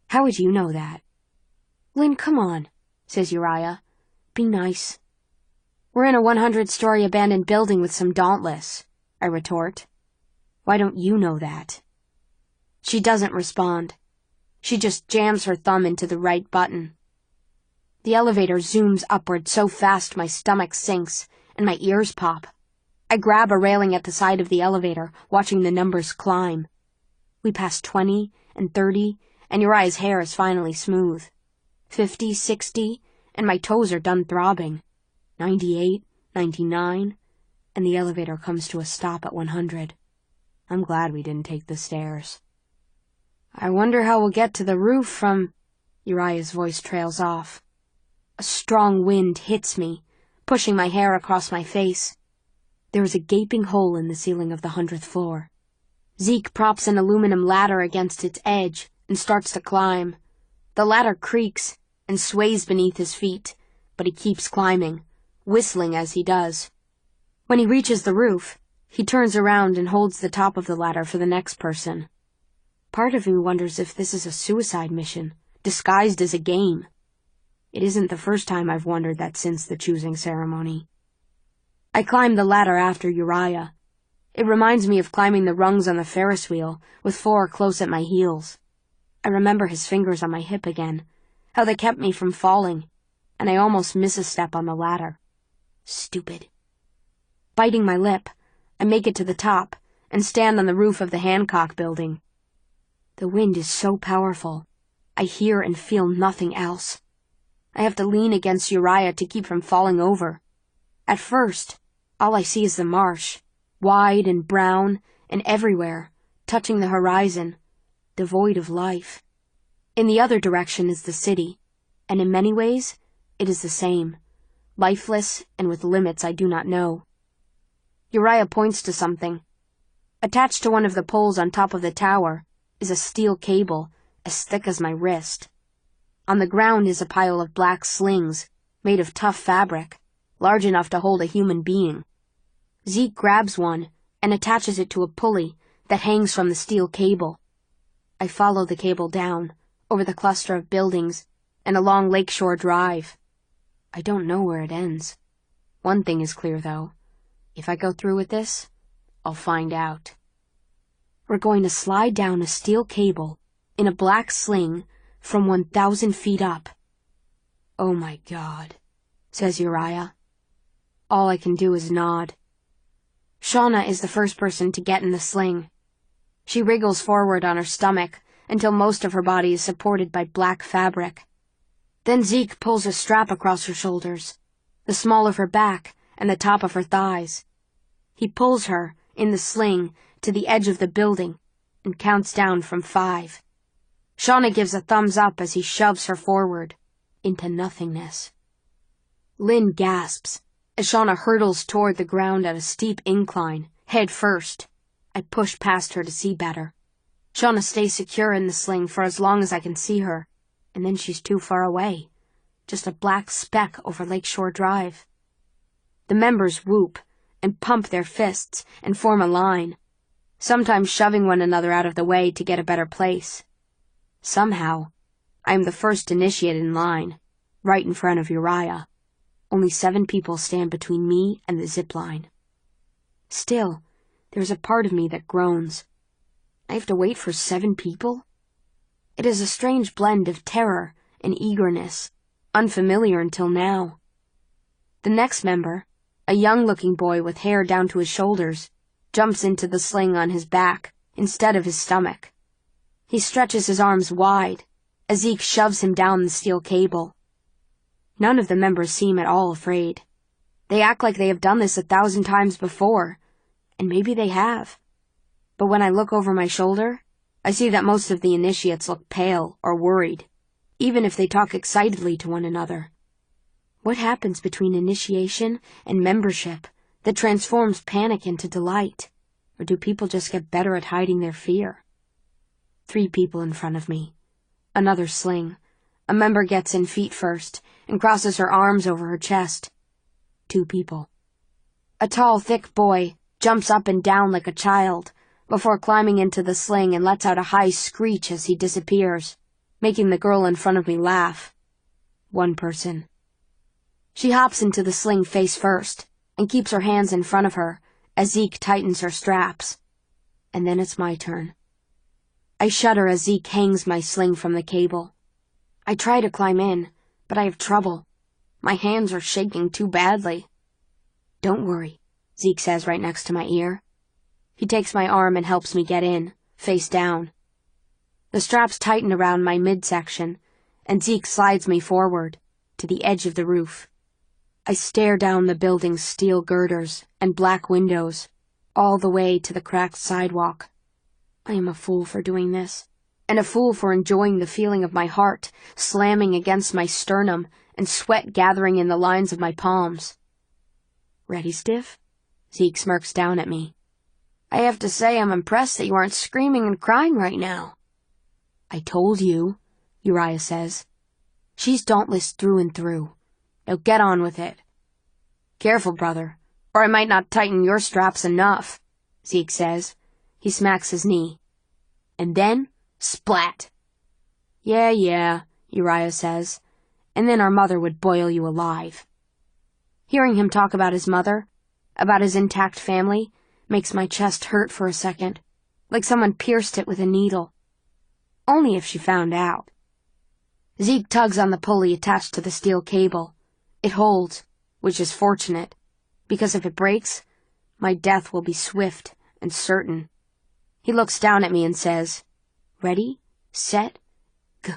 "How would you know that?" "Lynn, come on," says Uriah. "Be nice." "We're in a 100-story abandoned building with some Dauntless," I retort. "Why don't you know that?" She doesn't respond. She just jams her thumb into the right button. The elevator zooms upward so fast my stomach sinks and my ears pop. I grab a railing at the side of the elevator, watching the numbers climb. We pass 20 and 30, and Uriah's hair is finally smooth. 50, 60, and my toes are done throbbing. 98, 99, and the elevator comes to a stop at 100. I'm glad we didn't take the stairs. "I wonder how we'll get to the roof from—" Uriah's voice trails off. A strong wind hits me, pushing my hair across my face. There is a gaping hole in the ceiling of the 100th floor. Zeke props an aluminum ladder against its edge and starts to climb. The ladder creaks and sways beneath his feet, but he keeps climbing, whistling as he does. When he reaches the roof, he turns around and holds the top of the ladder for the next person. Part of me wonders if this is a suicide mission, disguised as a game. It isn't the first time I've wondered that since the choosing ceremony. I climb the ladder after Uriah. It reminds me of climbing the rungs on the Ferris wheel, with 4 close at my heels. I remember his fingers on my hip again, how they kept me from falling, and I almost miss a step on the ladder. Stupid. Biting my lip, I make it to the top and stand on the roof of the Hancock building. The wind is so powerful, I hear and feel nothing else. I have to lean against Uriah to keep from falling over. At first, all I see is the marsh, wide and brown and everywhere, touching the horizon, devoid of life. In the other direction is the city, and in many ways, it is the same, lifeless and with limits I do not know. Uriah points to something. Attached to one of the poles on top of the tower is a steel cable as thick as my wrist. On the ground is a pile of black slings made of tough fabric, large enough to hold a human being. Zeke grabs one and attaches it to a pulley that hangs from the steel cable. I follow the cable down, over the cluster of buildings, and along Lakeshore Drive. I don't know where it ends. One thing is clear, though. If I go through with this, I'll find out. We're going to slide down a steel cable in a black sling from 1,000 feet up. "Oh my God," says Uriah. All I can do is nod. Shauna is the first person to get in the sling. She wriggles forward on her stomach until most of her body is supported by black fabric. Then Zeke pulls a strap across her shoulders, the small of her back and the top of her thighs. He pulls her, in the sling, to the edge of the building and counts down from 5. Shauna gives a thumbs up as he shoves her forward, into nothingness. Lynn gasps as Shauna hurtles toward the ground at a steep incline, head first. I push past her to see better. Shauna stays secure in the sling for as long as I can see her, and then she's too far away, just a black speck over Lakeshore Drive. The members whoop and pump their fists and form a line, sometimes shoving one another out of the way to get a better place. Somehow, I am the first initiate in line, right in front of Uriah. Only 7 people stand between me and the zip line. Still, there's a part of me that groans. I have to wait for 7 people? It is a strange blend of terror and eagerness, unfamiliar until now. The next member, a young-looking boy with hair down to his shoulders, jumps into the sling on his back instead of his stomach. He stretches his arms wide as Zeke shoves him down the steel cable. None of the members seem at all afraid. They act like they have done this 1,000 times before, and maybe they have. But when I look over my shoulder, I see that most of the initiates look pale or worried, even if they talk excitedly to one another. What happens between initiation and membership that transforms panic into delight? Or do people just get better at hiding their fear? 3 people in front of me. Another sling. A member gets in feet first and crosses her arms over her chest. 2 people. A tall, thick boy jumps up and down like a child before climbing into the sling and lets out a high screech as he disappears, making the girl in front of me laugh. 1 person. She hops into the sling face first and keeps her hands in front of her as Zeke tightens her straps. And then it's my turn. I shudder as Zeke hangs my sling from the cable. I try to climb in, but I have trouble. My hands are shaking too badly. "Don't worry," Zeke says right next to my ear. He takes my arm and helps me get in, face down. The straps tighten around my midsection, and Zeke slides me forward, to the edge of the roof. I stare down the building's steel girders and black windows, all the way to the cracked sidewalk. I am a fool for doing this, and a fool for enjoying the feeling of my heart slamming against my sternum and sweat gathering in the lines of my palms. "Ready, Stiff?" Zeke smirks down at me. "I have to say I'm impressed that you aren't screaming and crying right now." "I told you," Uriah says. "She's dauntless through and through. Now get on with it." "Careful, brother, or I might not tighten your straps enough," Zeke says. He smacks his knee. And then, splat. Yeah, Uriah says, and then our mother would boil you alive." Hearing him talk about his mother, about his intact family, makes my chest hurt for a second, like someone pierced it with a needle. Only if she found out. Zeke tugs on the pulley attached to the steel cable. It holds, which is fortunate, because if it breaks, my death will be swift and certain. He looks down at me and says, "Ready, set, go."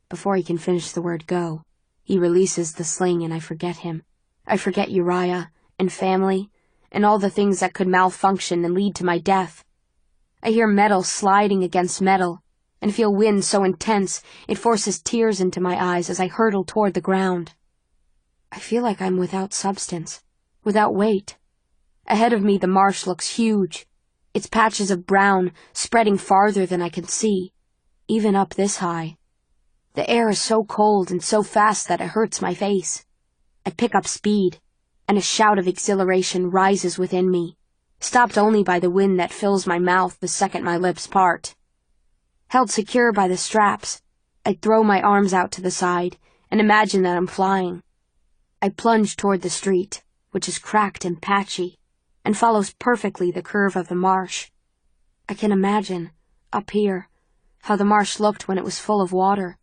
Before he can finish the word go, he releases the sling and I forget him. I forget Uriah and family and all the things that could malfunction and lead to my death. I hear metal sliding against metal and feel wind so intense it forces tears into my eyes as I hurtle toward the ground. I feel like I'm without substance, without weight. Ahead of me the marsh looks huge, its patches of brown spreading farther than I can see, even up this high. The air is so cold and so fast that it hurts my face. I pick up speed, and a shout of exhilaration rises within me, stopped only by the wind that fills my mouth the second my lips part. Held secure by the straps, I throw my arms out to the side and imagine that I'm flying. I plunge toward the street, which is cracked and patchy, and follows perfectly the curve of the marsh. I can imagine, up here, how the marsh looked when it was full of water,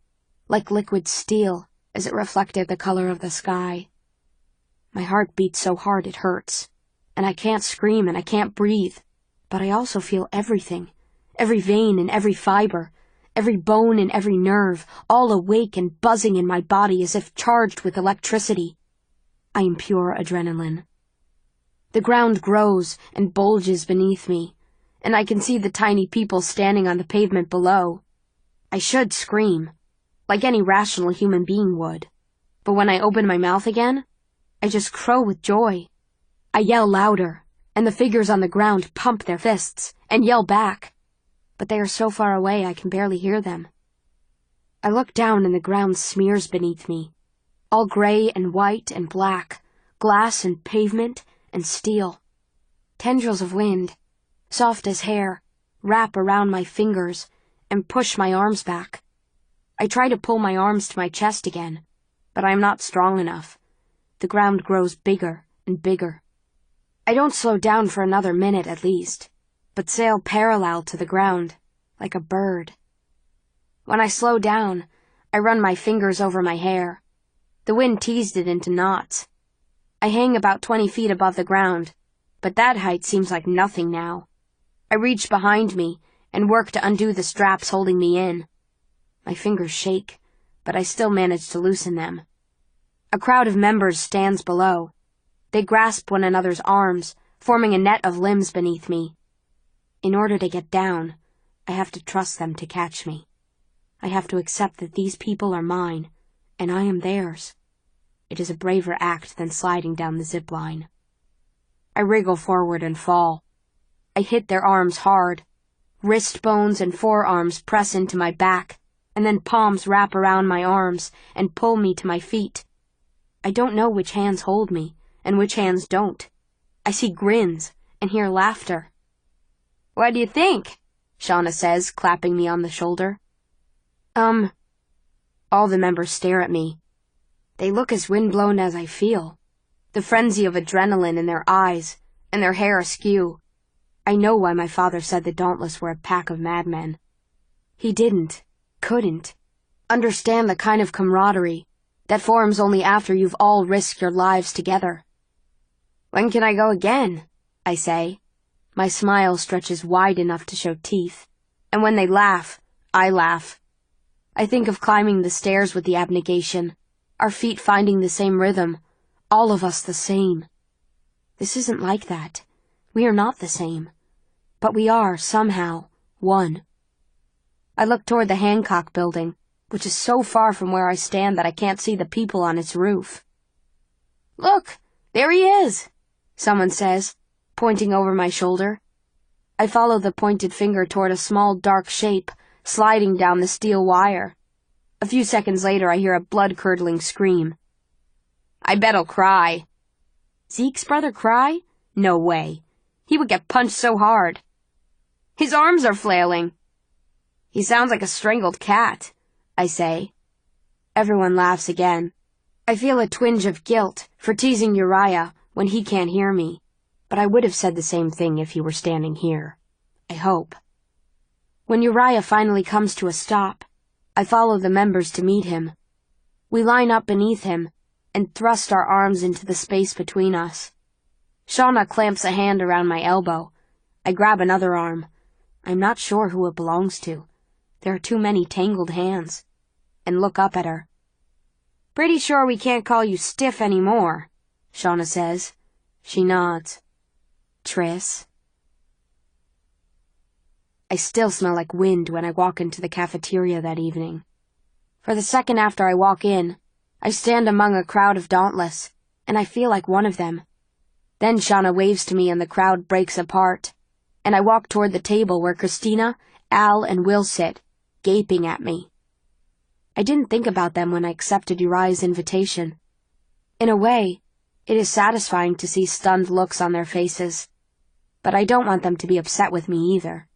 like liquid steel as it reflected the color of the sky. My heart beats so hard it hurts, and I can't scream and I can't breathe, but I also feel everything, every vein and every fiber, every bone and every nerve, all awake and buzzing in my body as if charged with electricity. I am pure adrenaline. The ground grows and bulges beneath me, and I can see the tiny people standing on the pavement below. I should scream, like any rational human being would, but when I open my mouth again, I just crow with joy. I yell louder, and the figures on the ground pump their fists and yell back, but they are so far away I can barely hear them. I look down and the ground smears beneath me, all gray and white and black, glass and pavement and steel. Tendrils of wind, soft as hair, wrap around my fingers and push my arms back. I try to pull my arms to my chest again, but I am not strong enough. The ground grows bigger and bigger. I don't slow down for another minute at least, but sail parallel to the ground, like a bird. When I slow down, I run my fingers over my hair. The wind teased it into knots. I hang about 20 feet above the ground, but that height seems like nothing now. I reach behind me and work to undo the straps holding me in. My fingers shake, but I still manage to loosen them. A crowd of members stands below. They grasp one another's arms, forming a net of limbs beneath me. In order to get down, I have to trust them to catch me. I have to accept that these people are mine, and I am theirs. It is a braver act than sliding down the zip line. I wriggle forward and fall. I hit their arms hard. Wrist bones and forearms press into my back, and then palms wrap around my arms and pull me to my feet. I don't know which hands hold me, and which hands don't. I see grins and hear laughter. "What do you think?" Shauna says, clapping me on the shoulder. All the members stare at me. They look as windblown as I feel, the frenzy of adrenaline in their eyes, and their hair askew. I know why my father said the Dauntless were a pack of madmen. He couldn't, understand the kind of camaraderie that forms only after you've all risked your lives together. "When can I go again?" I say. My smile stretches wide enough to show teeth, and when they laugh, I laugh. I think of climbing the stairs with the abnegation, our feet finding the same rhythm, all of us the same. This isn't like that. We are not the same. But we are, somehow, one. I look toward the Hancock building, which is so far from where I stand that I can't see the people on its roof. "Look, there he is," someone says, pointing over my shoulder. I follow the pointed finger toward a small dark shape sliding down the steel wire. A few seconds later I hear a blood-curdling scream. "I bet he'll cry." Zeke's brother cry? No way. He would get punched so hard. "His arms are flailing." "He sounds like a strangled cat," I say. Everyone laughs again. I feel a twinge of guilt for teasing Uriah when he can't hear me, but I would have said the same thing if he were standing here. I hope. When Uriah finally comes to a stop, I follow the members to meet him. We line up beneath him and thrust our arms into the space between us. Shauna clamps a hand around my elbow. I grab another arm. I'm not sure who it belongs to. There are too many tangled hands. And look up at her. "Pretty sure we can't call you stiff anymore," Shauna says. She nods. "Triss." I still smell like wind when I walk into the cafeteria that evening. For the second after I walk in, I stand among a crowd of Dauntless, and I feel like one of them. Then Shauna waves to me and the crowd breaks apart, and I walk toward the table where Christina, Al, and Will sit, gaping at me. I didn't think about them when I accepted Uriah's invitation. In a way, it is satisfying to see stunned looks on their faces, but I don't want them to be upset with me either.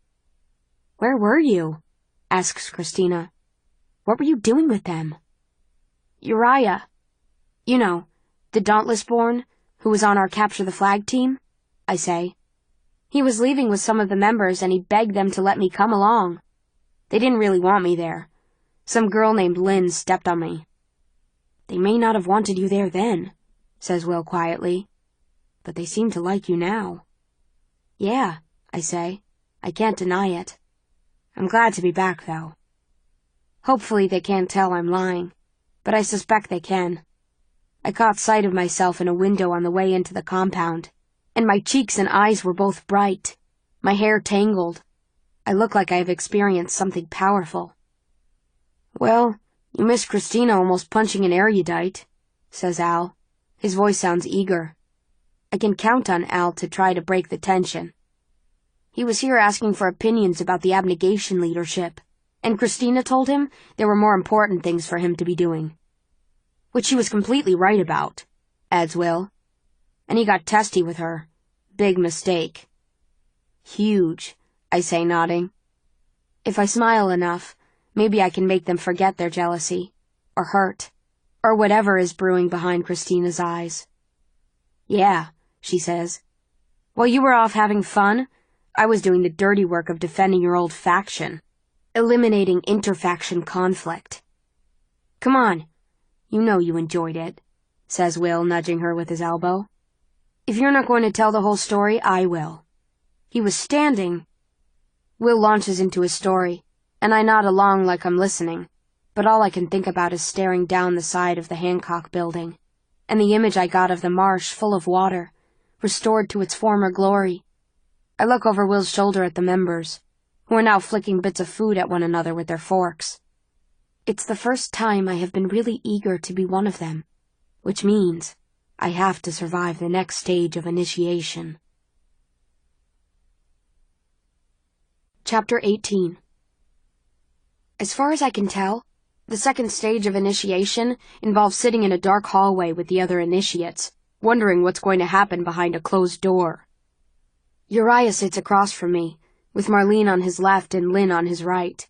"Where were you?" asks Christina. "What were you doing with them?" "Uriah. You know, the Dauntless-born, who was on our Capture the Flag team," I say. "He was leaving with some of the members and he begged them to let me come along. They didn't really want me there. Some girl named Lynn stepped on me." "They may not have wanted you there then," says Will quietly, "but they seem to like you now." "Yeah," I say. I can't deny it. I'm glad to be back, though. Hopefully they can't tell I'm lying, but I suspect they can. I caught sight of myself in a window on the way into the compound, and my cheeks and eyes were both bright, my hair tangled. I look like I have experienced something powerful. "Well, you missed Christina almost punching an erudite," says Al. His voice sounds eager. I can count on Al to try to break the tension. He was here asking for opinions about the abnegation leadership, and Christina told him there were more important things for him to be doing. Which she was completely right about, adds Will. And he got testy with her. Big mistake. Huge, I say, nodding. If I smile enough, maybe I can make them forget their jealousy, or hurt, or whatever is brewing behind Christina's eyes. "Yeah," she says. "While you were off having fun, I was doing the dirty work of defending your old faction, eliminating interfaction conflict. Come on, you know you enjoyed it," says Will, nudging her with his elbow. "If you're not going to tell the whole story, I will. He was standing..." Will launches into his story, and I nod along like I'm listening, but all I can think about is staring down the side of the Hancock building. and the image I got of the marsh full of water, restored to its former glory. I look over Will's shoulder at the members, who are now flicking bits of food at one another with their forks. It's the first time I have been really eager to be one of them, which means I have to survive the next stage of initiation. Chapter 18. As far as I can tell, the second stage of initiation involves sitting in a dark hallway with the other initiates, wondering what's going to happen behind a closed door. Uriah sits across from me, with Marlene on his left and Lynn on his right.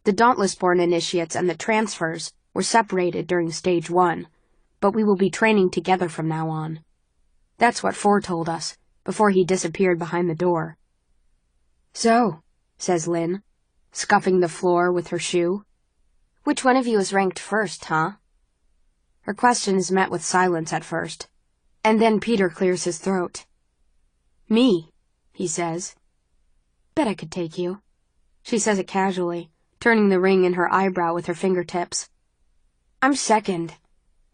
The Dauntless-born initiates and the transfers were separated during Stage 1, but we will be training together from now on. That's what Four told us, before he disappeared behind the door. "So," says Lynn, scuffing the floor with her shoe, "which one of you is ranked first, huh?" Her question is met with silence at first, and then Peter clears his throat. "Me," he says. "Bet I could take you." She says it casually, turning the ring in her eyebrow with her fingertips. "I'm second,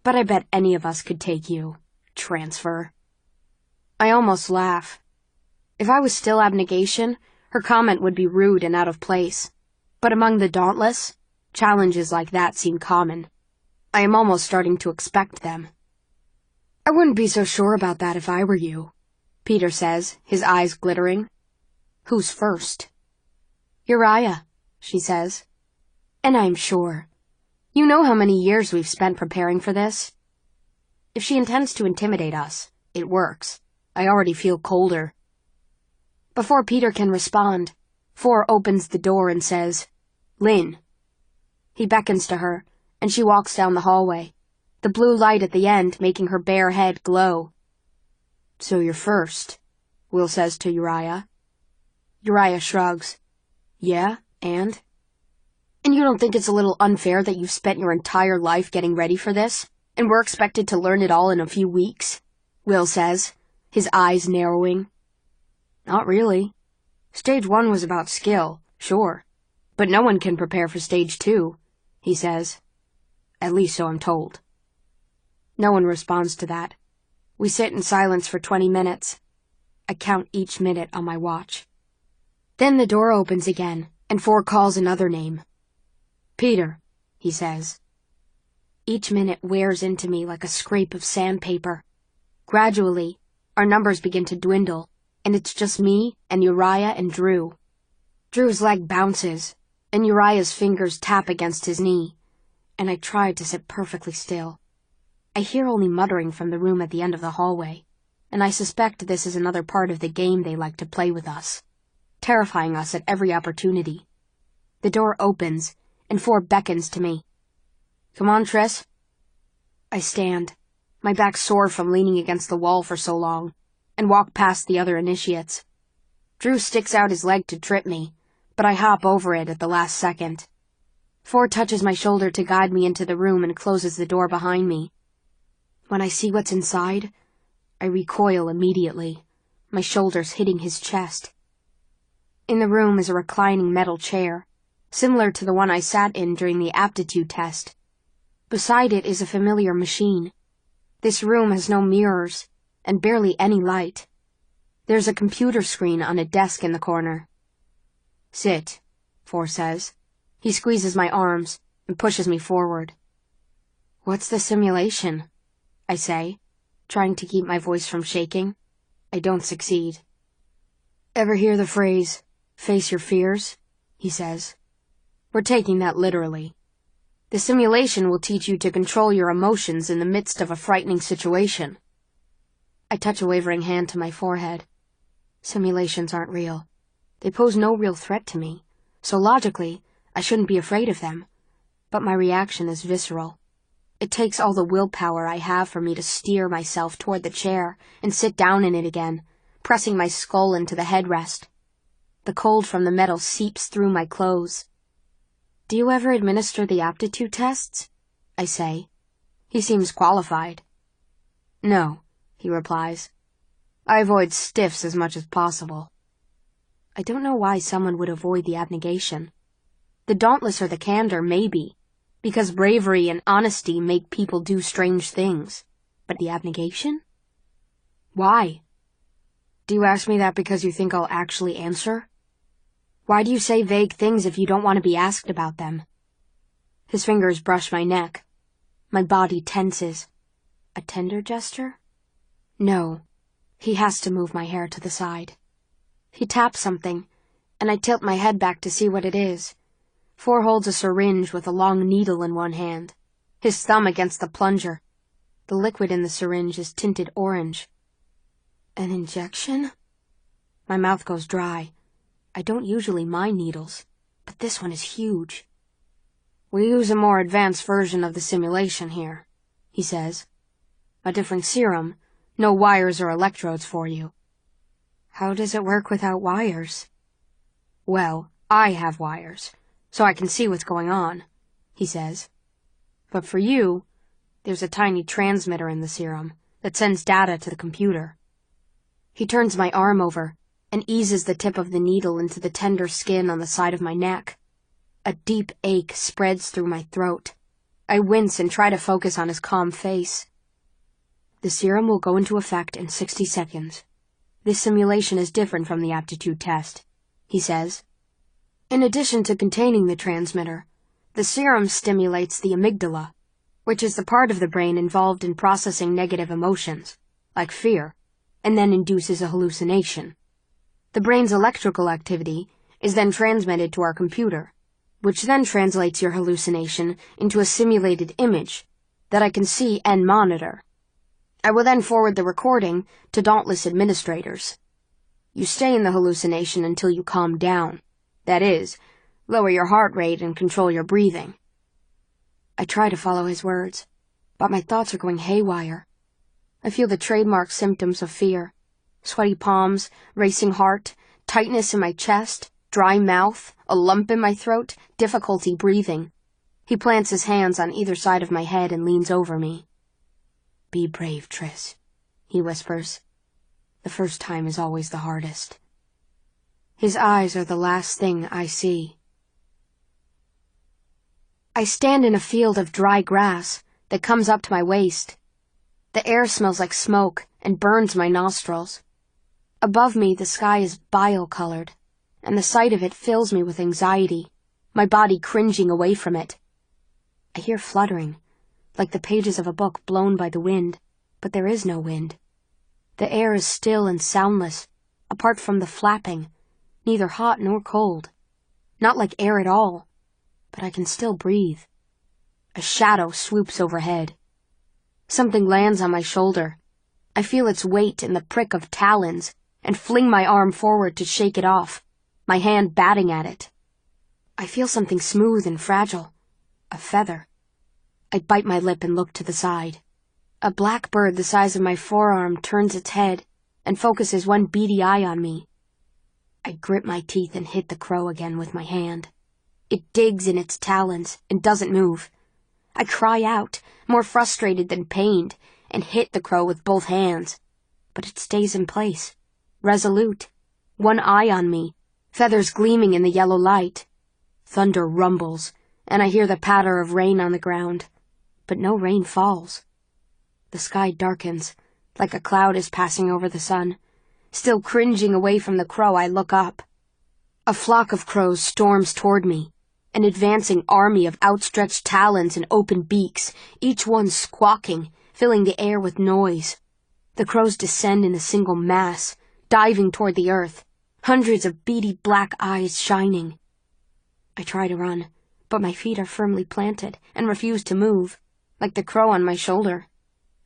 but I bet any of us could take you, transfer." I almost laugh. If I was still abnegation, her comment would be rude and out of place. But among the Dauntless, challenges like that seem common. I am almost starting to expect them. "I wouldn't be so sure about that if I were you," Peter says, his eyes glittering. "Who's first?" "Uriah," she says. "And I'm sure. You know how many years we've spent preparing for this? If she intends to intimidate us, it works. I already feel colder." Before Peter can respond, Four opens the door and says, "Lynn." He beckons to her, and she walks down the hallway, the blue light at the end making her bare head glow. "So you're first," Will says to Uriah. Uriah shrugs. "Yeah, and?" "And you don't think it's a little unfair that you've spent your entire life getting ready for this, and we're expected to learn it all in a few weeks?" Will says, his eyes narrowing. "Not really. Stage 1 was about skill, sure, but no one can prepare for Stage 2, he says. At least so I'm told. No one responds to that. We sit in silence for 20 minutes. I count each minute on my watch. Then the door opens again, and Four calls another name. "Peter," he says. Each minute wears into me like a scrape of sandpaper. Gradually, our numbers begin to dwindle, and it's just me and Uriah and Drew. Drew's leg bounces, and Uriah's fingers tap against his knee, and I try to sit perfectly still. I hear only muttering from the room at the end of the hallway, and I suspect this is another part of the game they like to play with us, terrifying us at every opportunity. The door opens, and Four beckons to me. "Come on, Triss." I stand, my back sore from leaning against the wall for so long, and walk past the other initiates. Drew sticks out his leg to trip me, but I hop over it at the last second. Four touches my shoulder to guide me into the room and closes the door behind me. When I see what's inside, I recoil immediately, my shoulders hitting his chest. In the room is a reclining metal chair, similar to the one I sat in during the aptitude test. Beside it is a familiar machine. This room has no mirrors, and barely any light. There's a computer screen on a desk in the corner. "Sit," Four says. He squeezes my arms and pushes me forward. "What's the simulation?" I say, trying to keep my voice from shaking. I don't succeed. "Ever hear the phrase, 'face your fears'?" he says. "We're taking that literally. The simulation will teach you to control your emotions in the midst of a frightening situation." I touch a wavering hand to my forehead. Simulations aren't real. They pose no real threat to me, so logically, I shouldn't be afraid of them. But my reaction is visceral. It takes all the willpower I have for me to steer myself toward the chair and sit down in it again, pressing my skull into the headrest. The cold from the metal seeps through my clothes. "Do you ever administer the aptitude tests?" I say. He seems qualified. "No," he replies. "I avoid stiffs as much as possible." I don't know why someone would avoid the abnegation. The dauntless or the candor, maybe, because bravery and honesty make people do strange things. But the abnegation? Why? Do you ask me that because you think I'll actually answer? Why do you say vague things if you don't want to be asked about them? His fingers brush my neck. My body tenses. A tender gesture? No. He has to move my hair to the side. He taps something, and I tilt my head back to see what it is. Four holds a syringe with a long needle in one hand, his thumb against the plunger. The liquid in the syringe is tinted orange. An injection? My mouth goes dry. I don't usually mind needles, but this one is huge. We use a more advanced version of the simulation here, he says. A different serum, no wires or electrodes for you. How does it work without wires? Well, I have wires, so I can see what's going on, he says. But for you, there's a tiny transmitter in the serum that sends data to the computer. He turns my arm over and eases the tip of the needle into the tender skin on the side of my neck. A deep ache spreads through my throat. I wince and try to focus on his calm face. The serum will go into effect in 60 seconds. This simulation is different from the aptitude test, he says. In addition to containing the transmitter, the serum stimulates the amygdala, which is the part of the brain involved in processing negative emotions, like fear, and then induces a hallucination. The brain's electrical activity is then transmitted to our computer, which then translates your hallucination into a simulated image that I can see and monitor. I will then forward the recording to Dauntless administrators. You stay in the hallucination until you calm down. That is, lower your heart rate and control your breathing. I try to follow his words, but my thoughts are going haywire. I feel the trademark symptoms of fear. Sweaty palms, racing heart, tightness in my chest, dry mouth, a lump in my throat, difficulty breathing. He plants his hands on either side of my head and leans over me. Be brave, Triss, he whispers. The first time is always the hardest. His eyes are the last thing I see. I stand in a field of dry grass that comes up to my waist. The air smells like smoke and burns my nostrils. Above me, the sky is bile-colored, and the sight of it fills me with anxiety, my body cringing away from it. I hear fluttering, like the pages of a book blown by the wind, but there is no wind. The air is still and soundless, apart from the flapping, neither hot nor cold. Not like air at all, but I can still breathe. A shadow swoops overhead. Something lands on my shoulder. I feel its weight in the prick of talons, and fling my arm forward to shake it off, my hand batting at it. I feel something smooth and fragile, a feather. I bite my lip and look to the side. A black bird the size of my forearm turns its head and focuses one beady eye on me. I grit my teeth and hit the crow again with my hand. It digs in its talons and doesn't move. I cry out, more frustrated than pained, and hit the crow with both hands. But it stays in place, resolute, one eye on me, feathers gleaming in the yellow light. Thunder rumbles, and I hear the patter of rain on the ground, but no rain falls. The sky darkens, like a cloud is passing over the sun. Still cringing away from the crow, I look up. A flock of crows storms toward me, an advancing army of outstretched talons and open beaks, each one squawking, filling the air with noise. The crows descend in a single mass, diving toward the earth, hundreds of beady black eyes shining. I try to run, but my feet are firmly planted and refuse to move, like the crow on my shoulder.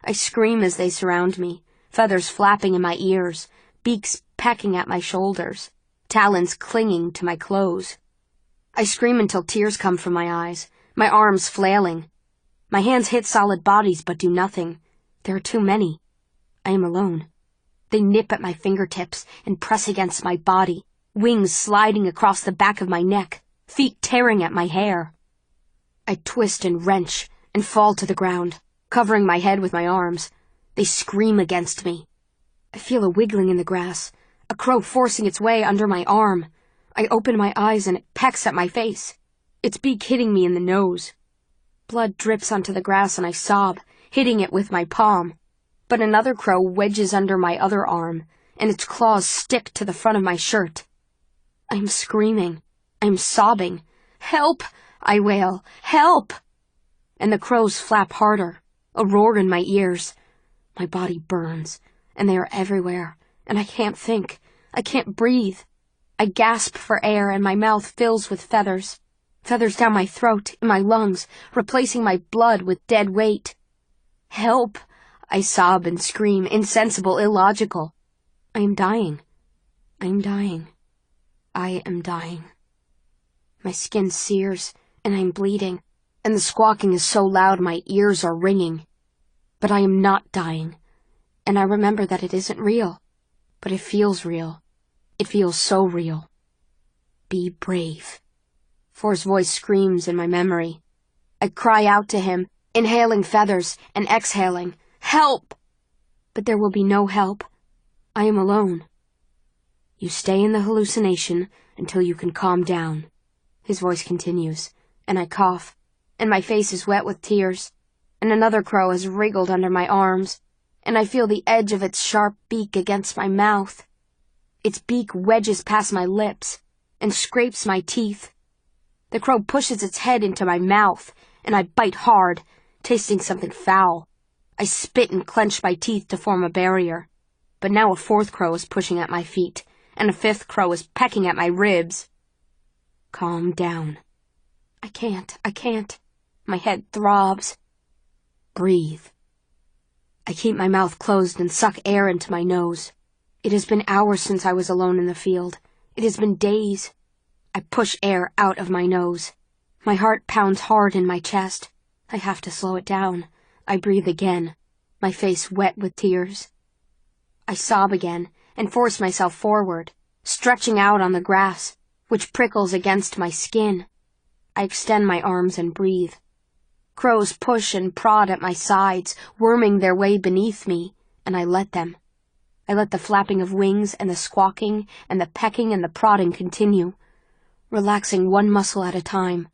I scream as they surround me, feathers flapping in my ears, beaks pecking at my shoulders, talons clinging to my clothes. I scream until tears come from my eyes, my arms flailing. My hands hit solid bodies but do nothing. There are too many. I am alone. They nip at my fingertips and press against my body, wings sliding across the back of my neck, feet tearing at my hair. I twist and wrench and fall to the ground, covering my head with my arms. They scream against me. I feel a wiggling in the grass, a crow forcing its way under my arm. I open my eyes and it pecks at my face, its beak hitting me in the nose. Blood drips onto the grass and I sob, hitting it with my palm. but another crow wedges under my other arm, and its claws stick to the front of my shirt. I am screaming. I am sobbing. "Help!" I wail. "Help!" And the crows flap harder, a roar in my ears. My body burns, and they are everywhere, and I can't think. I can't breathe. I gasp for air, and my mouth fills with feathers. Feathers down my throat, in my lungs, replacing my blood with dead weight. "Help!" I sob and scream, insensible, illogical. I am dying. I am dying. I am dying. My skin sears, and I am bleeding, and the squawking is so loud my ears are ringing. But I am not dying, and I remember that it isn't real, but it feels real. It feels so real. Be brave. For's voice screams in my memory. I cry out to him, inhaling feathers and exhaling, "Help!" But there will be no help. I am alone. You stay in the hallucination until you can calm down. His voice continues, and I cough, and my face is wet with tears, and another crow has wriggled under my arms, and I feel the edge of its sharp beak against my mouth. Its beak wedges past my lips and scrapes my teeth. The crow pushes its head into my mouth, and I bite hard, tasting something foul. I spit and clench my teeth to form a barrier. But now a fourth crow is pushing at my feet, and a fifth crow is pecking at my ribs. Calm down. I can't. My head throbs. Breathe. I keep my mouth closed and suck air into my nose. It has been hours since I was alone in the field. It has been days. I push air out of my nose. My heart pounds hard in my chest. I have to slow it down. I breathe again, my face wet with tears. I sob again and force myself forward, stretching out on the grass, which prickles against my skin. I extend my arms and breathe. Crows push and prod at my sides, worming their way beneath me, and I let them. I let the flapping of wings and the squawking and the pecking and the prodding continue, relaxing one muscle at a time,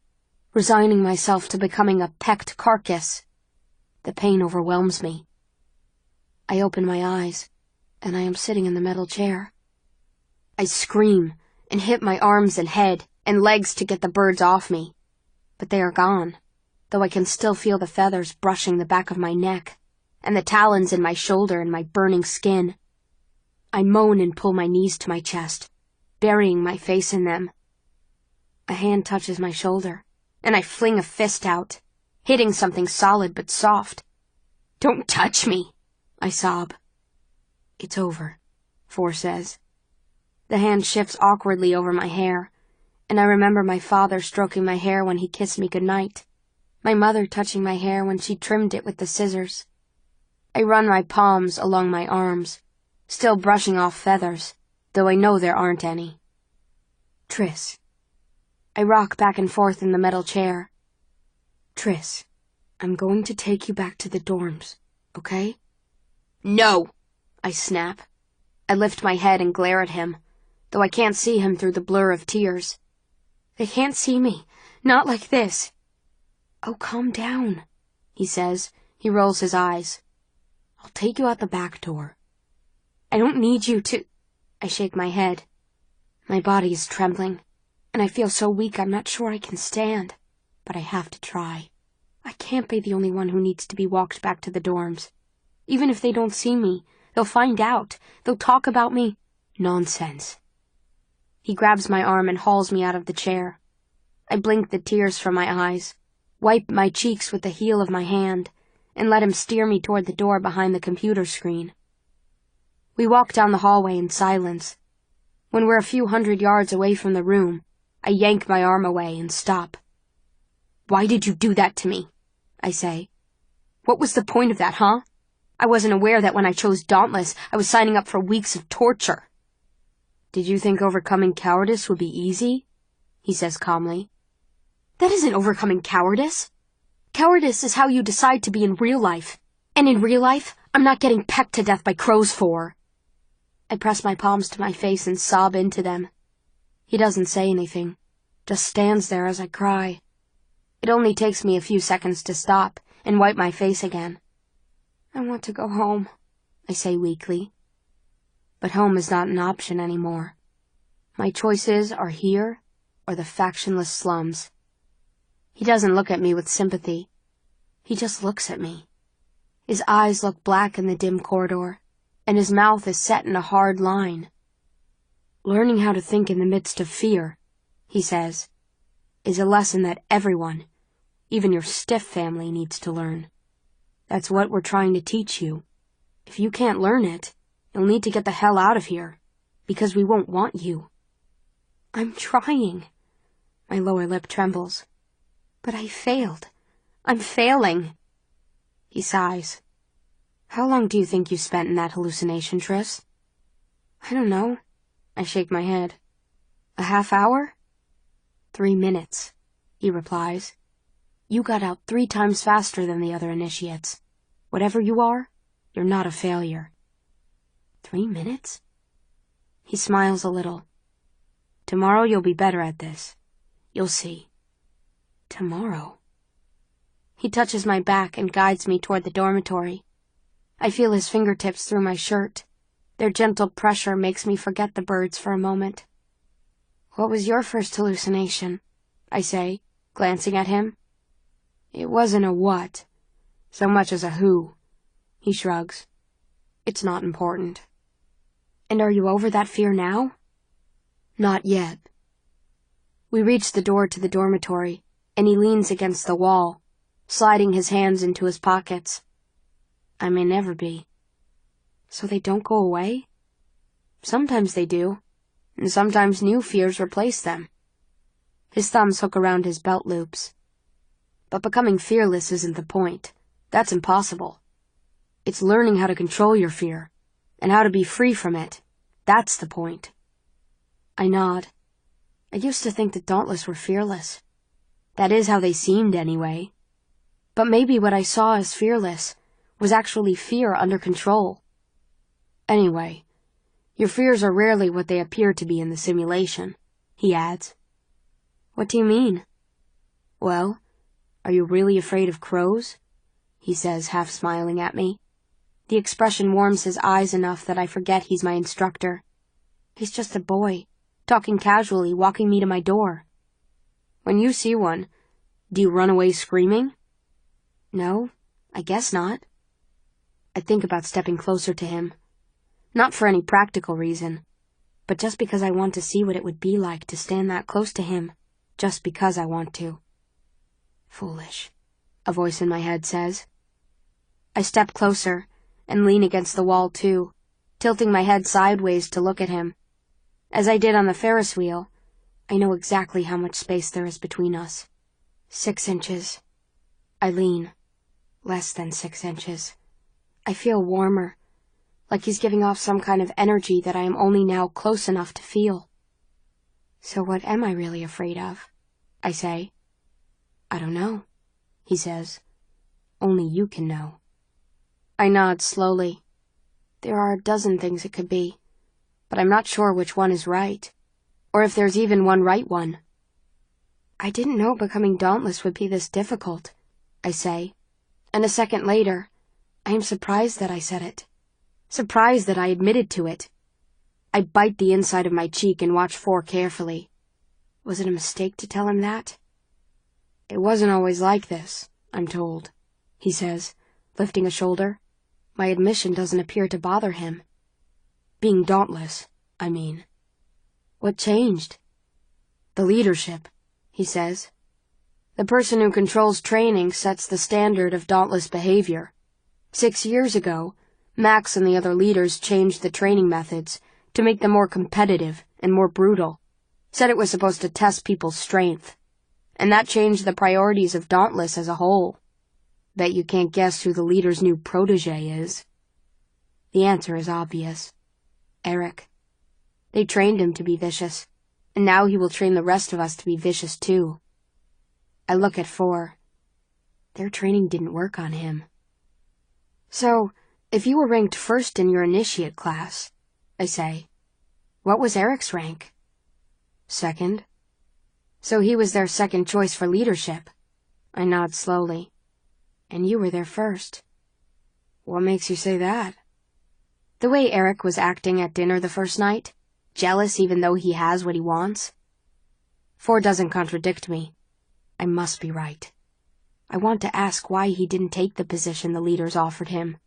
resigning myself to becoming a pecked carcass. The pain overwhelms me. I open my eyes, and I am sitting in the metal chair. I scream and hit my arms and head and legs to get the birds off me, but they are gone, though I can still feel the feathers brushing the back of my neck and the talons in my shoulder and my burning skin. I moan and pull my knees to my chest, burying my face in them. A hand touches my shoulder, and I fling a fist out, hitting something solid but soft. "Don't touch me," I sob. "It's over," For says. The hand shifts awkwardly over my hair, and I remember my father stroking my hair when he kissed me goodnight, my mother touching my hair when she trimmed it with the scissors. I run my palms along my arms, still brushing off feathers, though I know there aren't any. Tris. I rock back and forth in the metal chair. Tris, I'm going to take you back to the dorms, okay? No! I snap. I lift my head and glare at him, though I can't see him through the blur of tears. They can't see me. Not like this. Oh, calm down, he says. He rolls his eyes. I'll take you out the back door. I don't need you to... I shake my head. My body is trembling, and I feel so weak I'm not sure I can stand. But I have to try. I can't be the only one who needs to be walked back to the dorms. Even if they don't see me, they'll find out. They'll talk about me. Nonsense. He grabs my arm and hauls me out of the chair. I blink the tears from my eyes, wipe my cheeks with the heel of my hand, and let him steer me toward the door behind the computer screen. We walk down the hallway in silence. When we're a few hundred yards away from the room, I yank my arm away and stop. Why did you do that to me? I say. What was the point of that, huh? I wasn't aware that when I chose Dauntless, I was signing up for weeks of torture. Did you think overcoming cowardice would be easy? He says calmly. That isn't overcoming cowardice. Cowardice is how you decide to be in real life. And in real life, I'm not getting pecked to death by crows for. I press my palms to my face and sob into them. He doesn't say anything, just stands there as I cry. It only takes me a few seconds to stop and wipe my face again. I want to go home, I say weakly. But home is not an option anymore. My choices are here or the factionless slums. He doesn't look at me with sympathy. He just looks at me. His eyes look black in the dim corridor, and his mouth is set in a hard line. Learning how to think in the midst of fear, he says, is a lesson that everyone, even your stiff family, needs to learn. That's what we're trying to teach you. If you can't learn it, you'll need to get the hell out of here, because we won't want you. I'm trying. My lower lip trembles. But I failed. I'm failing. He sighs. How long do you think you spent in that hallucination, Tris? I don't know. I shake my head. A half hour? 3 minutes, he replies. You got out 3 times faster than the other initiates. Whatever you are, you're not a failure. 3 minutes? He smiles a little. Tomorrow you'll be better at this. You'll see. Tomorrow? He touches my back and guides me toward the dormitory. I feel his fingertips through my shirt. Their gentle pressure makes me forget the birds for a moment. What was your first hallucination? I say, glancing at him. It wasn't a what, so much as a who. He shrugs. It's not important. And are you over that fear now? Not yet. We reach the door to the dormitory, and he leans against the wall, sliding his hands into his pockets. I may never be. So they don't go away? Sometimes they do, and sometimes new fears replace them. His thumbs hook around his belt loops. But becoming fearless isn't the point. That's impossible. It's learning how to control your fear, and how to be free from it. That's the point. I nod. I used to think the Dauntless were fearless. That is how they seemed anyway. But maybe what I saw as fearless was actually fear under control. Anyway, your fears are rarely what they appear to be in the simulation, he adds. What do you mean? Well, are you really afraid of crows? He says, half smiling at me. The expression warms his eyes enough that I forget he's my instructor. He's just a boy, talking casually, walking me to my door. When you see one, do you run away screaming? No, I guess not. I think about stepping closer to him. Not for any practical reason, but just because I want to see what it would be like to stand that close to him, just because I want to. Foolish, a voice in my head says. I step closer and lean against the wall too, tilting my head sideways to look at him. As I did on the Ferris wheel, I know exactly how much space there is between us. 6 inches. I lean. Less than 6 inches. I feel warmer, like he's giving off some kind of energy that I am only now close enough to feel. So what am I really afraid of? I say. I don't know, he says. Only you can know. I nod slowly. There are a dozen things it could be, but I'm not sure which one is right, or if there's even one right one. I didn't know becoming dauntless would be this difficult, I say, and a second later, I am surprised that I said it. Surprised that I admitted to it. I bite the inside of my cheek and watch 4 carefully. Was it a mistake to tell him that? It wasn't always like this, I'm told, he says, lifting a shoulder. My admission doesn't appear to bother him. Being dauntless, I mean. What changed? The leadership, he says. The person who controls training sets the standard of dauntless behavior. 6 years ago, Max and the other leaders changed the training methods to make them more competitive and more brutal. Said it was supposed to test people's strength. And that changed the priorities of Dauntless as a whole. Bet you can't guess who the leader's new protege is. The answer is obvious. Eric. They trained him to be vicious, and now he will train the rest of us to be vicious too. I look at 4. Their training didn't work on him. So, if you were ranked first in your initiate class, I say, what was Eric's rank? 2nd. So he was their second choice for leadership. I nod slowly. And you were their first. What makes you say that? The way Eric was acting at dinner the first night, jealous even though he has what he wants. 4 doesn't contradict me. I must be right. I want to ask why he didn't take the position the leaders offered him.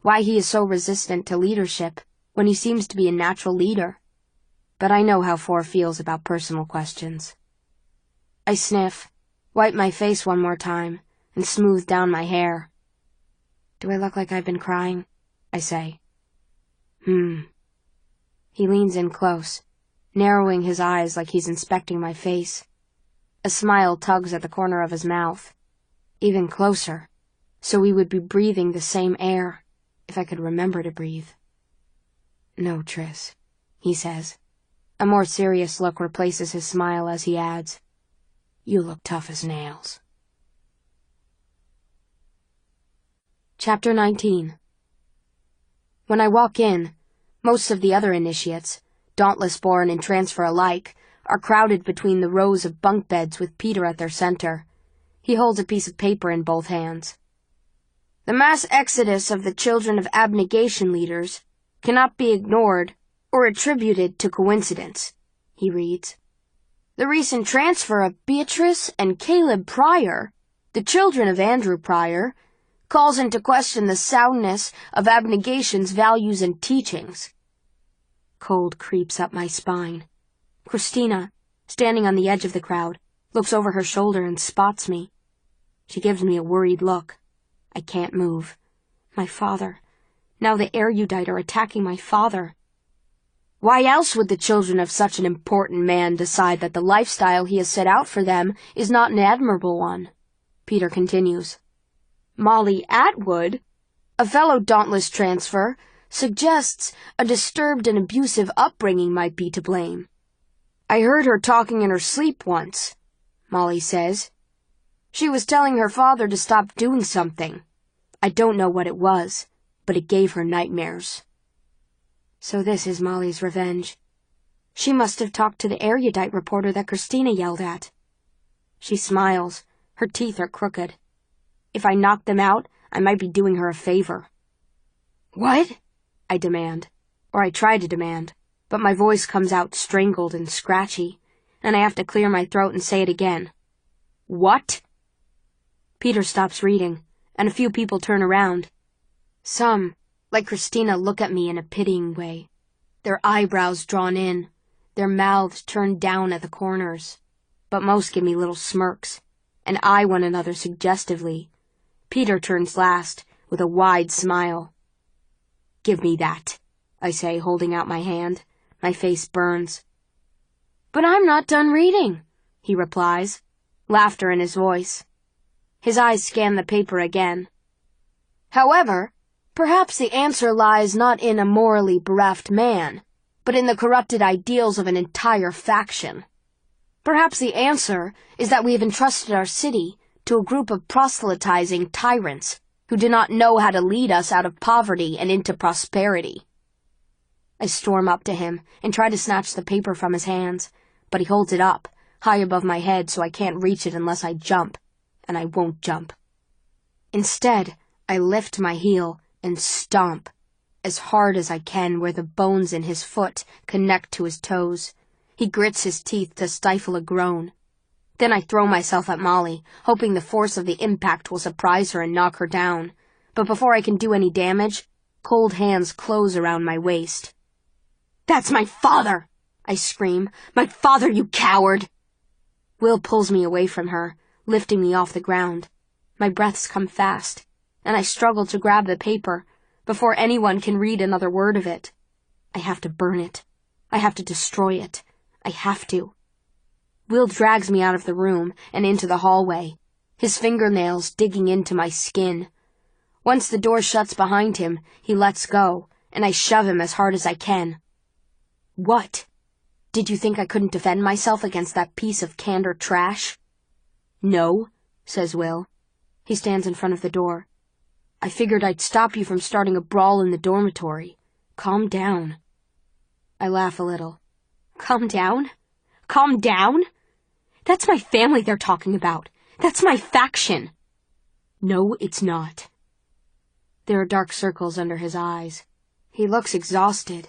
Why he is so resistant to leadership when he seems to be a natural leader. But I know how 4 feels about personal questions. I sniff, wipe my face one more time, and smooth down my hair. Do I look like I've been crying? I say. He leans in close, narrowing his eyes like he's inspecting my face. A smile tugs at the corner of his mouth. Even closer, so we would be breathing the same air, if I could remember to breathe. No, Tris, he says. A more serious look replaces his smile as he adds, You look tough as nails. Chapter 19. When I walk in, most of the other initiates, dauntless-born and transfer alike, are crowded between the rows of bunk beds with Peter at their center. He holds a piece of paper in both hands. The mass exodus of the children of abnegation leaders cannot be ignored or attributed to coincidence, he reads. The recent transfer of Beatrice and Caleb Pryor, the children of Andrew Pryor, calls into question the soundness of abnegation's values and teachings. Cold creeps up my spine. Christina, standing on the edge of the crowd, looks over her shoulder and spots me. She gives me a worried look. I can't move. My father. Now the erudite are attacking my father. Why else would the children of such an important man decide that the lifestyle he has set out for them is not an admirable one? Peter continues. Molly Atwood, a fellow dauntless transfer, suggests a disturbed and abusive upbringing might be to blame. I heard her talking in her sleep once, Molly says. She was telling her father to stop doing something. I don't know what it was, but it gave her nightmares. So this is Molly's revenge. She must have talked to the erudite reporter that Christina yelled at. She smiles. Her teeth are crooked. If I knock them out, I might be doing her a favor. What? I demand. Or I try to demand, but my voice comes out strangled and scratchy, and I have to clear my throat and say it again. What? Peter stops reading, and a few people turn around. Some, like Christina, look at me in a pitying way, their eyebrows drawn in, their mouths turned down at the corners. But most give me little smirks, and eye one another suggestively. Peter turns last, with a wide smile. Give me that, I say, holding out my hand. My face burns. But I'm not done reading, he replies, laughter in his voice. His eyes scan the paper again. However, perhaps the answer lies not in a morally bereft man, but in the corrupted ideals of an entire faction. Perhaps the answer is that we have entrusted our city to a group of proselytizing tyrants who do not know how to lead us out of poverty and into prosperity. I storm up to him and try to snatch the paper from his hands, but he holds it up, high above my head, so I can't reach it unless I jump, and I won't jump. Instead, I lift my heel and stomp, as hard as I can where the bones in his foot connect to his toes. He grits his teeth to stifle a groan. Then I throw myself at Molly, hoping the force of the impact will surprise her and knock her down. But before I can do any damage, cold hands close around my waist. That's my father! I scream. My father, you coward! Will pulls me away from her, lifting me off the ground. My breaths come fast, and I struggle to grab the paper before anyone can read another word of it. I have to burn it. I have to destroy it. I have to. Will drags me out of the room and into the hallway, his fingernails digging into my skin. Once the door shuts behind him, he lets go, and I shove him as hard as I can. What? Did you think I couldn't defend myself against that piece of canned trash? No, says Will. He stands in front of the door. I figured I'd stop you from starting a brawl in the dormitory. Calm down. I laugh a little. Calm down? Calm down? That's my family they're talking about. That's my faction. No, it's not. There are dark circles under his eyes. He looks exhausted.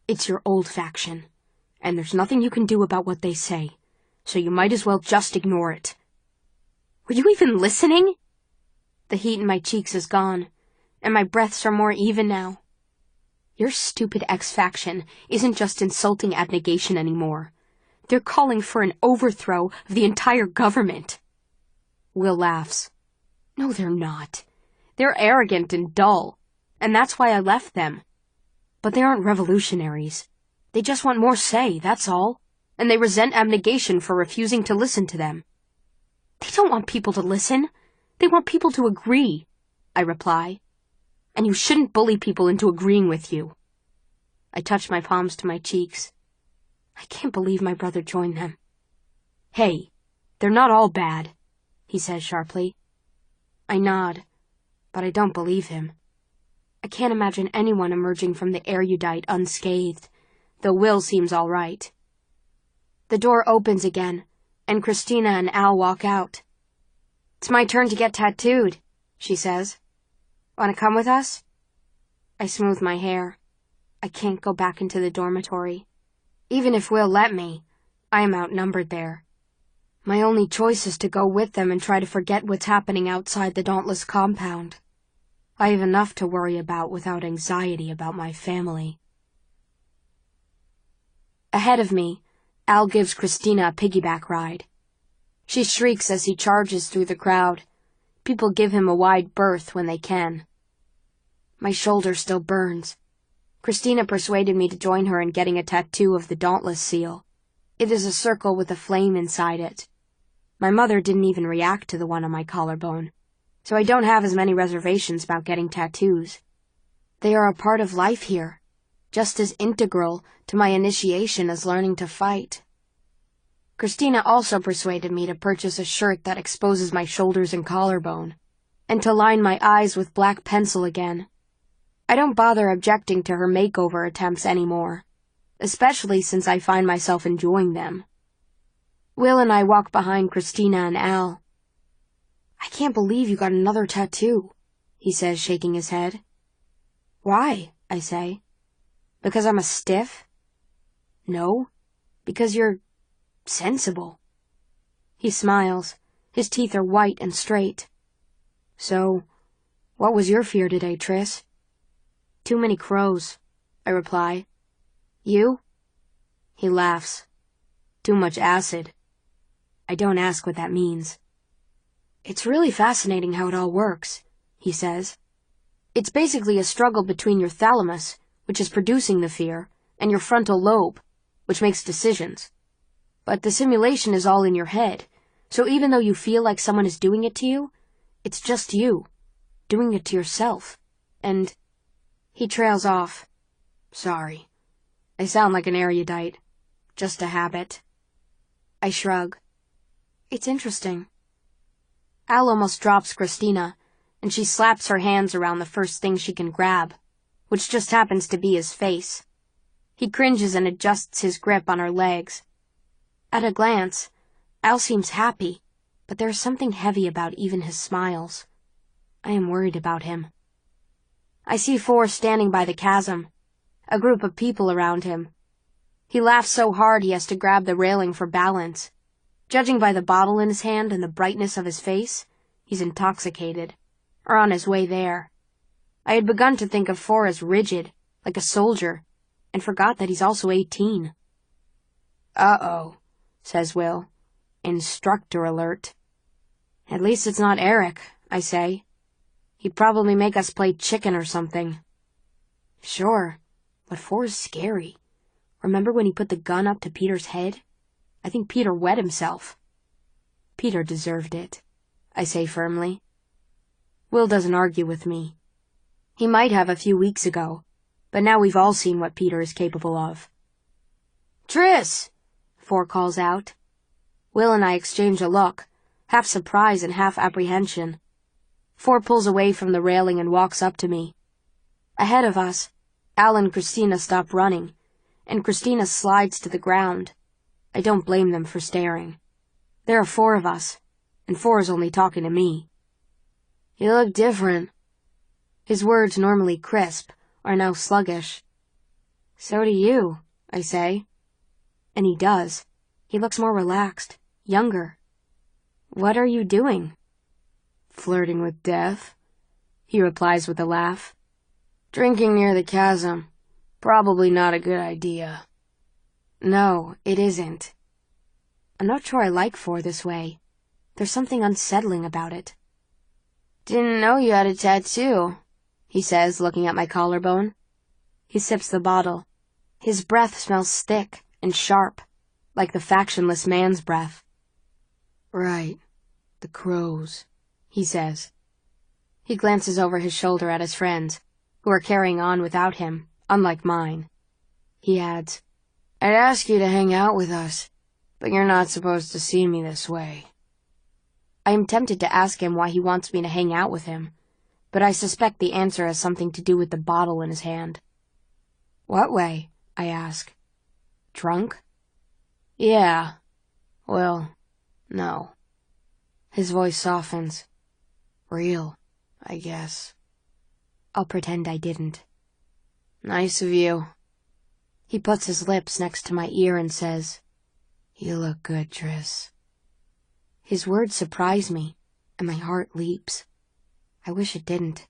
It's your old faction, and there's nothing you can do about what they say, so you might as well just ignore it. Were you even listening? The heat in my cheeks is gone, and my breaths are more even now. Your stupid X-faction isn't just insulting abnegation anymore. They're calling for an overthrow of the entire government. Will laughs. No, they're not. They're arrogant and dull, and that's why I left them. But they aren't revolutionaries. They just want more say, that's all. And they resent abnegation for refusing to listen to them. They don't want people to listen. They want people to agree, I reply. And you shouldn't bully people into agreeing with you. I touch my palms to my cheeks. I can't believe my brother joined them. Hey, they're not all bad, he says sharply. I nod, but I don't believe him. I can't imagine anyone emerging from the erudite unscathed, though Will seems all right. The door opens again, and Christina and Al walk out. It's my turn to get tattooed, she says. Want to come with us? I smooth my hair. I can't go back into the dormitory. Even if Will let me, I am outnumbered there. My only choice is to go with them and try to forget what's happening outside the Dauntless compound. I have enough to worry about without anxiety about my family. Ahead of me, Al gives Christina a piggyback ride. She shrieks as he charges through the crowd. People give him a wide berth when they can. My shoulder still burns. Christina persuaded me to join her in getting a tattoo of the Dauntless seal. It is a circle with a flame inside it. My mother didn't even react to the one on my collarbone, so I don't have as many reservations about getting tattoos. They are a part of life here, just as integral to my initiation as learning to fight. Christina also persuaded me to purchase a shirt that exposes my shoulders and collarbone, and to line my eyes with black pencil again. I don't bother objecting to her makeover attempts anymore, especially since I find myself enjoying them. Will and I walk behind Christina and Al. I can't believe you got another tattoo, he says, shaking his head. Why? I say. Because I'm a stiff? No, because you're sensible. He smiles. His teeth are white and straight. So, what was your fear today, Triss? Too many crows, I reply. You? He laughs. Too much acid. I don't ask what that means. It's really fascinating how it all works, he says. It's basically a struggle between your thalamus, which is producing the fear, and your frontal lobe, which makes decisions. But the simulation is all in your head, so even though you feel like someone is doing it to you, it's just you, doing it to yourself. And he trails off. Sorry. I sound like an erudite. Just a habit. I shrug. It's interesting. Al almost drops Christina, and she slaps her hands around the first thing she can grab, which just happens to be his face. He cringes and adjusts his grip on her legs. At a glance, Al seems happy, but there is something heavy about even his smiles. I am worried about him. I see Four standing by the chasm, a group of people around him. He laughs so hard he has to grab the railing for balance. Judging by the bottle in his hand and the brightness of his face, he's intoxicated, or on his way there. I had begun to think of Four as rigid, like a soldier, and forgot that he's also 18. Uh-oh, says Will. Instructor alert. At least it's not Eric, I say. He'd probably make us play chicken or something. Sure, but Four's scary. Remember when he put the gun up to Peter's head? I think Peter wet himself. Peter deserved it, I say firmly. Will doesn't argue with me. He might have a few weeks ago, but now we've all seen what Peter is capable of. Triss! Four calls out. Will and I exchange a look, half surprise and half apprehension. Four pulls away from the railing and walks up to me. Ahead of us, Al and Christina stop running, and Christina slides to the ground. I don't blame them for staring. There are 4 of us, and Four is only talking to me. You look different. His words, normally crisp, are now sluggish. So do you, I say. And he does. He looks more relaxed, younger. What are you doing? Flirting with death, he replies with a laugh. Drinking near the chasm. Probably not a good idea. No, it isn't. I'm not sure I like For this way. There's something unsettling about it. Didn't know you had a tattoo, he says, looking at my collarbone. He sips the bottle. His breath smells thick and sharp, like the factionless man's breath. Right, the crows, he says. He glances over his shoulder at his friends, who are carrying on without him, unlike mine. He adds, I'd ask you to hang out with us, but you're not supposed to see me this way. I am tempted to ask him why he wants me to hang out with him, but I suspect the answer has something to do with the bottle in his hand. What way? I ask. Drunk? Yeah. Well, no. His voice softens. Real, I guess. I'll pretend I didn't. Nice of you. He puts his lips next to my ear and says, You look good, Tris. His words surprise me, and my heart leaps. I wish it didn't,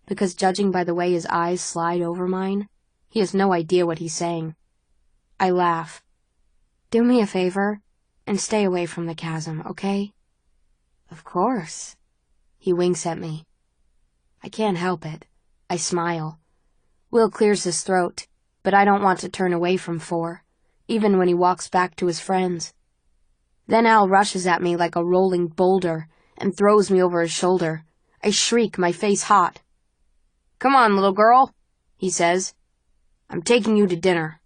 because judging by the way his eyes slide over mine, he has no idea what he's saying. I laugh. Do me a favor, and stay away from the chasm, okay? Of course. He winks at me. I can't help it. I smile. Will clears his throat, but I don't want to turn away from For, even when he walks back to his friends. Then Al rushes at me like a rolling boulder and throws me over his shoulder. I shriek, my face hot. Come on, little girl, he says. I'm taking you to dinner.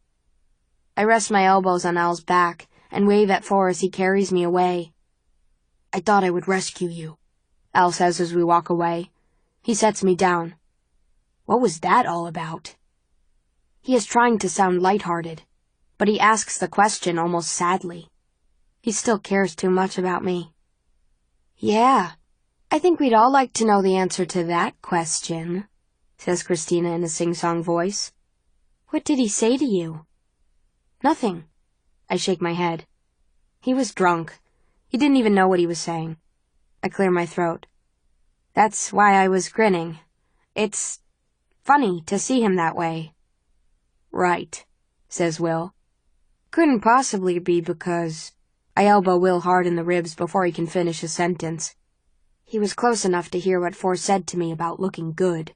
I rest my elbows on Al's back and wave at For as he carries me away. I thought I would rescue you, Al says as we walk away. He sets me down. What was that all about? He is trying to sound lighthearted, but he asks the question almost sadly. He still cares too much about me. Yeah, I think we'd all like to know the answer to that question, says Christina in a sing-song voice. What did he say to you? Nothing. I shake my head. He was drunk. He didn't even know what he was saying. I clear my throat. That's why I was grinning. It's funny to see him that way. Right, says Will. Couldn't possibly be because... I elbow Will hard in the ribs before he can finish his sentence. He was close enough to hear what For said to me about looking good.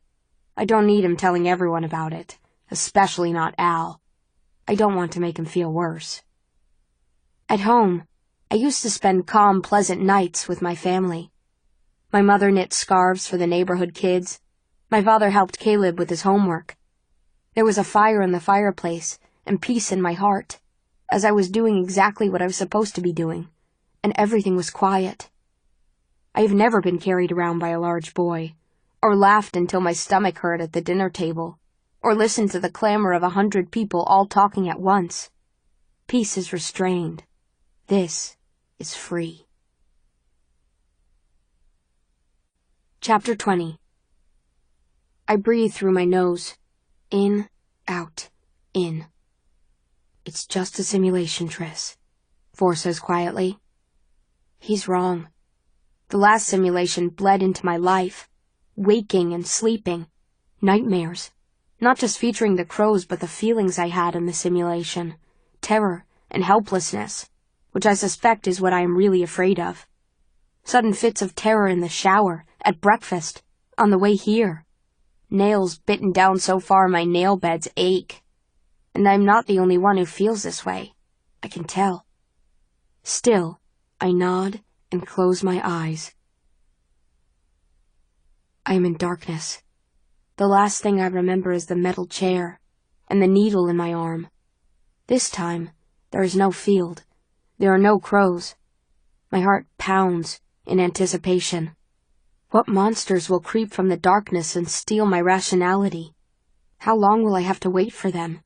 I don't need him telling everyone about it, especially not Al. I don't want to make him feel worse. At home, I used to spend calm, pleasant nights with my family. My mother knit scarves for the neighborhood kids. My father helped Caleb with his homework. There was a fire in the fireplace and peace in my heart, as I was doing exactly what I was supposed to be doing, and everything was quiet. I have never been carried around by a large boy, or laughed until my stomach hurt at the dinner table, or listened to the clamor of 100 people all talking at once. Peace is restrained. This is free. Chapter 20. I breathe through my nose. In, out, in. It's just a simulation, Tris, For says quietly. He's wrong. The last simulation bled into my life, waking and sleeping, nightmares, not just featuring the crows but the feelings I had in the simulation, terror and helplessness, which I suspect is what I am really afraid of. Sudden fits of terror in the shower, at breakfast, on the way here. Nails bitten down so far my nail beds ache. And I'm not the only one who feels this way. I can tell. Still, I nod and close my eyes. I am in darkness. The last thing I remember is the metal chair and the needle in my arm. This time, there is no field. There are no crows. My heart pounds in anticipation. What monsters will creep from the darkness and steal my rationality? How long will I have to wait for them?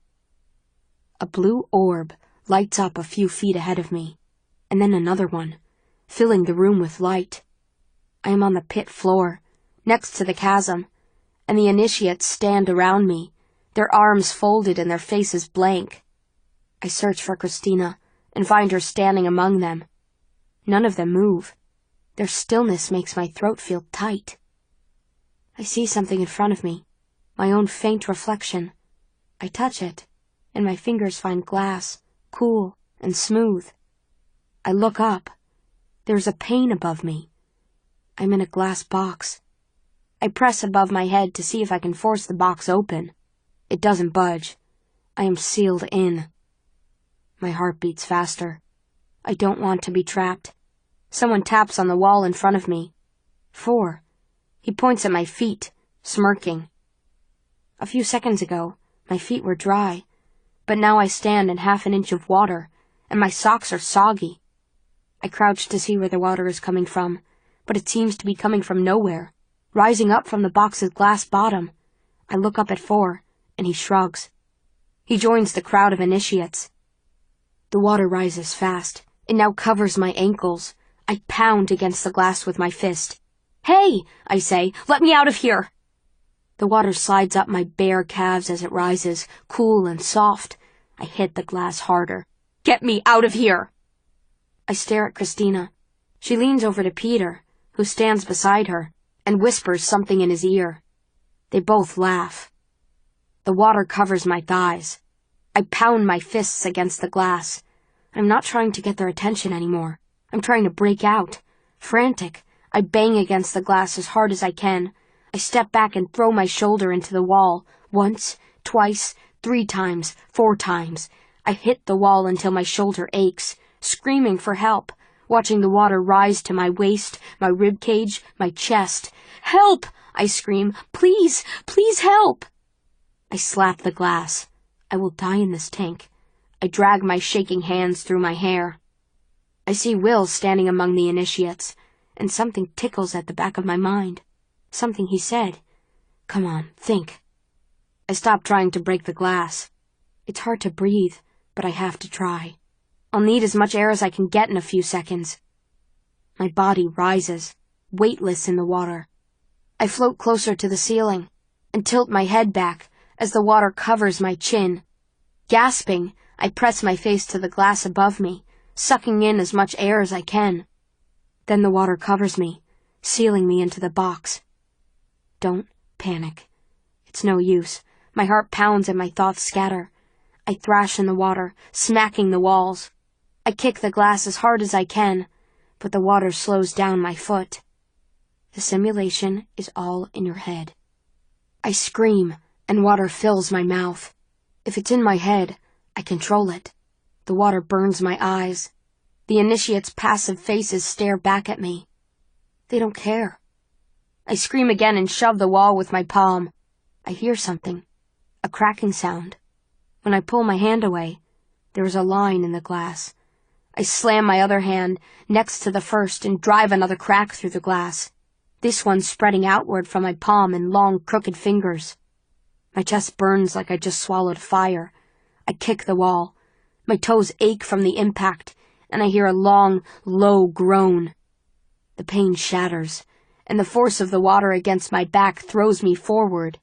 A blue orb lights up a few feet ahead of me, and then another one, filling the room with light. I am on the pit floor, next to the chasm, and the initiates stand around me, their arms folded and their faces blank. I search for Christina and find her standing among them. None of them move. Their stillness makes my throat feel tight. I see something in front of me, my own faint reflection. I touch it, and my fingers find glass, cool and smooth. I look up. There's a pane above me. I'm in a glass box. I press above my head to see if I can force the box open. It doesn't budge. I am sealed in. My heart beats faster. I don't want to be trapped. Someone taps on the wall in front of me. 4. He points at my feet, smirking. A few seconds ago, my feet were dry, but now I stand in half an inch of water, and my socks are soggy. I crouch to see where the water is coming from, but it seems to be coming from nowhere, rising up from the box's glass bottom. I look up at 4, and he shrugs. He joins the crowd of initiates. The water rises fast. It now covers my ankles. I pound against the glass with my fist. "Hey," I say, "let me out of here!" The water slides up my bare calves as it rises, cool and soft. I hit the glass harder. "Get me out of here!" I stare at Christina. She leans over to Peter, who stands beside her, and whispers something in his ear. They both laugh. The water covers my thighs. I pound my fists against the glass. I'm not trying to get their attention anymore. I'm trying to break out. Frantic, I bang against the glass as hard as I can. I step back and throw my shoulder into the wall. Once, twice, 3 times, 4 times. I hit the wall until my shoulder aches, screaming for help, watching the water rise to my waist, my rib cage, my chest. "Help!" I scream. "Please, please help!" I slap the glass. I will die in this tank. I drag my shaking hands through my hair. I see Will standing among the initiates, and something tickles at the back of my mind. Something he said. Come on, think. I stop trying to break the glass. It's hard to breathe, but I have to try. I'll need as much air as I can get in a few seconds. My body rises, weightless in the water. I float closer to the ceiling and tilt my head back as the water covers my chin. Gasping, I press my face to the glass above me, sucking in as much air as I can. Then the water covers me, sealing me into the box. Don't panic. It's no use. My heart pounds and my thoughts scatter. I thrash in the water, smacking the walls. I kick the glass as hard as I can, but the water slows down my foot. The simulation is all in your head. I scream, and water fills my mouth. If it's in my head, I control it. The water burns my eyes. The initiates' passive faces stare back at me. They don't care. I scream again and shove the wall with my palm. I hear something, a cracking sound. When I pull my hand away, there is a line in the glass. I slam my other hand next to the first and drive another crack through the glass, this one spreading outward from my palm in long, crooked fingers. My chest burns like I just swallowed fire. I kick the wall. My toes ache from the impact, and I hear a long, low groan. The pain shatters, and the force of the water against my back throws me forward.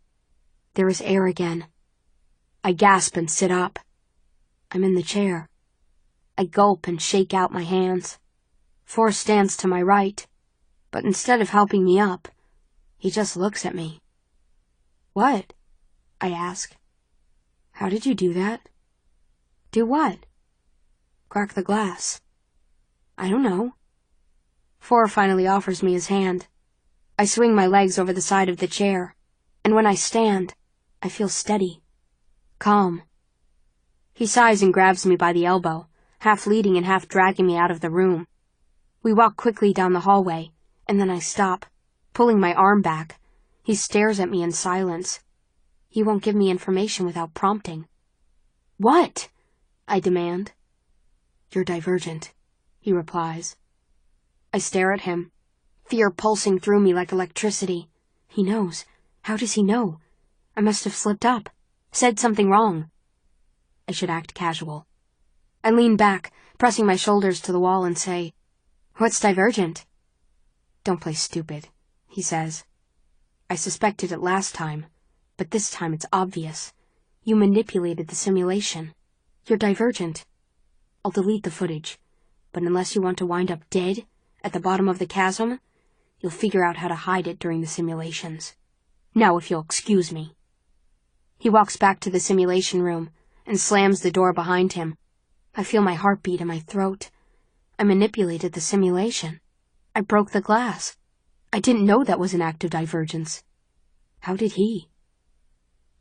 There is air again. I gasp and sit up. I'm in the chair. I gulp and shake out my hands. Forrest stands to my right, but instead of helping me up, he just looks at me. "What?" I ask. "How did you do that?" "Do what?" "Crack the glass." "I don't know." Forrest finally offers me his hand. I swing my legs over the side of the chair, and when I stand, I feel steady, calm. He sighs and grabs me by the elbow, half leading and half dragging me out of the room. We walk quickly down the hallway, and then I stop, pulling my arm back. He stares at me in silence. He won't give me information without prompting. "What?" I demand. "You're Divergent," he replies. I stare at him, fear pulsing through me like electricity. He knows. How does he know? I must have slipped up, said something wrong. I should act casual. I lean back, pressing my shoulders to the wall and say, "What's Divergent?" "Don't play stupid," he says. I suspected it last time, but this time it's obvious. You manipulated the simulation. You're Divergent. I'll delete the footage, but unless you want to wind up dead at the bottom of the chasm, you'll figure out how to hide it during the simulations. Now, if you'll excuse me." He walks back to the simulation room and slams the door behind him. I feel my heartbeat in my throat. I manipulated the simulation. I broke the glass. I didn't know that was an act of divergence. How did he?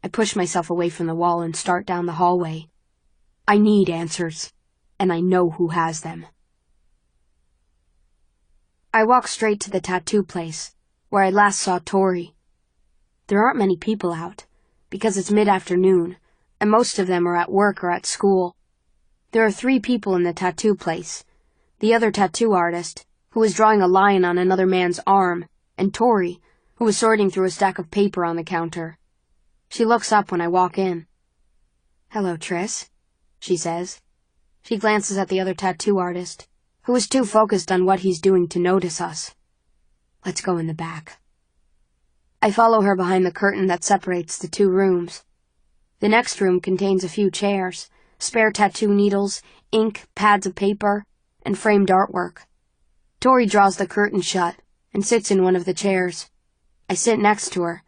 I push myself away from the wall and start down the hallway. I need answers, and I know who has them. I walk straight to the tattoo place, where I last saw Tori. There aren't many people out, because it's mid-afternoon, and most of them are at work or at school. There are 3 people in the tattoo place: the other tattoo artist, who was drawing a lion on another man's arm, and Tori, who was sorting through a stack of paper on the counter. She looks up when I walk in. "Hello, Triss," she says. She glances at the other tattoo artist, who is too focused on what he's doing to notice us. "Let's go in the back." I follow her behind the curtain that separates the 2 rooms. The next room contains a few chairs, spare tattoo needles, ink, pads of paper, and framed artwork. Tori draws the curtain shut and sits in one of the chairs. I sit next to her,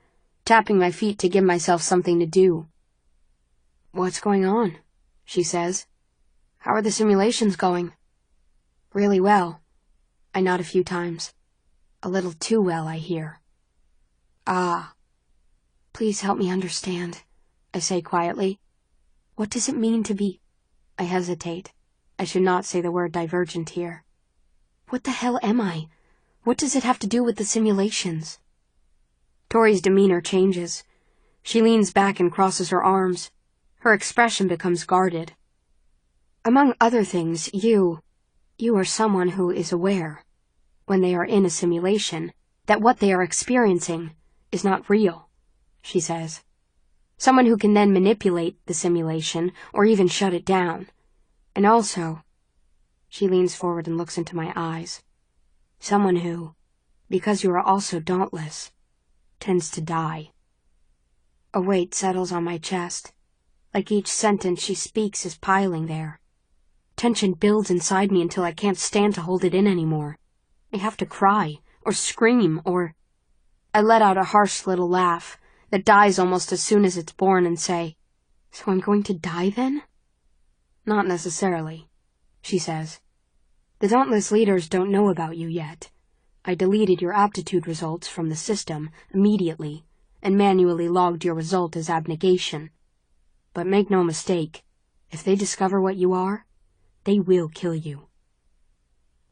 tapping my feet to give myself something to do. "What's going on?" she says. "How are the simulations going?" "Really well." I nod a few times. "A little too well, I hear." "Ah." "Please help me understand," I say quietly. "What does it mean to be—" I hesitate. I should not say the word divergent here. "What the hell am I? What does it have to do with the simulations?" Tori's demeanor changes. She leans back and crosses her arms. Her expression becomes guarded. "Among other things, you are someone who is aware, when they are in a simulation, that what they are experiencing is not real," she says. "Someone who can then manipulate the simulation or even shut it down. And also," she leans forward and looks into my eyes, "someone who, because you are also dauntless, tends to die." A weight settles on my chest, like each sentence she speaks is piling there. Tension builds inside me until I can't stand to hold it in anymore. I have to cry, or scream, or... I let out a harsh little laugh that dies almost as soon as it's born and say, "So I'm going to die then?" "Not necessarily," she says. "The Dauntless leaders don't know about you yet. I deleted your aptitude results from the system immediately and manually logged your result as abnegation. But make no mistake, if they discover what you are, they will kill you."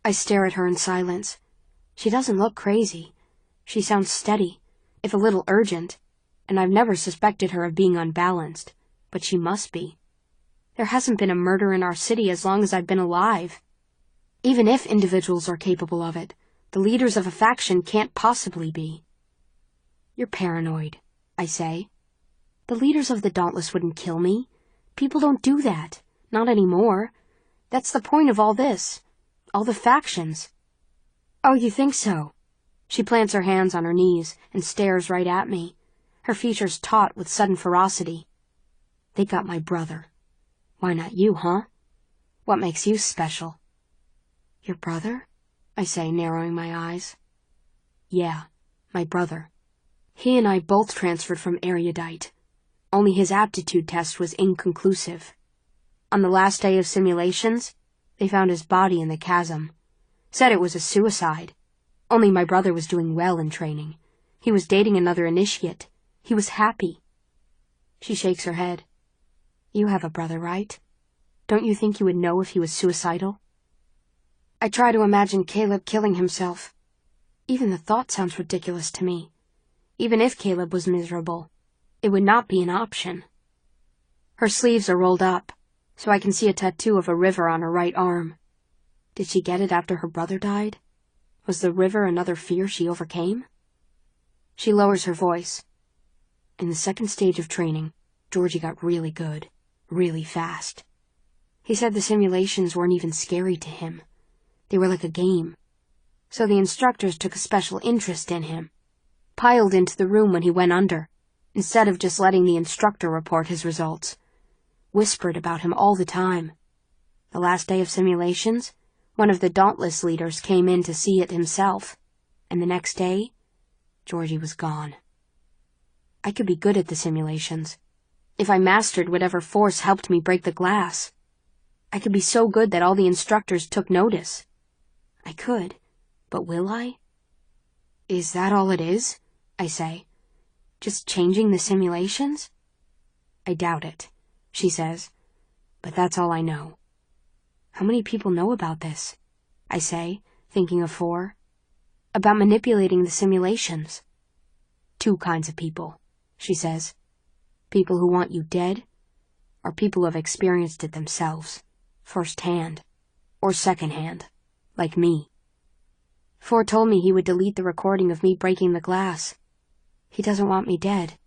I stare at her in silence. She doesn't look crazy. She sounds steady, if a little urgent, and I've never suspected her of being unbalanced, but she must be. There hasn't been a murder in our city as long as I've been alive. Even if individuals are capable of it, the leaders of a faction can't possibly be. "You're paranoid," I say. "The leaders of the Dauntless wouldn't kill me. People don't do that. Not anymore. That's the point of all this. All the factions." "Oh, you think so?" She plants her hands on her knees and stares right at me, her features taut with sudden ferocity. "They got my brother. Why not you, huh? What makes you special?" "Your brother?" I say, narrowing my eyes. "Yeah, my brother. He and I both transferred from Erudite. Only his aptitude test was inconclusive. On the last day of simulations, they found his body in the chasm. Said it was a suicide. Only my brother was doing well in training. He was dating another initiate. He was happy." She shakes her head. "You have a brother, right? Don't you think you would know if he was suicidal?" I try to imagine Caleb killing himself. Even the thought sounds ridiculous to me. Even if Caleb was miserable, it would not be an option. Her sleeves are rolled up, so I can see a tattoo of a river on her right arm. Did she get it after her brother died? Was the river another fear she overcame? She lowers her voice. "In the second stage of training, Georgie got really good, really fast. He said the simulations weren't even scary to him. They were like a game. So the instructors took a special interest in him, piled into the room when he went under. instead of just letting the instructor report his results. Whispered about him all the time. The last day of simulations, one of the Dauntless leaders came in to see it himself, and the next day, Georgie was gone. I could be good at the simulations, if I mastered whatever force helped me break the glass. I could be so good that all the instructors took notice. I could, but will I? Is that all it is? I say. Just changing the simulations? I doubt it, she says, but that's all I know. How many people know about this? I say, thinking of 4. About manipulating the simulations. 2 kinds of people, she says. People who want you dead, or people who have experienced it themselves, firsthand, or secondhand, like me. 4 told me he would delete the recording of me breaking the glass. He doesn't want me dead.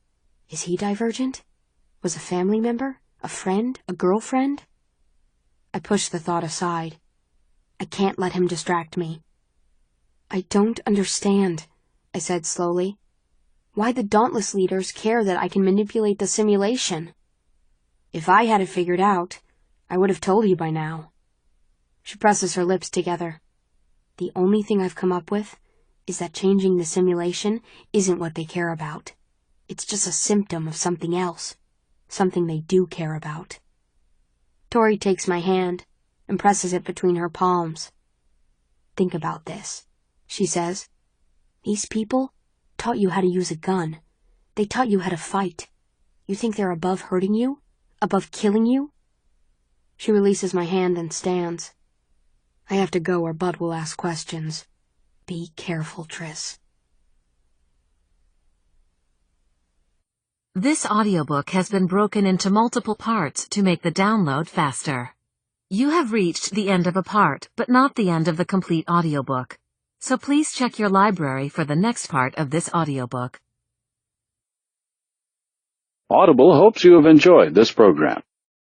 Is he Divergent? Was a family member? A friend? A girlfriend? I push the thought aside. I can't let him distract me. I don't understand, I said slowly. Why the Dauntless leaders care that I can manipulate the simulation? If I had it figured out, I would have told you by now. She presses her lips together. The only thing I've come up with is that changing the simulation isn't what they care about. It's just a symptom of something else, something they do care about. Tori takes my hand and presses it between her palms. Think about this, she says. These people taught you how to use a gun. They taught you how to fight. You think they're above hurting you? Above killing you? She releases my hand and stands. I have to go or Bud will ask questions. Be careful, Triss. This audiobook has been broken into multiple parts to make the download faster. You have reached the end of a part, but not the end of the complete audiobook. So please check your library for the next part of this audiobook. Audible hopes you have enjoyed this program.